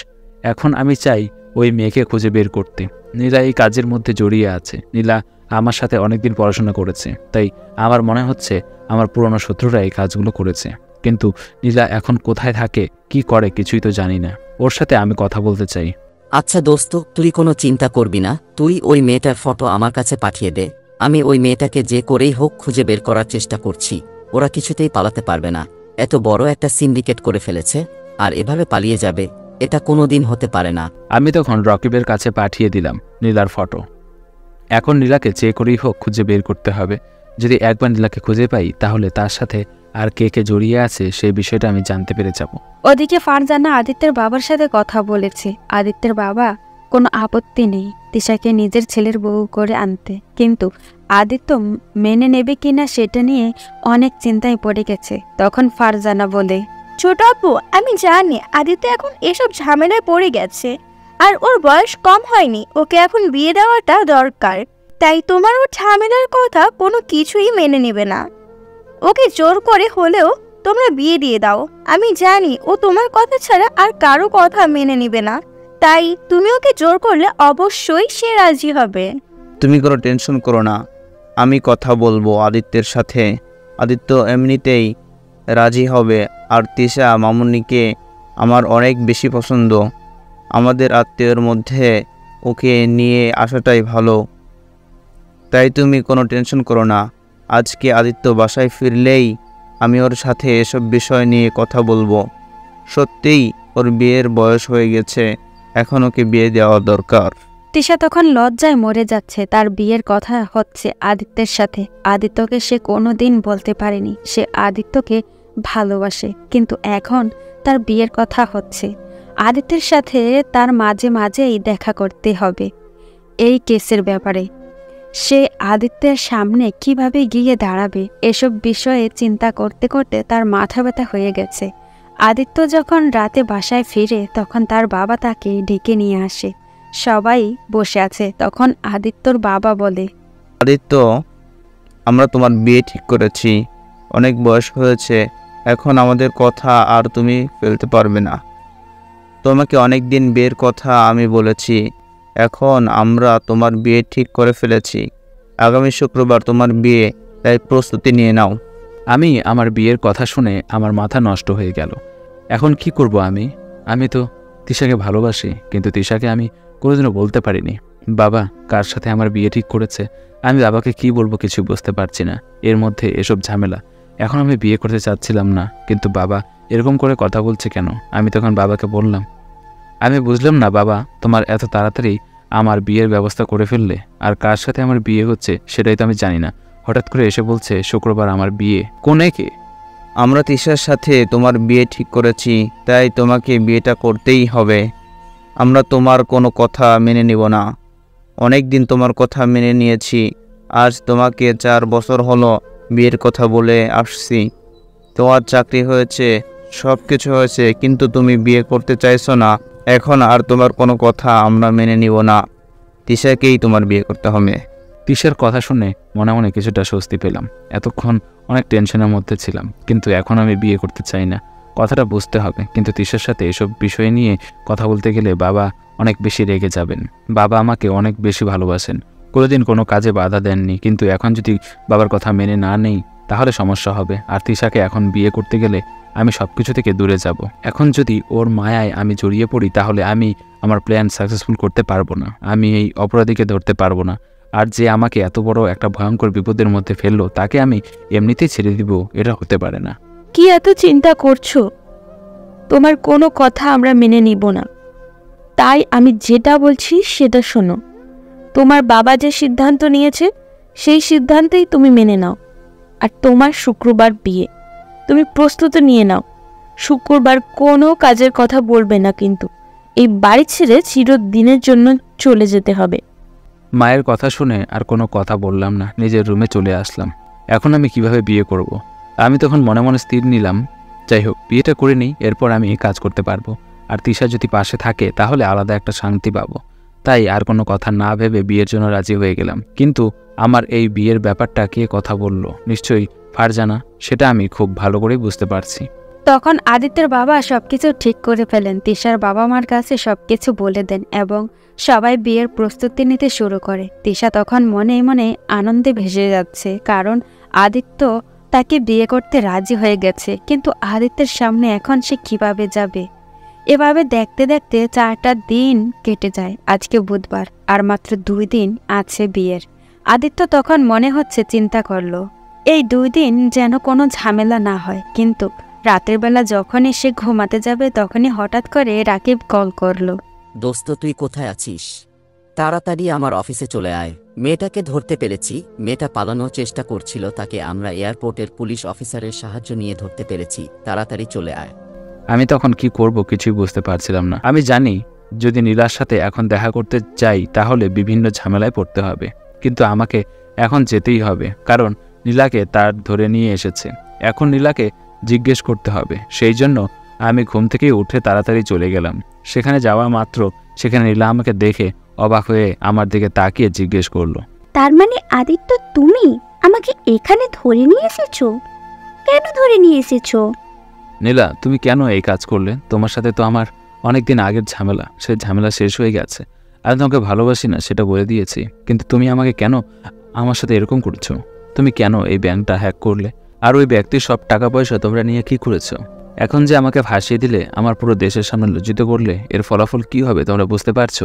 এখন আমি চাই ওই মেয়েকে খুঁজে বের করতে। নীলা এই কাজের মধ্যে জড়িয়ে আছে। নীলা আমার সাথে অনেকদিন পড়াশোনা করেছে, তাই আমার মনে হচ্ছে আমার পুরনো শত্রুরা এই কাজগুলো করেছে। কিন্তু নীলা এখন কোথায় থাকে, কি করে কিছুই তো জানি না। ওর সাথে আমি কথা বলতে চাই। আচ্ছা দোস্ত, তুই কোনো চিন্তা করবি না। তুই ওই মেয়েটার ফটো আমার কাছে পাঠিয়ে দে। আমি ওই মেয়েটাকে যে করেই হোক খুঁজে বের করার চেষ্টা করছি। ওরা কিছুতেই পালাতে পারবে না। এত বড় একটা সিন্ডিকেট করে ফেলেছে, আর এভাবে পালিয়ে যাবে এটা কোনোদিন হতে পারে না। আমি তখন রকিবের কাছে পাঠিয়ে দিলাম নীলার ফটো। এখন নীলাকে যে করেই হোক খুঁজে বের করতে হবে। যদি একবার নীলাকে খুঁজে পাই তাহলে তার সাথে আর কে কে জড়িয়ে আছে সেই বিষয়টা আমি জানতে পেরে যাব। ওদিকে ফারজানা আদিত্যের বাবার সাথে কথা বলেছে। আদিত্যের বাবা কোনো আপত্তি নেই তিশাকে নিজের ছেলের বউ করে আনতে, কিন্তু আদিত্য মেনে নেবে কিনা সেটা নিয়ে অনেক চিন্তায় পড়ে গেছে। তখন ফারজানা বলে, ছোট আপু, আমি জানি আদিত্য এখন এসব ঝামেলায় পড়ে গেছে, আর ওর বয়স কম হয়নি। ওকে এখন বিয়ে দেওয়াটা দরকার। তাই তোমার ও ঝামেলার কথা কোনো কিছুই মেনে নেবে না। ওকে জোর করে হলেও তোমরা বিয়ে দিয়ে দাও। আমি জানি ও তোমার কথা ছাড়া আর কারো কথা মেনে নেবে না। তাই তুমি ওকে জোর করলে অবশ্যই সে রাজি হবে। তুমি কোনো টেনশন করো না, আমি কথা বলবো আদিত্যের সাথে। আদিত্য এমনিতেই রাজি হবে। আর তিশা মামুনিকে আমার অনেক বেশি পছন্দ। আমাদের আত্মীয়ের মধ্যে ওকে নিয়ে আসাটাই ভালো। তাই তুমি কোনো টেনশন করো না। আজকে আদিত্য বাসায় ফিরলেই আমি ওর সাথে এসব বিষয় নিয়ে কথা বলবো। সত্যিই ওর বিয়ের বয়স হয়ে গেছে, এখন ওকে বিয়ে দেওয়া দরকার। তিশা তখন লজ্জায় মরে যাচ্ছে। তার বিয়ের কথা হচ্ছে আদিত্যের সাথে। আদিত্যকে সে কোনোদিন বলতে পারেনি সে আদিত্যকে ভালোবাসে, কিন্তু এখন তার বিয়ের কথা হচ্ছে। আদিত্যের সাথে তার মাঝে মাঝেই দেখা করতে হবে এই কেসের ব্যাপারে। সে আদিত্যের সামনে কিভাবে গিয়ে দাঁড়াবে এসব বিষয়ে চিন্তা করতে করতে তার মাথা ব্যথা হয়ে গেছে। আদিত্য যখন রাতে বাসায় ফিরে তখন তার বাবা তাকে ডেকে নিয়ে আসে। সবাই বসে আছে। তখন আদিত্যর বাবা বলে, আদিত্য, আমরা তোমার বিয়ে ঠিক করেছি। অনেক বয়স হয়েছে, এখন আমাদের কথা আর তুমি ফেলতে পারবে না। তোমাকে অনেক দিন বিয়ের কথা আমি বলেছি, এখন আমরা তোমার বিয়ে ঠিক করে ফেলেছি। আগামী শুক্রবার তোমার বিয়ে, তাই প্রস্তুতি নিয়ে নাও। আমি আমার বিয়ের কথা শুনে আমার মাথা নষ্ট হয়ে গেল। এখন কি করব আমি তো তিশাকে ভালোবাসি, কিন্তু তিশাকে আমি কোনোদিনও বলতে পারিনি বাবা কার সাথে আমার বিয়ে ঠিক করেছে। আমি বাবাকে কি বলবো কিছু বুঝতে পারছি না। এর মধ্যে এসব ঝামেলা। এখন আমি বিয়ে করতে চাচ্ছিলাম না, কিন্তু বাবা এরকম করে কথা বলছে কেন? আমি তখন বাবাকে বললাম, আমি বুঝলাম না বাবা, তোমার এত তাড়াতাড়ি আমার বিয়ের ব্যবস্থা করে ফেললে, আর কার সাথে আমার বিয়ে হচ্ছে সেটাই তো আমি জানি না। হঠাৎ করে এসে বলছে শুক্রবার আমার বিয়ে। কোনে কে? আমরা তিশার সাথে তোমার বিয়ে ঠিক করেছি, তাই তোমাকে বিয়েটা করতেই হবে। আমরা তোমার কোনো কথা মেনে নিব না। অনেক দিন তোমার কথা মেনে নিয়েছি। আজ তোমাকে 4 বছর হলো বিয়ের কথা বলে আসছি। তোমার চাকরি হয়েছে, সব কিছু হয়েছে, কিন্তু তুমি বিয়ে করতে চাইছো না। এখন আর তোমার কোনো কথা আমরা মেনে নিব না। তিশাকেই তোমার বিয়ে করতে হবে। তিশার কথা শুনে মনে মনে কিছুটা স্বস্তি পেলাম। এতক্ষণ অনেক টেনশনের মধ্যে ছিলাম, কিন্তু এখন আমি বিয়ে করতে চাই না। কথাটা বুঝতে হবে, কিন্তু তিশার সাথে এসব বিষয় নিয়ে কথা বলতে গেলে বাবা অনেক বেশি রেগে যাবেন। বাবা আমাকে অনেক বেশি ভালোবাসেন, কোনোদিন কোনো কাজে বাধা দেননি, কিন্তু এখন যদি বাবার কথা মেনে না নেই তাহলে সমস্যা হবে। আর তিশাকে এখন বিয়ে করতে গেলে আমি সব কিছু থেকে দূরে যাব। এখন যদি ওর মায়ায় আমি জড়িয়ে পড়ি তাহলে আমি আমার প্ল্যান সাকসেসফুল করতে পারবো না। আমি এই অপরাধীকে ধরতে পারবো না। আর যে আমাকে এত বড় একটা ভয়ঙ্কর বিপদের মধ্যে ফেললো তাকে আমি এমনিতেই ছেড়ে দিব, এটা হতে পারে না। কি এত চিন্তা করছো? তোমার কোনো কথা আমরা মেনে নিব না। তাই আমি যেটা বলছি সেটা শোনো। তোমার বাবা যে সিদ্ধান্ত নিয়েছে সেই সিদ্ধান্তেই তুমি মেনে নাও। আর তোমার শুক্রবার বিয়ে, তুমি প্রস্তুতি নিয়ে নাও। শুক্রবার কোনো কাজের কথা বলবে না, কিন্তু এই বাড়ি ছেড়ে চিরদিনের জন্য চলে যেতে হবে। মায়ের কথা শুনে আর কোনো কথা বললাম না, নিজের রুমে চলে আসলাম। এখন আমি কিভাবে বিয়ে করব? আমি তখন মনে মনে স্থির নিলাম, যাই হোক বিয়েটা করে নিই, এরপর আমি কাজ করতে পারবো। আর তিশা যদি পাশে থাকে তাহলে আলাদা একটা শান্তি পাবো। তাই আর কোনো কথা না ভেবে বিয়ের জন্য রাজি হয়ে গেলাম। কিন্তু আমার এই বিয়ের ব্যাপারটা কে কথা বলল? নিশ্চয়ই ফারজানা। সেটা আমি খুব ভালো করেই বুঝতে পারছি। তখন আদিত্যের বাবা সবকিছু ঠিক করে ফেলেন। তিশার বাবা মার কাছে সবকিছু বলে দেন এবং সবাই বিয়ের প্রস্তুতি নিতে শুরু করে। তিশা তখন মনে মনে আনন্দে ভেসে যাচ্ছে, কারণ আদিত্য তাকে বিয়ে করতে রাজি হয়ে গেছে। কিন্তু আদিত্যের সামনে এখন সে কিভাবে যাবে? এভাবে দেখতে দেখতে 4টা দিন কেটে যায়। আজকে বুধবার, আর মাত্র 2 দিন আছে বিয়ের। আদিত্য তখন মনে হচ্ছে চিন্তা করলো, এই 2 দিন যেন কোনো ঝামেলা না হয়। কিন্তু রাতের বেলা যখনই সে ঘুমাতে যাবে তখনই হঠাৎ করে রাকিব কল করলো। দোস্ত, তুই কোথায় আছিস? তাড়াতাড়ি আমার অফিসে চলে আয়। মেয়েটাকে ধরতে পেরেছি। মেয়েটা পালানোর চেষ্টা করছিল, তাকে আমরা এয়ারপোর্টের পুলিশ অফিসারের সাহায্য নিয়ে ধরতে পেরেছি। তাড়াতাড়ি চলে আয়। আমি তখন কি করব কিছুই বুঝতে পারছিলাম না। আমি জানি যদি নীলার সাথে এখন দেখা করতে যাই তাহলে বিভিন্ন ঝামেলায় পড়তে হবে, কিন্তু আমাকে এখন যেতেই হবে, কারণ নীলাকে তার ধরে নিয়ে এসেছে। এখন নীলাকে জিজ্ঞেস করতে হবে। সেই জন্য আমি ঘুম থেকে উঠে তাড়াতাড়ি চলে গেলাম। সেখানে যাওয়া মাত্র সেখানে নীলা আমাকে দেখে অবাক হয়ে আমার দিকে তাকিয়ে জিজ্ঞেস করলো, তার মানে আদিত্য তুমি আমাকে এখানে ধরে নিয়ে এসেছো? কেন ধরে নিয়ে এসেছো? নীলা, তুমি কেন এই কাজ করলে? তোমার সাথে তো আমার অনেক দিন আগের ঝামেলা, সেই ঝামেলা শেষ হয়ে গেছে। আমি তোমাকে ভালোবাসি না সেটা বলে দিয়েছি, কিন্তু তুমি আমাকে কেন আমার সাথে এরকম করছো? তুমি কেন এই ব্যাংকটা হ্যাক করলে? আর ওই ব্যক্তির সব টাকা পয়সা তোমরা নিয়ে কি করেছো? এখন যে আমাকে ফাঁসিয়ে দিলে, আমার পুরো দেশের সামনে লজ্জিত করলে, এর ফলাফল কি হবে তোমরা বুঝতে পারছো?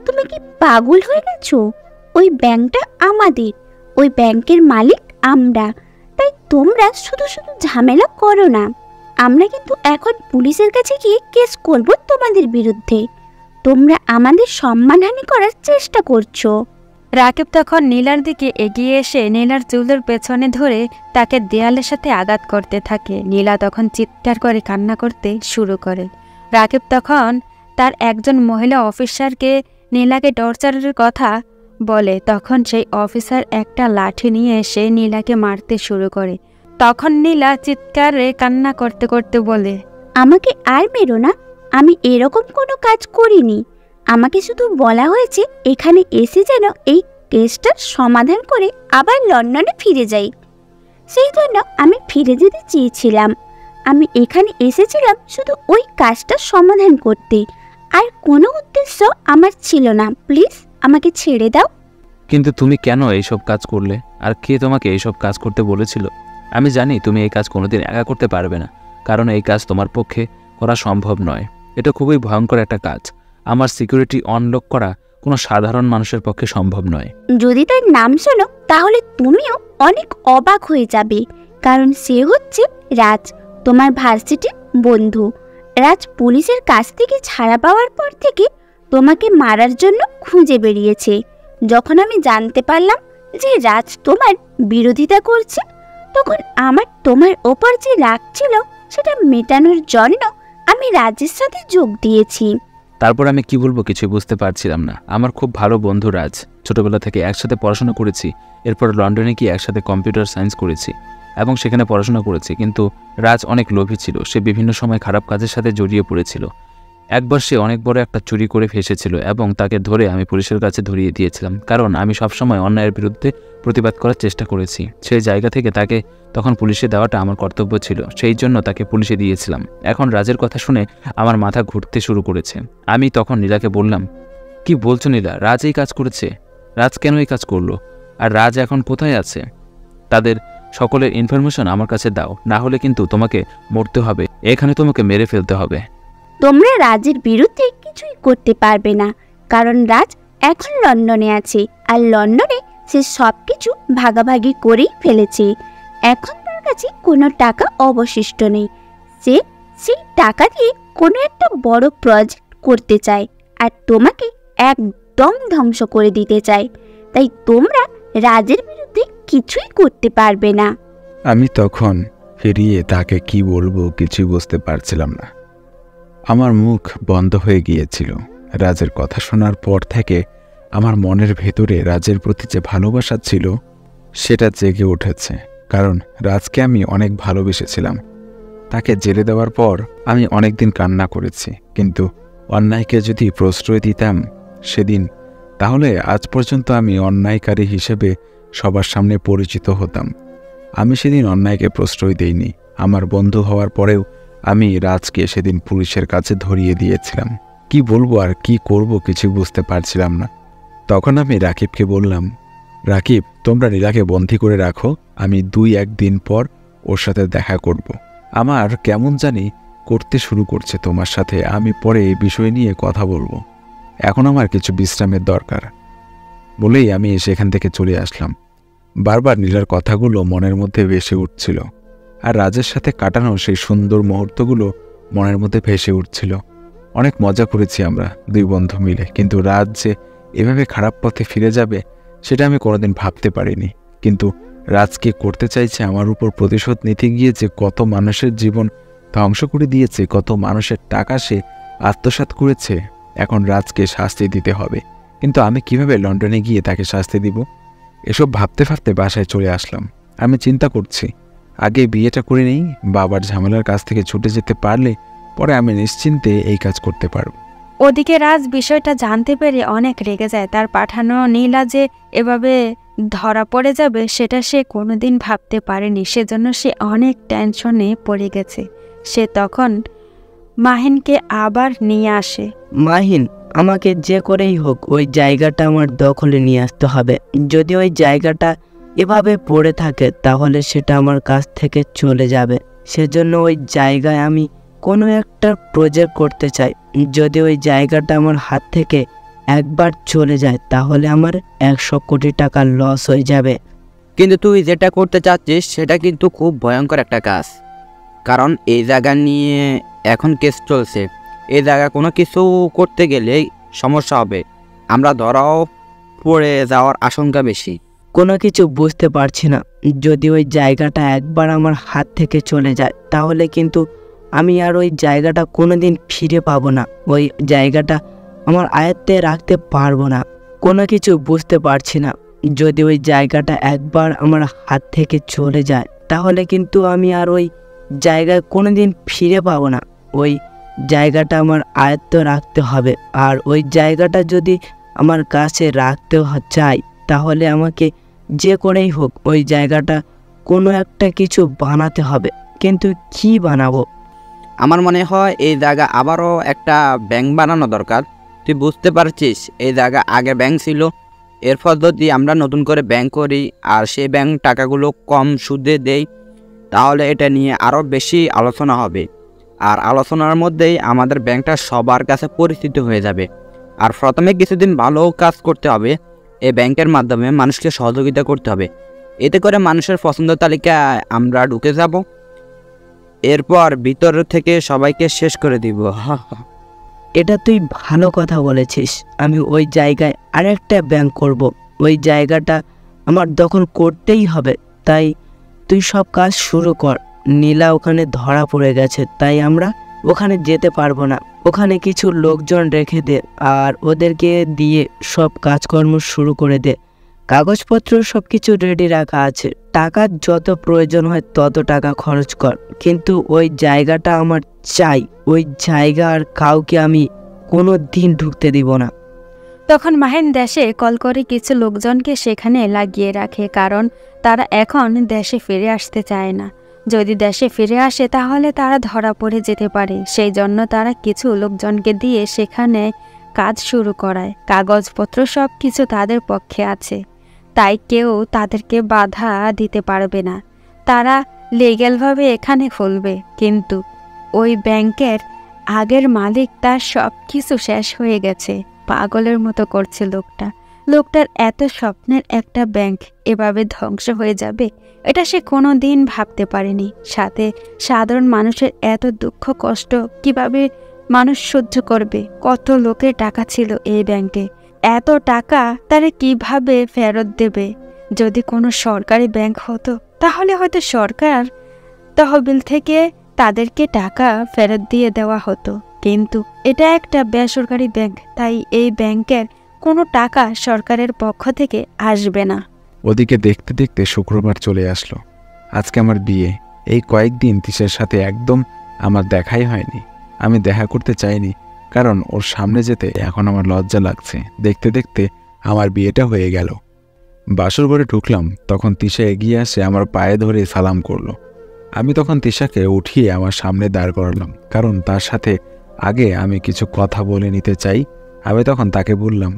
তুমি কি পাগল হয়ে গেছো? ওই ব্যাংকটা আমাদের, ওই ব্যাংকের মালিক আমরা। তাই তোমরা শুধু শুধু ঝামেলা করো না। আমরা কিন্তু এখন পুলিশের কাছে গিয়ে কেস করব তোমাদের বিরুদ্ধে। তোমরা আমাদের সম্মানহানি করার চেষ্টা করছো। রাকিব তখন নীলার দিকে এগিয়ে এসে নীলার চুলের পেছনে ধরে তাকে দেয়ালের সাথে আঘাত করতে থাকে। নীলা তখন চিৎকার করে কান্না করতে শুরু করে। রাকিব তখন তার একজন মহিলা অফিসারকে নীলাকে টর্চারের কথা বলে। তখন সেই অফিসার একটা লাঠি নিয়ে এসে নীলাকে মারতে শুরু করে। তখন নীলা চিৎকারে কান্না করতে করতে বলে, আমাকে আর মেরো না, আমি এরকম কোনো কাজ করিনি। আমাকে শুধু বলা হয়েছে এখানে এসে যেন এই কেসটার সমাধান করে আবার লন্ডনে ফিরে যাই। সেই জন্য আমি ফিরে যেতে চেয়েছিলাম। আমি এখানে এসেছিলাম শুধু ওই কাজটার সমাধান করতে, আর কোনো উদ্দেশ্য আমার ছিল না। প্লিজ আমাকে ছেড়ে দাও। কিন্তু তুমি কেন এইসব কাজ করলে? আর কে তোমাকে এইসব কাজ করতে বলেছিল? আমি জানি তুমি এই কাজ কোনোদিন একা করতে পারবে না, কারণ এই কাজ তোমার পক্ষে করা সম্ভব নয়। এটা খুবই ভয়ঙ্কর একটা কাজ। আমার সিকিউরিটি অনলক করা কোনো সাধারণ মানুষের পক্ষে সম্ভব নয়। যদি তার নাম শোনো তাহলে তুমিও অনেক অবাক হয়ে যাবে, কারণ সে হচ্ছে রাজ, তোমার ভার্সিটির বন্ধু। রাজ পুলিশের কাছ থেকে ছাড়া পাওয়ার পর থেকে তোমাকে মারার জন্য খুঁজে বেরিয়েছে। যখন আমি জানতে পারলাম যে রাজ তোমার বিরোধিতা করছে, তখন আমার তোমার ওপর যে রাগ ছিল সেটা মেটানোর জন্য আমি রাজের সাথে যোগ দিয়েছি। তারপর আমি কি বলবো কিছুই বুঝতে পারছিলাম না। আমার খুব ভালো বন্ধু রাজ, ছোটবেলা থেকে একসাথে পড়াশোনা করেছি। এরপর লন্ডনে গিয়ে একসাথে কম্পিউটার সায়েন্স করেছি এবং সেখানে পড়াশোনা করেছি। কিন্তু রাজ অনেক লোভী ছিল। সে বিভিন্ন সময় খারাপ কাজের সাথে জড়িয়ে পড়েছিল। একবার সে অনেক বড় একটা চুরি করে ফেসেছিল এবং তাকে ধরে আমি পুলিশের কাছে ধরিয়ে দিয়েছিলাম, কারণ আমি সবসময় অন্যায়ের বিরুদ্ধে প্রতিবাদ করার চেষ্টা করেছি। সেই জায়গা থেকে তাকে তখন পুলিশে দেওয়াটা আমার কর্তব্য ছিল, সেই জন্য তাকে পুলিশে দিয়েছিলাম। এখন রাজের কথা শুনে আমার মাথা ঘুরতে শুরু করেছে। আমি তখন নীলাকে বললাম, কি বলছো নীলা? রাজ এই কাজ করেছে? রাজ কেন এই কাজ করলো? আর রাজ এখন কোথায় আছে? তাদের সকলের ইনফরমেশন আমার কাছে দাও, না হলে কিন্তু তোমাকে মরতে হবে, এখানে তোমাকে মেরে ফেলতে হবে। তোমরা রাজের বিরুদ্ধে কিছুই করতে পারবে না, কারণ রাজ এখন লন্ডনে আছে, আর লন্ডনে সে সবকিছু ভাগাভাগি করেই ফেলেছে। এখন তার কাছে কোনো টাকা অবশিষ্ট নেই। সে সেই টাকা দিয়ে কোনো একটা বড় প্রজেক্ট করতে চায়, আর তোমাকে একদম ধ্বংস করে দিতে চায়। তাই তোমরা রাজের বিরুদ্ধে কিছুই করতে পারবে না। আমি তখন ফিরিয়ে তাকে কি বলবো কিছুই বুঝতে পারছিলাম না। আমার মুখ বন্ধ হয়ে গিয়েছিল। রাজের কথা শোনার পর থেকে আমার মনের ভেতরে রাজের প্রতি যে ভালোবাসা ছিল সেটা জেগে উঠেছে। কারণ রাজকে আমি অনেক ভালোবেসেছিলাম। তাকে জেলে দেওয়ার পর আমি অনেক দিন কান্না করেছি, কিন্তু অন্যায়কে যদি প্রশ্রয় দিতাম সেদিন, তাহলে আজ পর্যন্ত আমি অন্যায়কারী হিসেবে সবার সামনে পরিচিত হতাম। আমি সেদিন অন্যায়কে প্রশ্রয় দেইনি। আমার বন্ধু হওয়ার পরেও আমি রাজকে সেদিন পুলিশের কাছে ধরিয়ে দিয়েছিলাম। কি বলবো আর কি করব কিছু বুঝতে পারছিলাম না। তখন আমি রাকিবকে বললাম, রাকিব, তোমরা নীলাকে বন্দী করে রাখো, আমি 2-1 দিন পর ওর সাথে দেখা করব। আমার কেমন জানি করতে শুরু করছে তোমার সাথে, আমি পরে এই বিষয় নিয়ে কথা বলবো, এখন আমার কিছু বিশ্রামের দরকার বলেই আমি সেখান থেকে চলে আসলাম। বারবার নীলার কথাগুলো মনের মধ্যে ভেসে উঠছিল, আর রাজের সাথে কাটানো সেই সুন্দর মুহূর্তগুলো মনের মধ্যে ভেসে উঠছিল। অনেক মজা করেছি আমরা 2 বন্ধু মিলে, কিন্তু রাজ যে এভাবে খারাপ পথে ফিরে যাবে সেটা আমি কোনোদিন ভাবতে পারিনি। কিন্তু রাজকে করতে চাইছে আমার উপর প্রতিশোধ নিতে গিয়ে যে কত মানুষের জীবন ধ্বংস করে দিয়েছে, কত মানুষের টাকা সে আত্মসাৎ করেছে। এখন রাজকে শাস্তি দিতে হবে, কিন্তু আমি কিভাবে লন্ডনে গিয়ে তাকে শাস্তি দিব? এসব ভাবতে ভাবতে বাসায় চলে আসলাম। আমি চিন্তা করছি আগে বিয়েটা করে নেই, বাবার ঝামেলার কাছ থেকে ছুটে যেতে পারলে পরে আমি নিশ্চিন্তে এই কাজ করতে পারব। ওদিকে রাজ বিষয়টা জানতে পেরে অনেক রেগে যায়। তার পাঠানো নীলা যে এভাবে ধরা পড়ে যাবে সেটা সে কোনোদিন ভাবতে পারেনি, সেজন্য সে অনেক টেনশনে পড়ে গেছে। সে তখন মাহিনকে আবার নিয়ে আসে। মাহিন, আমাকে যে করেই হোক ওই জায়গাটা আমার দখলে নিয়ে আসতে হবে। যদি ওই জায়গাটা এভাবে পড়ে থাকে তাহলে সেটা আমার কাছ থেকে চলে যাবে। সেজন্য ওই জায়গায় আমি কোনো একটা প্রজেক্ট করতে চাই। যদি ওই জায়গাটা আমার হাত থেকে একবার চলে যায় তাহলে আমার 100 কোটি টাকা লস হয়ে যাবে। কিন্তু তুই যেটা করতে চাচ্ছিস সেটা কিন্তু খুব ভয়ঙ্কর একটা কাজ, কারণ এই জায়গা নিয়ে এখন কেস চলছে। এই জায়গা কোনো কিছু করতে গেলে সমস্যা হবে, আমরা ধরাও পড়ে যাওয়ার আশঙ্কা বেশি। কোনো কিছু বুঝতে পারছি না। যদি ওই জায়গাটা একবার আমার হাত থেকে চলে যায় তাহলে কিন্তু আমি আর ওই জায়গাটা কোনোদিন ফিরে পাবো না। ওই জায়গাটা আমার আয়ত্তে রাখতে পারবো না। কোনো কিছু বুঝতে পারছি না। যদি ওই জায়গাটা একবার আমার হাত থেকে চলে যায় তাহলে কিন্তু আমি আর ওই জায়গায় কোনোদিন ফিরে পাবো না। ওই জায়গাটা আমার আয়ত্ত রাখতে হবে, আর ওই জায়গাটা যদি আমার কাছে রাখতে চাই তাহলে আমাকে যে করেই হোক ওই জায়গাটা কোনো একটা কিছু বানাতে হবে। কিন্তু কি বানাবো? আমার মনে হয় এই জায়গা আবারও একটা ব্যাংক বানানো দরকার। তুই বুঝতে পারছিস এই জায়গা আগে ব্যাংক ছিল, এরপর যদি আমরা নতুন করে ব্যাংক করি আর সেই ব্যাংক টাকাগুলো কম সুদে দেই তাহলে এটা নিয়ে আরও বেশি আলোচনা হবে, আর আলোচনার মধ্যেই আমাদের ব্যাংকটা সবার কাছে পরিচিত হয়ে যাবে। আর প্রথমে কিছুদিন ভালো কাজ করতে হবে, এই ব্যাংকের মাধ্যমে মানুষকে সহযোগিতা করতে হবে, এতে করে মানুষের পছন্দ তালিকায় আমরা ঢুকে যাব, এরপর ভিতর থেকে সবাইকে শেষ করে দিব। এটা তুই ভালো কথা বলেছিস। আমি ওই জায়গায় আরেকটা ব্যাংক করব। ওই জায়গাটা আমার দখল করতেই হবে। তাই তুই সব কাজ শুরু কর। নীলা ওখানে ধরা পড়ে গেছে, তাই আমরা ওখানে যেতে পারবো না। ওখানে কিছু লোকজন রেখে দে আর ওদেরকে দিয়ে সব কাজকর্ম শুরু করে দে। কাগজপত্র সব কিছু রেডি রাখা আছে। টাকার যত প্রয়োজন হয় তত টাকা খরচ কর, কিন্তু ওই জায়গাটা আমার চাই। ওই জায়গা আর কাউকে আমি কোনো দিন ঢুকতে দিব না। তখন মাহিন দেশে কল করে কিছু লোকজনকে সেখানে লাগিয়ে রাখে, কারণ তারা এখন দেশে ফিরে আসতে চায় না। যদি দেশে ফিরে আসে তাহলে তারা ধরা পড়ে যেতে পারে। সেই জন্য তারা কিছু লোকজনকে দিয়ে সেখানে কাজ শুরু করায়। কাগজপত্র সব কিছু তাদের পক্ষে আছে, তাই কেউ তাদেরকে বাধা দিতে পারবে না। তারা লিগ্যালভাবে এখানে খুলবে, কিন্তু ওই ব্যাংকের আগের মালিক তার সব কিছু শেষ হয়ে গেছে। পাগলের মতো করছে লোকটার এত স্বপ্নের একটা ব্যাংক এভাবে ধ্বংস হয়ে যাবে এটা সে কোনো দিন ভাবতে পারেনি। সাথে সাধারণ মানুষের এত দুঃখ কষ্ট কিভাবে মানুষ সহ্য করবে? কত লোকের টাকা ছিল এই ব্যাংকে, এত টাকা তারা কিভাবে ফেরত দেবে? যদি কোনো সরকারি ব্যাংক হতো তাহলে হয়তো সরকার তহবিল থেকে তাদেরকে টাকা ফেরত দিয়ে দেওয়া হতো, কিন্তু এটা একটা বেসরকারি ব্যাংক, তাই এই ব্যাংকের কোনো টাকা সরকারের পক্ষ থেকে আসবে না। ওদিকে দেখতে দেখতে শুক্রবার চলে আসলো। আজকে আমার বিয়ে। এই কয়েকদিন তিশার সাথে একদম আমার দেখাই হয়নি। আমি দেখা করতে চাইনি, কারণ ওর সামনে যেতে এখন আমার লজ্জা লাগছে। দেখতে দেখতে আমার বিয়েটা হয়ে গেল। বাসর ঘরে ঢুকলাম, তখন তিশা এগিয়ে আসে আমার পায়ে ধরে সালাম করলো। আমি তখন তিশাকে উঠিয়ে আমার সামনে দাঁড় করালাম, কারণ তার সাথে আগে আমি কিছু কথা বলে নিতে চাই। আমি তখন তাকে বললাম,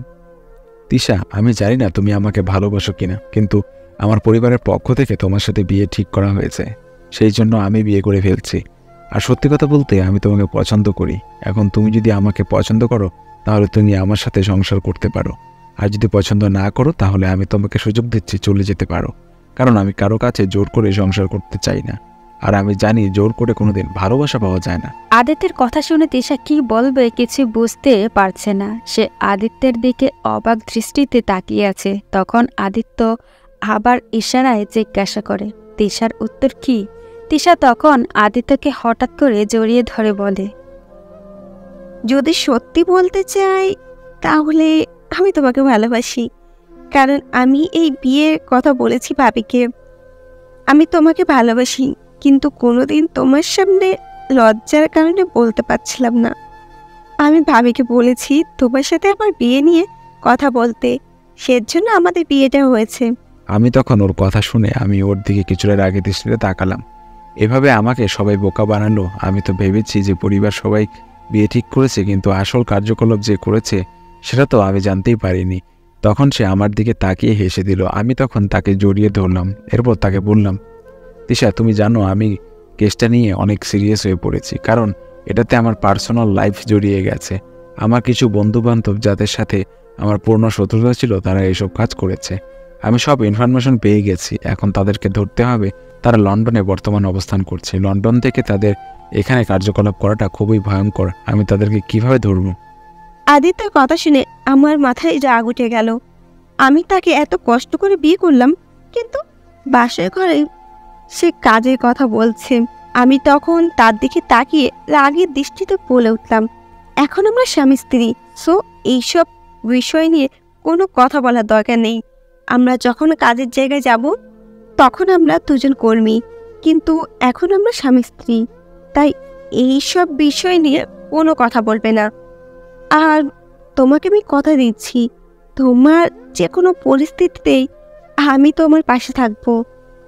তিশা, আমি জানি না তুমি আমাকে ভালোবাসো কিনা, কিন্তু আমার পরিবারের পক্ষ থেকে তোমার সাথে বিয়ে ঠিক করা হয়েছে। সেই জন্য আমি বিয়ে করে ফেলছি। আর সত্যি কথা বলতে আমি তোমাকে পছন্দ করি। এখন তুমি যদি আমাকে পছন্দ করো তাহলে তুমি আমার সাথে সংসার করতে পারো, আর যদি পছন্দ না করো তাহলে আমি তোমাকে সুযোগ দিচ্ছি, চলে যেতে পারো। কারণ আমি কারো কাছে জোর করে সংসার করতে চাই না, আর আমি জানি জোর করে কোনোদিন ভালোবাসা পাওয়া যায় না। আদিত্যের কথা শুনে তিশা কি বলবে কিছু বুঝতে পারছে না। সে আদিত্যের দিকে অবাক দৃষ্টিতে তাকিয়ে আছে। তখন আদিত্য আবার ইশারায় জিজ্ঞাসা করে, তিশার উত্তর কি? তিশা তখন আদিত্যকে হঠাৎ করে জড়িয়ে ধরে বলে, যদি সত্যি বলতে চাই তাহলে আমি তোমাকে ভালোবাসি। কারণ আমি এই বিয়ের কথা বলেছি ভাবিকে। আমি তোমাকে ভালোবাসি, কিন্তু কোনোদিন তোমার সামনে লজ্জার কারণে বলতে পারছিলাম না। আমি ভাবিকে বলেছি তোমার সাথে আমার বিয়ে নিয়ে কথা বলতে, সেজন্য আমাদের বিয়েটা হয়েছে। আমি তখন ওর কথা শুনে আমি ওর দিকে কিছুটা রাগে দৃষ্টিতে তাকালাম। এভাবে আমাকে সবাই বোকা বানালো। আমি তো ভেবেছি যে পরিবার সবাই বিয়ে ঠিক করেছে, কিন্তু আসল কার্যকলাপ যে করেছে সেটা তো আমি জানতেই পারিনি। তখন সে আমার দিকে তাকিয়ে হেসে দিল। আমি তখন তাকে জড়িয়ে ধরলাম। এরপর তাকে বললাম, তিশা, তুমি জানো আমি কেসটা নিয়ে অনেক সিরিয়াস হয়ে পড়েছি, কারণ এটাতে আমার পার্সোনাল লাইফ জড়িয়ে গেছে। আমার কিছু বন্ধুবান্ধব যাদের সাথে আমার পুরনো শত্রুতা ছিল তারা এইসব কাজ করেছে। আমি সব ইনফরমেশন পেয়ে গেছি। এখন তাদেরকে ধরতে হবে। তারা লন্ডনে বর্তমান অবস্থান করছে। লন্ডন থেকে তাদের এখানে কার্যকলাপ করাটা খুবই ভয়ঙ্কর। আমি তাদেরকে কিভাবে ধরব? আদিত্যের কথা শুনে আমার মাথায় রাগ উঠে গেল। আমি তাকে এত কষ্ট করে বিয়ে করলাম, কিন্তু বাসায় ঘরে সে কাজের কথা বলছে। আমি তখন তার দিকে তাকিয়ে রাগের দৃষ্টিতে বলে উঠলাম, এখন আমরা স্বামী স্ত্রী, সো এইসব বিষয় নিয়ে কোনো কথা বলার দরকার নেই। আমরা যখন কাজের জায়গায় যাব তখন আমরা দুজন কর্মী, কিন্তু এখন আমরা স্বামী স্ত্রী, তাই এইসব বিষয় নিয়ে কোনো কথা বলবে না। আর তোমাকে আমি কথা দিচ্ছি, তোমার যে কোনো পরিস্থিতিতেই আমি তোমার পাশে থাকবো।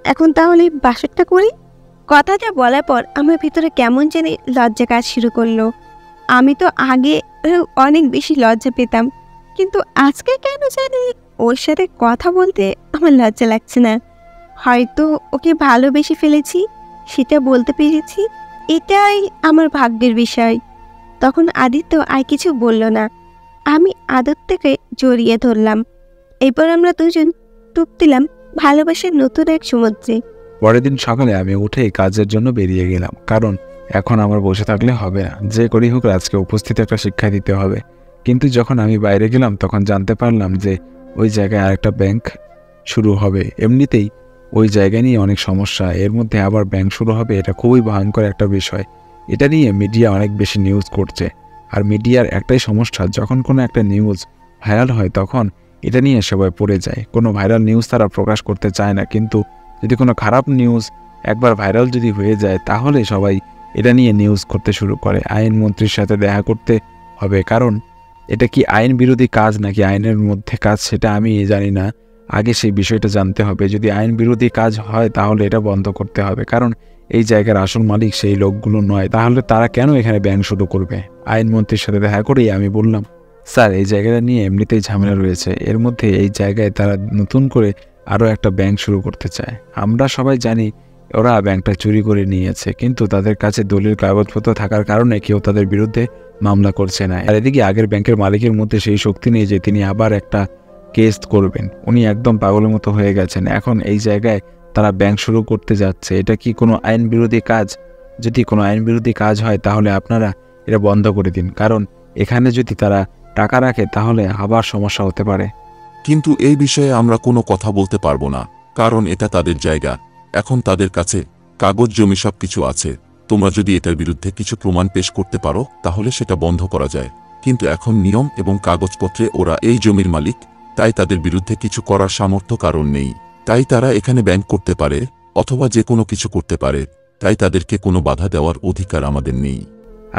এখন তাহলে বাসরটা করি। কথাটা বলার পর আমার ভিতরে কেমন জানি লজ্জা কাজ শুরু করলো। আমি তো আগে অনেক বেশি লজ্জা পেতাম, কিন্তু আজকে কেন জানি ওর সাথে কথা বলতে আমার লজ্জা লাগছে না। হয়তো ওকে ভালোবেসে ফেলেছি, সেটা বলতে পেরেছি। এটাই আমার ভাগ্যের বিষয়। তখন আদিত্য আর কিছু বলল না। আমি আদিত্যকে জড়িয়ে ধরলাম। এরপর আমরা দুজন ডুব দিলাম ভালোবাসার নতুন এক সমুদ্রে। পরের দিন সকালে আমি উঠে কাজের জন্য বেরিয়ে গেলাম, কারণ এখন আমার বসে থাকলে হবে না। যে করি হোক আজকে উপস্থিত একটা শিক্ষা দিতে হবে। কিন্তু যখন আমি বাইরে গেলাম তখন জানতে পারলাম যে ওই জায়গায় আরেকটা ব্যাংক শুরু হবে। এমনিতেই ওই জায়গা নিয়ে অনেক সমস্যা, এর মধ্যে আবার ব্যাংক শুরু হবে, এটা খুবই ভয়ঙ্কর একটা বিষয়। এটা নিয়ে মিডিয়া অনেক বেশি নিউজ করছে। আর মিডিয়ার একটাই সমস্যা, যখন কোনো একটা নিউজ ভাইরাল হয় তখন এটা নিয়ে সবাই পড়ে যায়। কোনো ভাইরাল নিউজ তারা প্রকাশ করতে চায় না, কিন্তু যদি কোনো খারাপ নিউজ একবার ভাইরাল যদি হয়ে যায় তাহলে সবাই এটা নিয়ে নিউজ করতে শুরু করে। আইনমন্ত্রীর সাথে দেখা করতে হবে, কারণ এটা কি আইন বিরোধী কাজ নাকি আইনের মধ্যে কাজ সেটা আমি জানি না। আগে সেই বিষয়টা জানতে হবে। যদি আইন বিরোধী কাজ হয় তাহলে এটা বন্ধ করতে হবে, কারণ এই জায়গার আসল মালিক সেই লোকগুলো নয়। তাহলে তারা কেন এখানে ব্যাংক শুরু করবে? আইনমন্ত্রীর সাথে দেখা করেই আমি বললাম, স্যার, এই জায়গাটা নিয়ে এমনিতেই ঝামেলা রয়েছে, এর মধ্যে এই জায়গায় তারা নতুন করে আরও একটা ব্যাংক শুরু করতে চায়। আমরা সবাই জানি ওরা ব্যাংকটা চুরি করে নিয়েছে, কিন্তু তাদের কাছে দলিল কাগজপত্র থাকার কারণে কেউ তাদের বিরুদ্ধে মামলা করছে না। আর এদিকে আগের ব্যাংকের মালিকের মধ্যে সেই শক্তি নেই যে তিনি আবার একটা কেস করবেন। উনি একদম পাগলের মতো হয়ে গেছেন। এখন এই জায়গায় তারা ব্যাংক শুরু করতে যাচ্ছে। এটা কি কোনো আইন বিরোধী কাজ? যদি কোনো আইন বিরোধী কাজ হয় তাহলে আপনারা এটা বন্ধ করে দিন, কারণ এখানে যদি তারা টাকা রাখে তাহলে আবার সমস্যা হতে পারে। কিন্তু এই বিষয়ে আমরা কোনো কথা বলতে পারবো না, কারণ এটা তাদের জায়গা। এখন তাদের কাছে কাগজ জমি সব কিছু আছে। তোমরা যদি এটার বিরুদ্ধে কিছু প্রমাণ পেশ করতে পারো তাহলে সেটা বন্ধ করা যায়। কিন্তু এখন নিয়ম এবং কাগজপত্রে ওরা এই জমির মালিক, তাই তাদের বিরুদ্ধে কিছু করার সামর্থ্য কারণ নেই। তাই তারা এখানে ব্যাংক করতে পারে অথবা যে কোনো কিছু করতে পারে, তাই তাদেরকে কোনো বাধা দেওয়ার অধিকার আমাদের নেই।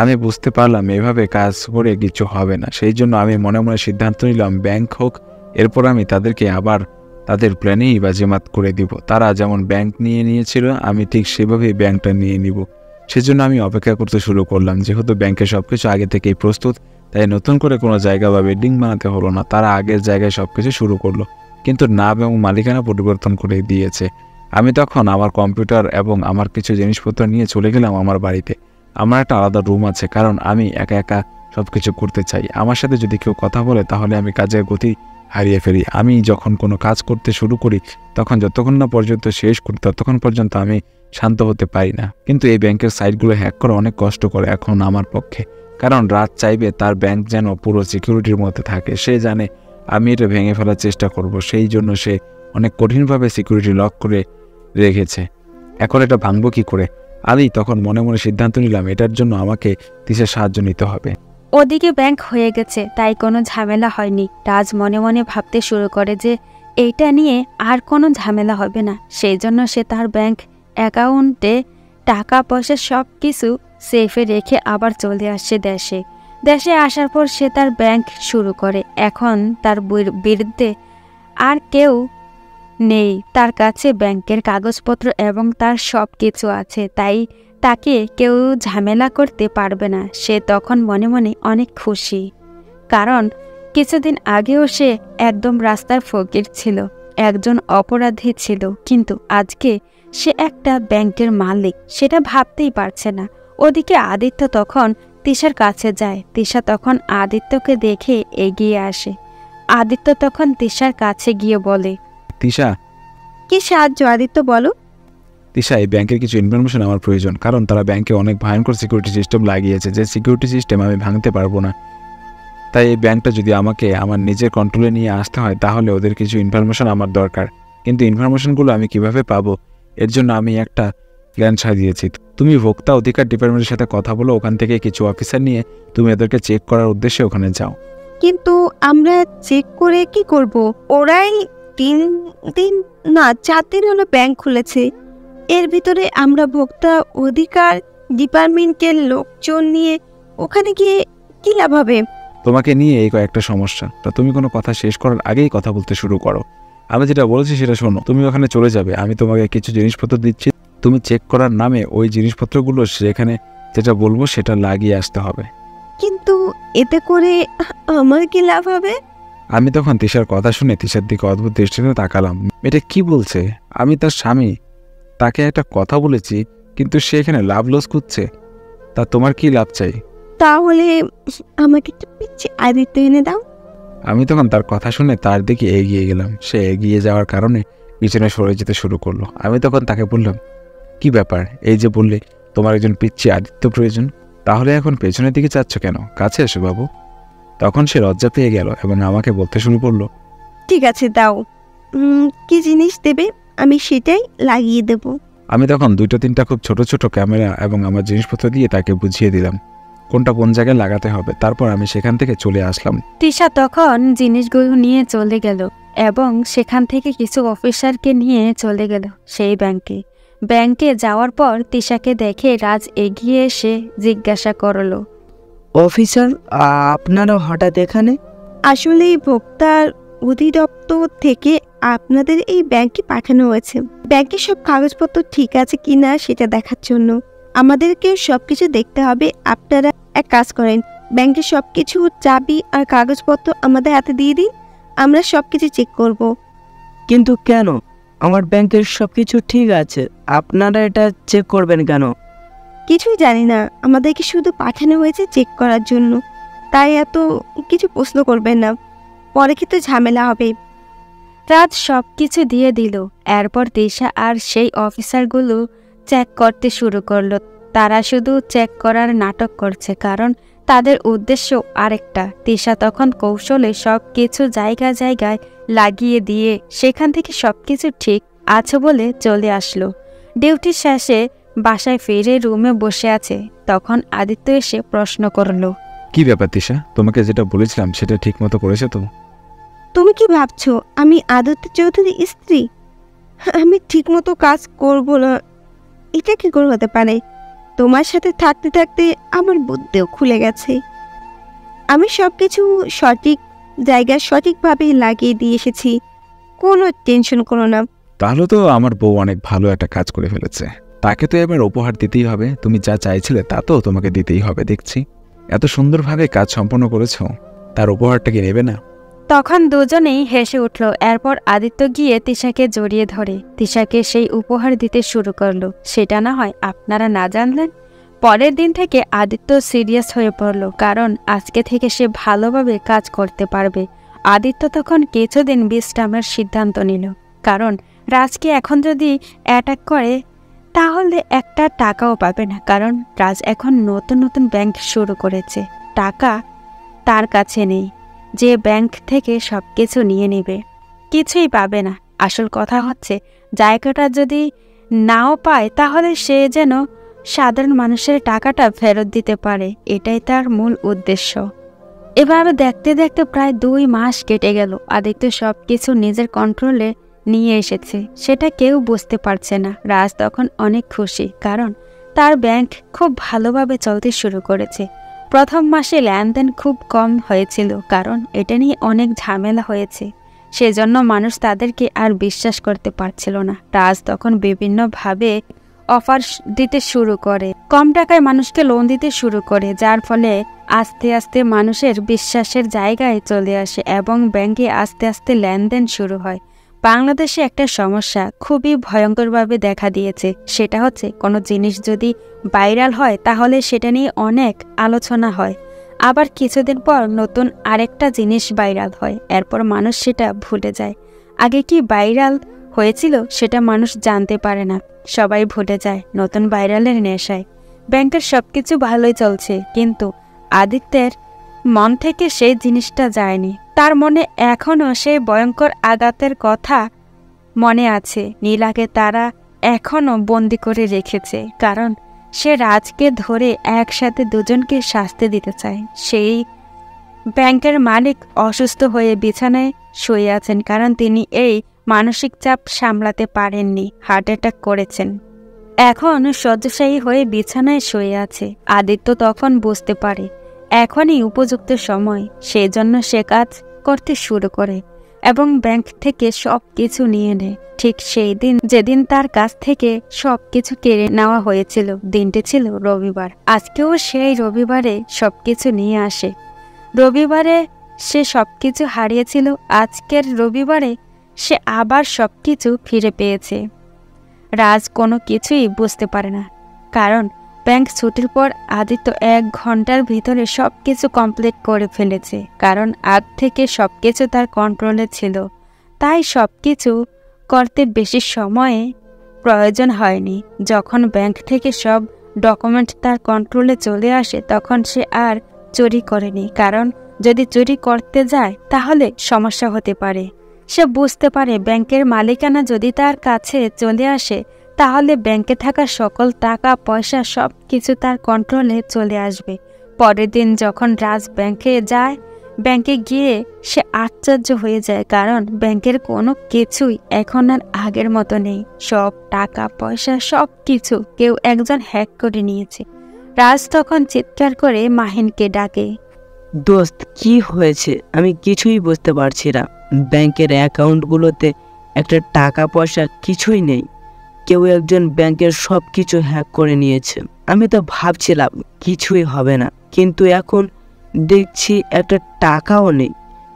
আমি বুঝতে পারলাম এভাবে কাজ করে কিছু হবে না, সেই জন্য আমি মনে মনে সিদ্ধান্ত নিলাম ব্যাংক হোক, এরপর আমি তাদেরকে আবার তাদের প্ল্যানেই বাজিমাত করে দিব। তারা যেমন ব্যাংক নিয়েছিল আমি ঠিক সেভাবেই ব্যাংকটা নিয়ে নিব। সেজন্য আমি অপেক্ষা করতে শুরু করলাম। যেহেতু ব্যাংকে সবকিছু আগে থেকেই প্রস্তুত, তাই নতুন করে কোনো জায়গা বা বিল্ডিং বানাতে হলো না। তারা আগের জায়গায় সবকিছু শুরু করলো, কিন্তু নাম এবং মালিকানা পরিবর্তন করে দিয়েছে। আমি তখন আমার কম্পিউটার এবং আমার কিছু জিনিসপত্র নিয়ে চলে গেলাম আমার বাড়িতে। আমার একটা আলাদা রুম আছে, কারণ আমি একা একা সবকিছু করতে চাই। আমার সাথে যদি কেউ কথা বলে তাহলে আমি কাজের গতি হারিয়ে ফেলি। আমি যখন কোনো কাজ করতে শুরু করি তখন যতক্ষণ না পর্যন্ত শেষ করি ততক্ষণ পর্যন্ত আমি শান্ত হতে পারি না। কিন্তু এই ব্যাংকের সাইটগুলো হ্যাক করা অনেক কষ্টকর এখন আমার পক্ষে, কারণ রাত চাইবে তার ব্যাংক যেন পুরো সিকিউরিটির মধ্যে থাকে। সে জানে আমি এটা ভেঙে ফেলার চেষ্টা করব, সেই জন্য সে অনেক কঠিনভাবে সিকিউরিটি লক করে রেখেছে। এখন এটা ভাঙবো কী করে? আমি তখন মনে মনে সিদ্ধান্ত নিলাম এটার জন্য আমাকে তিশার সাহায্য নিতে হবে। ওদিকে ব্যাংক হয়ে গেছে, তাই কোনো ঝামেলা হয়নি। রাজ মনে মনে ভাবতে শুরু করে যে এইটা নিয়ে আর কোনো ঝামেলা হবে না। সেই জন্য সে তার ব্যাংক অ্যাকাউন্টে টাকা পয়সা সব কিছু সেফে রেখে আবার চলে আসছে দেশে আসার পর সে তার ব্যাংক শুরু করে। এখন তার বিরুদ্ধে আর কেউ নেই, তার কাছে ব্যাংকের কাগজপত্র এবং তার সব কিছু আছে, তাই তাকে কেউ ঝামেলা করতে পারবে না। সে তখন মনে মনে অনেক খুশি, কারণ কিছুদিন আগেও সে একদম রাস্তার ফকির ছিল, একজন অপরাধী ছিল, কিন্তু আজকে সে একটা ব্যাংকের মালিক, সেটা ভাবতেই পারছে না। ওদিকে আদিত্য তখন তিশার কাছে যায়। তিশা তখন আদিত্যকে দেখে এগিয়ে আসে। আদিত্য তখন তিশার কাছে গিয়ে বলে, তিশা, কি সাহায্য আদিত্য বলো? তিশা, এই ব্যাংকের কিছু ইনফরমেশন আমার প্রয়োজন, কারণ তারা ব্যাংকে অনেক ভয়ঙ্কর সিকিউরিটি সিস্টেম লাগিয়েছে, যে সিকিউরিটি সিস্টেম আমি ভাঙতে পারবো না। তাই এই ব্যাংকটা যদি আমাকে আমার নিজের কন্ট্রোলে নিয়ে আসতে হয় তাহলে ওদের কিছু ইনফরমেশন আমার দরকার। কিন্তু ইনফরমেশনগুলো আমি কিভাবে পাবো, এর জন্য আমি একটা প্ল্যান সাজিয়েছি। তুমি ভোক্তা অধিকার ডিপার্টমেন্টের সাথে কথা বলো, ওখান থেকে কিছু অফিসার নিয়ে তুমি এদেরকে চেক করার উদ্দেশ্যে ওখানে যাও। কিন্তু আমরা চেক করে কি করব? ওরাই 4 দিন হলো ব্যাংক খুলেছে, এর ভিতরে আমরা ভোক্তা অধিকার ডিপার্টমেন্টের লোকজন নিয়ে ওখানে গিয়ে কি লাভ হবে? তোমাকে নিয়ে এই কয়েকটা সমস্যা, তা তুমি কোনো কথা শেষ করার আগেই কথা বলতে শুরু করো। আমি যেটা বলেছি সেটা শোনো। তুমি ওখানে চলে যাবে, আমি তোমাকে কিছু জিনিসপত্র দিচ্ছি, তুমি চেক করার নামে ওই জিনিসপত্রগুলো সেখানে যেটা বলবো সেটা লাগিয়ে আসতে হবে। কিন্তু এতে করে আমার কি লাভ হবে? আমি তখন তিশার কথা শুনে তিশার দিকে অদ্ভুত দৃষ্টিতে তাকালাম। এটা কি বলছে? আমি তার স্বামী, তাকে একটা কথা বলেছি, কিন্তু সে এখানে লাভ লস করছে। তা তোমার কি লাভ চাই? তাহলে আমাকে একটু পিচ্ছি আদিত্য এনে দাও। আমি তখন তার কথা শুনে তার দিকে এগিয়ে গেলাম। সে এগিয়ে যাওয়ার কারণে পিছনে সরে যেতে শুরু করলো। আমি তখন তাকে বললাম, কি ব্যাপার? এই যে বললে তোমার একজন পিচ্ছি আদিত্য প্রয়োজন, তাহলে এখন পেছনের দিকে যাচ্ছ কেন? কাছে এসো বাবু। তখন সে লজ্জা পেয়ে গেল এবং আমাকে বলতে শুরু করলো, ঠিক আছে দাও, কি জিনিস দেবে আমি সেটাই লাগিয়ে দেব। আমি তখন 2-3টা খুব ছোট ছোট ক্যামেরা এবং আমার জিনিসপত্র দিয়ে তাকে বুঝিয়ে দিলাম কোনটা কোন জায়গায় লাগাতে হবে। তারপর আমি সেখান থেকে চলে আসলাম। তিশা তখন জিনিসগুলো নিয়ে চলে গেল এবং সেখান থেকে কিছু অফিসারকে নিয়ে চলে গেল সেই ব্যাংকে যাওয়ার পর তিশাকে দেখে রাজ এগিয়ে এসে জিজ্ঞাসা করলো, অফিসার আপনারা হঠাৎ এখানে? আসলে ভোক্তার অধিদপ্তর থেকে আপনাদের এই ব্যাংকে পাঠানো হয়েছে, ব্যাংকের সব কাগজপত্র ঠিক আছে কিনা সেটা দেখার জন্য। আমাদেরকে সবকিছু দেখতে হবে। আপনারা এক কাজ করেন, ব্যাংকের সবকিছু চাবি আর কাগজপত্র আমাদের হাতে দিয়ে দিন, আমরা সবকিছু চেক করব। কিন্তু কেন? আমার ব্যাংকের সবকিছু ঠিক আছে, আপনারা এটা চেক করবেন কেন? কিছুই জানি না, আমাদেরকে শুধু পাঠানো হয়েছে চেক করার জন্য, তাই এত কিছু প্রশ্ন করবেন না, পরে কিন্তু ঝামেলা হবে। রাজ সব কিছু দিয়ে দিল। এরপর তিশা আর সেই অফিসারগুলো চেক করতে শুরু করলো। তারা শুধু চেক করার নাটক করছে, কারণ তাদের উদ্দেশ্য আরেকটা। তিশা তখন কৌশলে সব কিছু জায়গায় লাগিয়ে দিয়ে সেখান থেকে সব কিছু ঠিক আছে বলে চলে আসলো। ডিউটি শেষে বাসায় ফিরে রুমে বসে আছে, তখন আদিত্য এসে প্রশ্ন করলো, কি ব্যাপার তিশা, তোমাকে যেটা বলেছিলাম সেটা ঠিক মতো করেছে তো? তুমি কি ভাবছো আমি আদিত্য চৌধুরী স্ত্রী? আমি ঠিকমতো কাজ করব না এটা কি করে হতে পারে? তোমার সাথে থাকতে থাকতে আমার বুদ্ধিও খুলে গেছে। আমি সব কিছু সঠিক জায়গায় সঠিকভাবে লাগিয়ে দিয়ে এসেছি, কোনো টেনশন করো না। তাহলে তো আমার বউ অনেক ভালো একটা কাজ করে ফেলেছে। তাকে তো এবার উপহার দিতেই হবে। তুমি যা চাইছিলে তা তো তোমাকে দিতেই হবে। দেখছি এত সুন্দরভাবে কাজ সম্পন্ন করেছো, তার উপহারটা কি নেবে না? তখন দুজনেই হেসে উঠল। এরপর আদিত্য গিয়ে তিশাকে জড়িয়ে ধরে তিশাকে সেই উপহার দিতে শুরু করলো। সেটা না হয় আপনারা না জানলেন। পরের দিন থেকে আদিত্য সিরিয়াস হয়ে পড়ল, কারণ আজকে থেকে সে ভালোভাবে কাজ করতে পারবে। আদিত্য তখন কিছুদিন বিশ্রামের সিদ্ধান্ত নিল, কারণ রাজকে এখন যদি অ্যাটাক করে তাহলে একটা টাকাও পাবে না, কারণ রাজ এখন নতুন নতুন ব্যাংক শুরু করেছে। টাকা তার কাছে নেই, যে ব্যাংক থেকে সব কিছু নিয়ে নেবে কিছুই পাবে না। আসল কথা হচ্ছে জায়গাটা যদি নাও পায় তাহলে সে যেন সাধারণ মানুষের টাকাটা ফেরত দিতে পারে, এটাই তার মূল উদ্দেশ্য। এভাবে দেখতে দেখতে প্রায় 2 মাস কেটে গেল। আদিত্য সব কিছু নিজের কন্ট্রোলে নিয়ে এসেছে, সেটা কেউ বুঝতে পারছে না। রাজ তখন অনেক খুশি, কারণ তার ব্যাংক খুব ভালোভাবে চলতে শুরু করেছে। প্রথম মাসে লেনদেন খুব কম হয়েছিল, কারণ এটা নিয়ে অনেক ঝামেলা হয়েছে। সেজন্য মানুষ তাদেরকে আর বিশ্বাস করতে পারছিল না। রাজ তখন বিভিন্নভাবে অফার দিতে শুরু করে, কম টাকায় মানুষকে লোন দিতে শুরু করে, যার ফলে আস্তে আস্তে মানুষের বিশ্বাসের জায়গায় চলে আসে এবং ব্যাংকে আস্তে আস্তে লেনদেন শুরু হয়। বাংলাদেশে একটা সমস্যা খুবই ভয়ঙ্করভাবে দেখা দিয়েছে, সেটা হচ্ছে কোনো জিনিস যদি ভাইরাল হয় তাহলে সেটা নিয়ে অনেক আলোচনা হয়, আবার কিছুদিন পর নতুন আরেকটা জিনিস ভাইরাল হয়, এরপর মানুষ সেটা ভুলে যায়। আগে কি ভাইরাল হয়েছিল সেটা মানুষ জানতে পারে না, সবাই ভুলে যায় নতুন ভাইরালের নেশায়। ব্যাংকের সবকিছু ভালোই চলছে, কিন্তু আদিত্যের মন থেকে সেই জিনিসটা যায়নি। তার মনে এখনও সেই ভয়ঙ্কর আঘাতের কথা মনে আছে। নীলাকে তারা এখনও বন্দি করে রেখেছে, কারণ সে রাজকে ধরে একসাথে দুজনকে শাস্তি দিতে চায়। সেই ব্যাংকের মালিক অসুস্থ হয়ে বিছানায় শুয়ে আছেন, কারণ তিনি এই মানসিক চাপ সামলাতে পারেননি, হার্ট অ্যাটাক করেছেন। এখন শয্যাশায়ী হয়ে বিছানায় শুয়ে আছে। আদিত্য তখন বুঝতে পারে এখনই উপযুক্ত সময়, সেজন্য সে কাজ করতে শুরু করে এবং ব্যাংক থেকে সব কিছু নিয়ে নেয়। ঠিক সেই দিন যেদিন তার কাছ থেকে সব কিছু কেড়ে নেওয়া হয়েছিল, দিনটি ছিল রবিবার। আজকেও সেই রবিবারে সব কিছু নিয়ে আসে। রবিবারে সে সব কিছু হারিয়েছিল, আজকের রবিবারে সে আবার সব কিছু ফিরে পেয়েছে। রাজ কোনো কিছুই বুঝতে পারে না, কারণ ব্যাংক ছুটির পর আদিত্য 1 ঘন্টার ভিতরে সব কিছু কমপ্লিট করে ফেলেছে, কারণ আগ থেকে সব কিছু তার কন্ট্রোলে ছিল, তাই সব কিছু করতে বেশি সময়ে প্রয়োজন হয়নি। যখন ব্যাংক থেকে সব ডকুমেন্ট তার কন্ট্রোলে চলে আসে তখন সে আর চুরি করেনি, কারণ যদি চুরি করতে যায় তাহলে সমস্যা হতে পারে। সে বুঝতে পারে ব্যাংকের মালিকানা যদি তার কাছে চলে আসে তাহলে ব্যাংকে থাকা সকল টাকা পয়সা সব কিছু তার কন্ট্রোলে চলে আসবে। পরের দিন যখন রাজ ব্যাংকে যায়, ব্যাংকে গিয়ে সে আশ্চর্য হয়ে যায়, কারণ ব্যাংকের কোনো কিছুই এখন আর আগের মতো নেই। সব টাকা পয়সা সব কিছু কেউ একজন হ্যাক করে নিয়েছে। রাজ তখন চিৎকার করে মাহিনকে ডাকে। দোস্ত, কি হয়েছে? আমি কিছুই বুঝতে পারছি না। ব্যাংকের অ্যাকাউন্টগুলোতে একটা টাকা পয়সা কিছুই নেই। কেউ একজন ব্যাংকের সব কিছু হ্যাক করে নিয়েছে। আমি তো ভাবছিলাম কিছুই হবে না, কিন্তু এখন দেখছি একটা টাকাও নেই।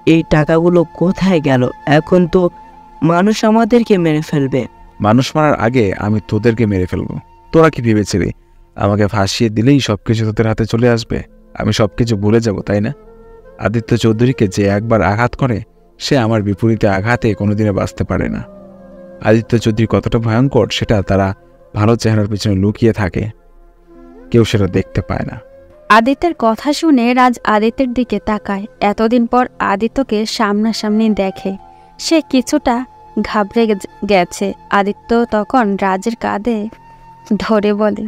এই টাকাগুলো কোথায় গেল? এখন তো মানুষ আমাদেরকে মেরে ফেলবে। মানুষ মারার আগে আমি তোদেরকে মেরে ফেলবো। তোরা কি ভেবেছিলি আমাকে ফাঁসিয়ে দিলেই সবকিছু তোদের হাতে চলে আসবে? আমি সবকিছু ভুলে যাব, তাই না? আদিত্য চৌধুরীকে যে একবার আঘাত করে সে আমার বিপরীতে আঘাতে কোনোদিনে বাঁচতে পারে না। আদিত্য চৌধুরী কতটা ভয়ঙ্কর সেটা তারা ভালো চেহারার পিছনে লুকিয়ে থাকে, কেউ সেটা দেখতে পায় না। আদিত্যের কথা শুনে রাজ আদিত্যের দিকে তাকায়। এতদিন পর আদিত্যকে সামনাসামনি দেখে সে কিছুটা ঘাবড়ে গেছে। আদিত্য তখন রাজের কাঁধে ধরে বলে,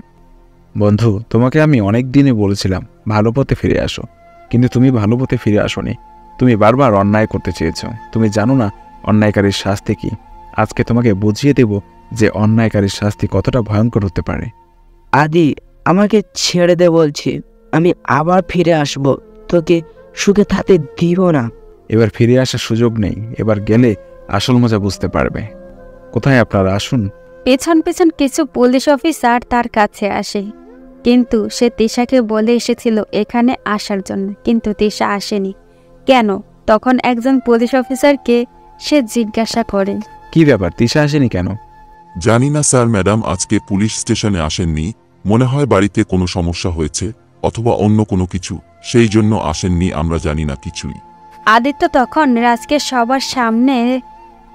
বন্ধু, তোমাকে আমি অনেক দিনে বলেছিলাম ভালো পথে ফিরে আসো, কিন্তু তুমি ভালো পথে ফিরে আসোনি। তুমি বারবার অন্যায় করতে চেয়েছো। তুমি জানো না অন্যায়কারীর শাস্তি কি। আজকে তোমাকে বুঝিয়ে দেব যে অন্যায়কারীর শাস্তি কতটা ভয়ঙ্কর হতে পারে। আদি, আমাকে ছেড়ে দে বলছি। আমি আবার ফিরে আসব, তোকে সুখে থাকতে দিব না। এবার ফিরে আসার সুযোগ নেই। এবার গেলে আসল মজা বুঝতে পারবে। কোথায় আপনারা? আসুন। পেছন পেছন কিছু পুলিশ অফিসার তার কাছে আসে, কিন্তু সে তিশাকে বলে এসেছিল এখানে আসার জন্য, কিন্তু তিশা আসেনি কেন? তখন একজন পুলিশ অফিসারকে সে জিজ্ঞাসা করে, কি ব্যাপার, তিশা আসেনি কেন? জানি না স্যার, ম্যাডাম আজকে পুলিশ স্টেশনে আসেননি। মনে হয় বাড়িতে কোনো সমস্যা হয়েছে অথবা অন্য কোনো কিছু, সেই জন্য আসেননি। আমরা জানি না কিছুই। আদিত্য তখন রাজকে সবার সামনে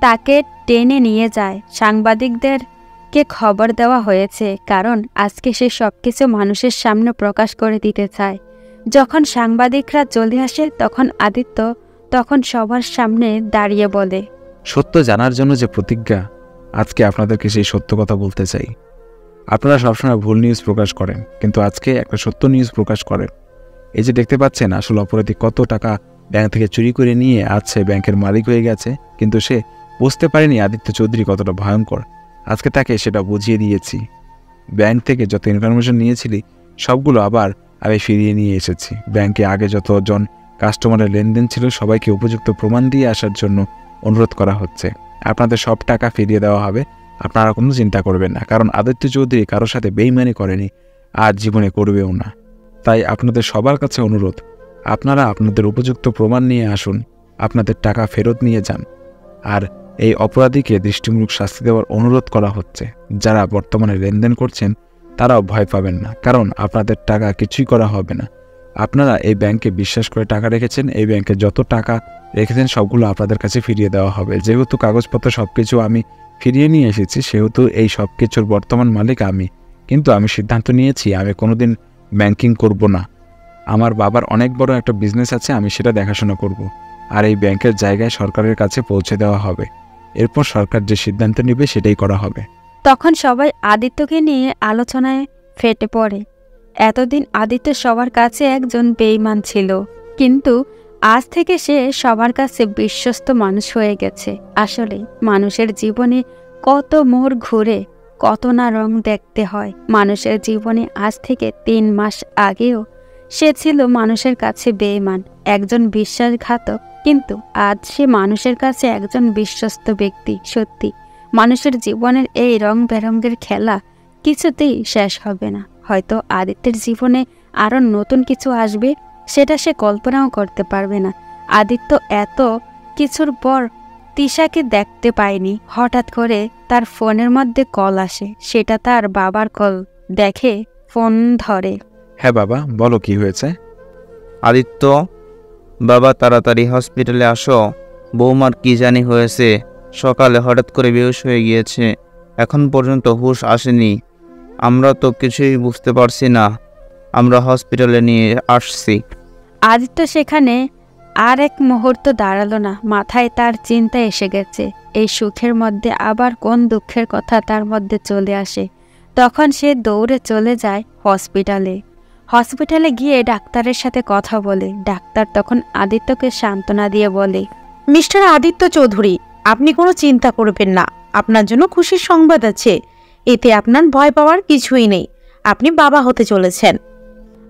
তাকে টেনে নিয়ে যায়। সাংবাদিকদেরকে খবর দেওয়া হয়েছে, কারণ আজকে সে সবকিছু মানুষের সামনে প্রকাশ করে দিতে চায়। যখন সাংবাদিকরা চলে আসে তখন আদিত্য তখন সবার সামনে দাঁড়িয়ে বলে, সত্য জানার জন্য যে প্রতিজ্ঞা, আজকে আপনাদেরকে সেই সত্য কথা বলতে চাই। আপনারা সবসময় ভুল নিউজ প্রকাশ করেন, কিন্তু আজকে একটা সত্য নিউজ প্রকাশ করেন। এই যে দেখতে পাচ্ছেন, আসল অপরাধী কত টাকা ব্যাংক থেকে চুরি করে নিয়ে আজ সে ব্যাংকের মালিক হয়ে গেছে, কিন্তু সে বুঝতে পারেনি আদিত্য চৌধুরী কতটা ভয়ঙ্কর। আজকে তাকে সেটা বুঝিয়ে দিয়েছি। ব্যাংক থেকে যত ইনফরমেশন নিয়েছিলি সবগুলো আবার আমি ফিরিয়ে নিয়ে এসেছি। ব্যাংকে আগে যতজন কাস্টমারের লেনদেন ছিল সবাইকে উপযুক্ত প্রমাণ দিয়ে আসার জন্য অনুরোধ করা হচ্ছে। আপনাদের সব টাকা ফিরিয়ে দেওয়া হবে, আপনারা কোনো চিন্তা করবেন না। কারণ আদিত্য চৌধুরী কারোর সাথে বেইমানি করেনি, আর জীবনে করবেও না। তাই আপনাদের সবার কাছে অনুরোধ, আপনারা আপনাদের উপযুক্ত প্রমাণ নিয়ে আসুন, আপনাদের টাকা ফেরত নিয়ে যান। আর এই অপরাধীকে দৃষ্টিমূলক শাস্তি দেওয়ার অনুরোধ করা হচ্ছে। যারা বর্তমানে লেনদেন করছেন তারাও ভয় পাবেন না, কারণ আপনাদের টাকা কিছুই করা হবে না। আপনারা এই ব্যাংকে বিশ্বাস করে টাকা রেখেছেন, এই ব্যাংকে যত টাকা রেখেছেন সবগুলো আপনাদের কাছে ফিরিয়ে দেওয়া হবে। যেহেতু কাগজপত্র সব কিছু আমি ফিরিয়ে নিয়ে এসেছি, সেহেতু এই সব কিছুর বর্তমান মালিক আমি। কিন্তু আমি সিদ্ধান্ত নিয়েছি আমি কোনোদিন ব্যাংকিং করব না। আমার বাবার অনেক বড় একটা বিজনেস আছে, আমি সেটা দেখাশোনা করব। আর এই ব্যাংকের জায়গায় সরকারের কাছে পৌঁছে দেওয়া হবে। এরপর সরকার যে সিদ্ধান্ত নেবে সেটাই করা হবে। তখন সবাই আদিত্যকে নিয়ে আলোচনায় ফেটে পড়ে। এতদিন আদিত্য সবার কাছে একজন বেঈমান ছিল, কিন্তু আজ থেকে সে সবার কাছে বিশ্বস্ত মানুষ হয়ে গেছে। আসলে মানুষের জীবনে কত মোড় ঘুরে, কত না রং দেখতে হয়। মানুষের জীবনে আজ থেকে 3 মাস আগেও সে ছিল মানুষের কাছে বেঈমান, একজন বিশ্বাসঘাতক, কিন্তু আজ সে মানুষের কাছে একজন বিশ্বস্ত ব্যক্তি। সত্যি মানুষের জীবনের এই রং বেরঙের খেলা কিছুতেই শেষ হবে না। হয়তো আদিত্যের জীবনে আরও নতুন কিছু আসবে, সেটা সে কল্পনাও করতে পারবে না। আদিত্য এত কিছুর পর তিশাকে দেখতে পায়নি। হঠাৎ করে তার ফোনের মধ্যে কল আসে, সেটা তার বাবার কল। দেখে, ফোন ধরে। হ্যাঁ বাবা, বলো কি হয়েছে? আদিত্য, বাবা তাড়াতাড়ি হসপিটালে আসো। বৌমার কি জানি হয়েছে, সকালে হঠাৎ করে বেহুশ হয়ে গিয়েছে, এখন পর্যন্ত হুঁশ আসেনি। আমরা তো কিছুই বুঝতে পারছি না। আমরা হসপিটালে নিয়ে আসছি। আদিত্য সেখানে আর এক মুহূর্ত দাঁড়ালো না। মাথায় তার চিন্তা এসে গেছে, এই সুখের মধ্যে আবার কোন দুঃখের কথা তার মধ্যে চলে আসে। তখন সে দৌড়ে চলে যায় হসপিটালে। হসপিটালে গিয়ে ডাক্তারের সাথে কথা বলে। ডাক্তার তখন আদিত্যকে সান্ত্বনা দিয়ে বলে, মিস্টার আদিত্য চৌধুরী, আপনি কোনো চিন্তা করবেন না। আপনার জন্য খুশির সংবাদ আছে। এতে আপনার ভয় পাওয়ার কিছুই নেই। আপনি বাবা হতে চলেছেন।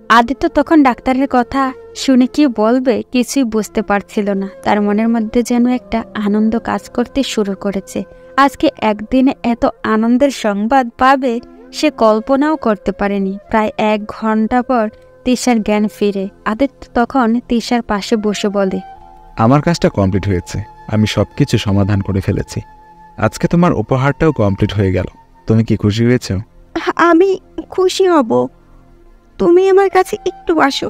আদিত্য তখন ডাক্তারের কথা শুনে কি বলবে কিছুই বুঝতে পারছিল না। তার মনের মধ্যে যেন একটা আনন্দ কাজ করতে শুরু করেছে। আজকে একদিনে এত আনন্দের সংবাদ পাবে সে কল্পনাও করতে পারেনি। প্রায় 1 ঘন্টা পর তিশার জ্ঞান ফিরে। আদিত্য তখন তিশার পাশে বসে বলে, আমার কাজটা কমপ্লিট হয়েছে, আমি সবকিছু সমাধান করে ফেলেছি। আজকে তোমার উপহারটাও কমপ্লিট হয়ে গেল। তুমি কি খুশি হয়েছো? আমি খুশি হব, তুমি আমার কাছে একটু আসো।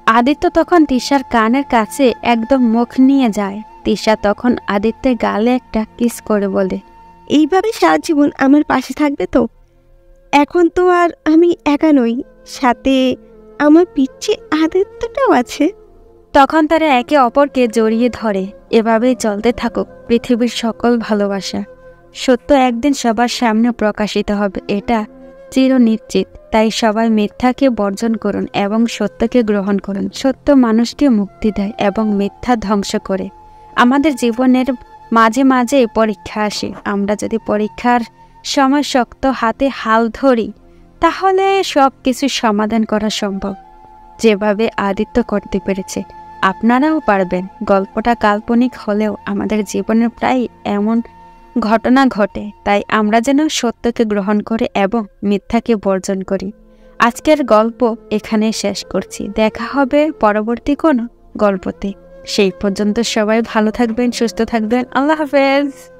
আদিত্য তখন তিশার কানের কাছে একদম মুখ নিয়ে যায়। তিশা তখন আদিত্যের গালে একটা কিস করে বলে, এইভাবে সারা জীবন আমার পাশে থাকবে তো? এখন তো আর আমি একা নই, সাথে আমার পিচ্ছি আদিত্যটাও আছে। তখন তারা একে অপরকে জড়িয়ে ধরে। এভাবেই চলতে থাকুক পৃথিবীর সকল ভালোবাসা। সত্য একদিন সবার সামনে প্রকাশিত হবে, এটা চিরনিশ্চিত। তাই সবাই মিথ্যাকে বর্জন করুন এবং সত্যকে গ্রহণ করুন। সত্য মানুষকে মুক্তি দেয় এবং মিথ্যা ধ্বংস করে। আমাদের জীবনের মাঝে মাঝে পরীক্ষা আসে। আমরা যদি পরীক্ষার সময় শক্ত হাতে হাল ধরি তাহলে সব কিছু সমাধান করা সম্ভব, যেভাবে আদিত্য করতে পেরেছে। আপনারাও পারবেন। গল্পটা কাল্পনিক হলেও আমাদের জীবনের প্রায় এমন ঘটনা ঘটে। তাই আমরা যেন সত্যকে গ্রহণ করি এবং মিথ্যাকে বর্জন করি। আজকের গল্প এখানে শেষ করছি। দেখা হবে পরবর্তী কোনো গল্পতে। সেই পর্যন্ত সবাই ভালো থাকবেন, সুস্থ থাকবেন। আল্লাহ হাফেজ।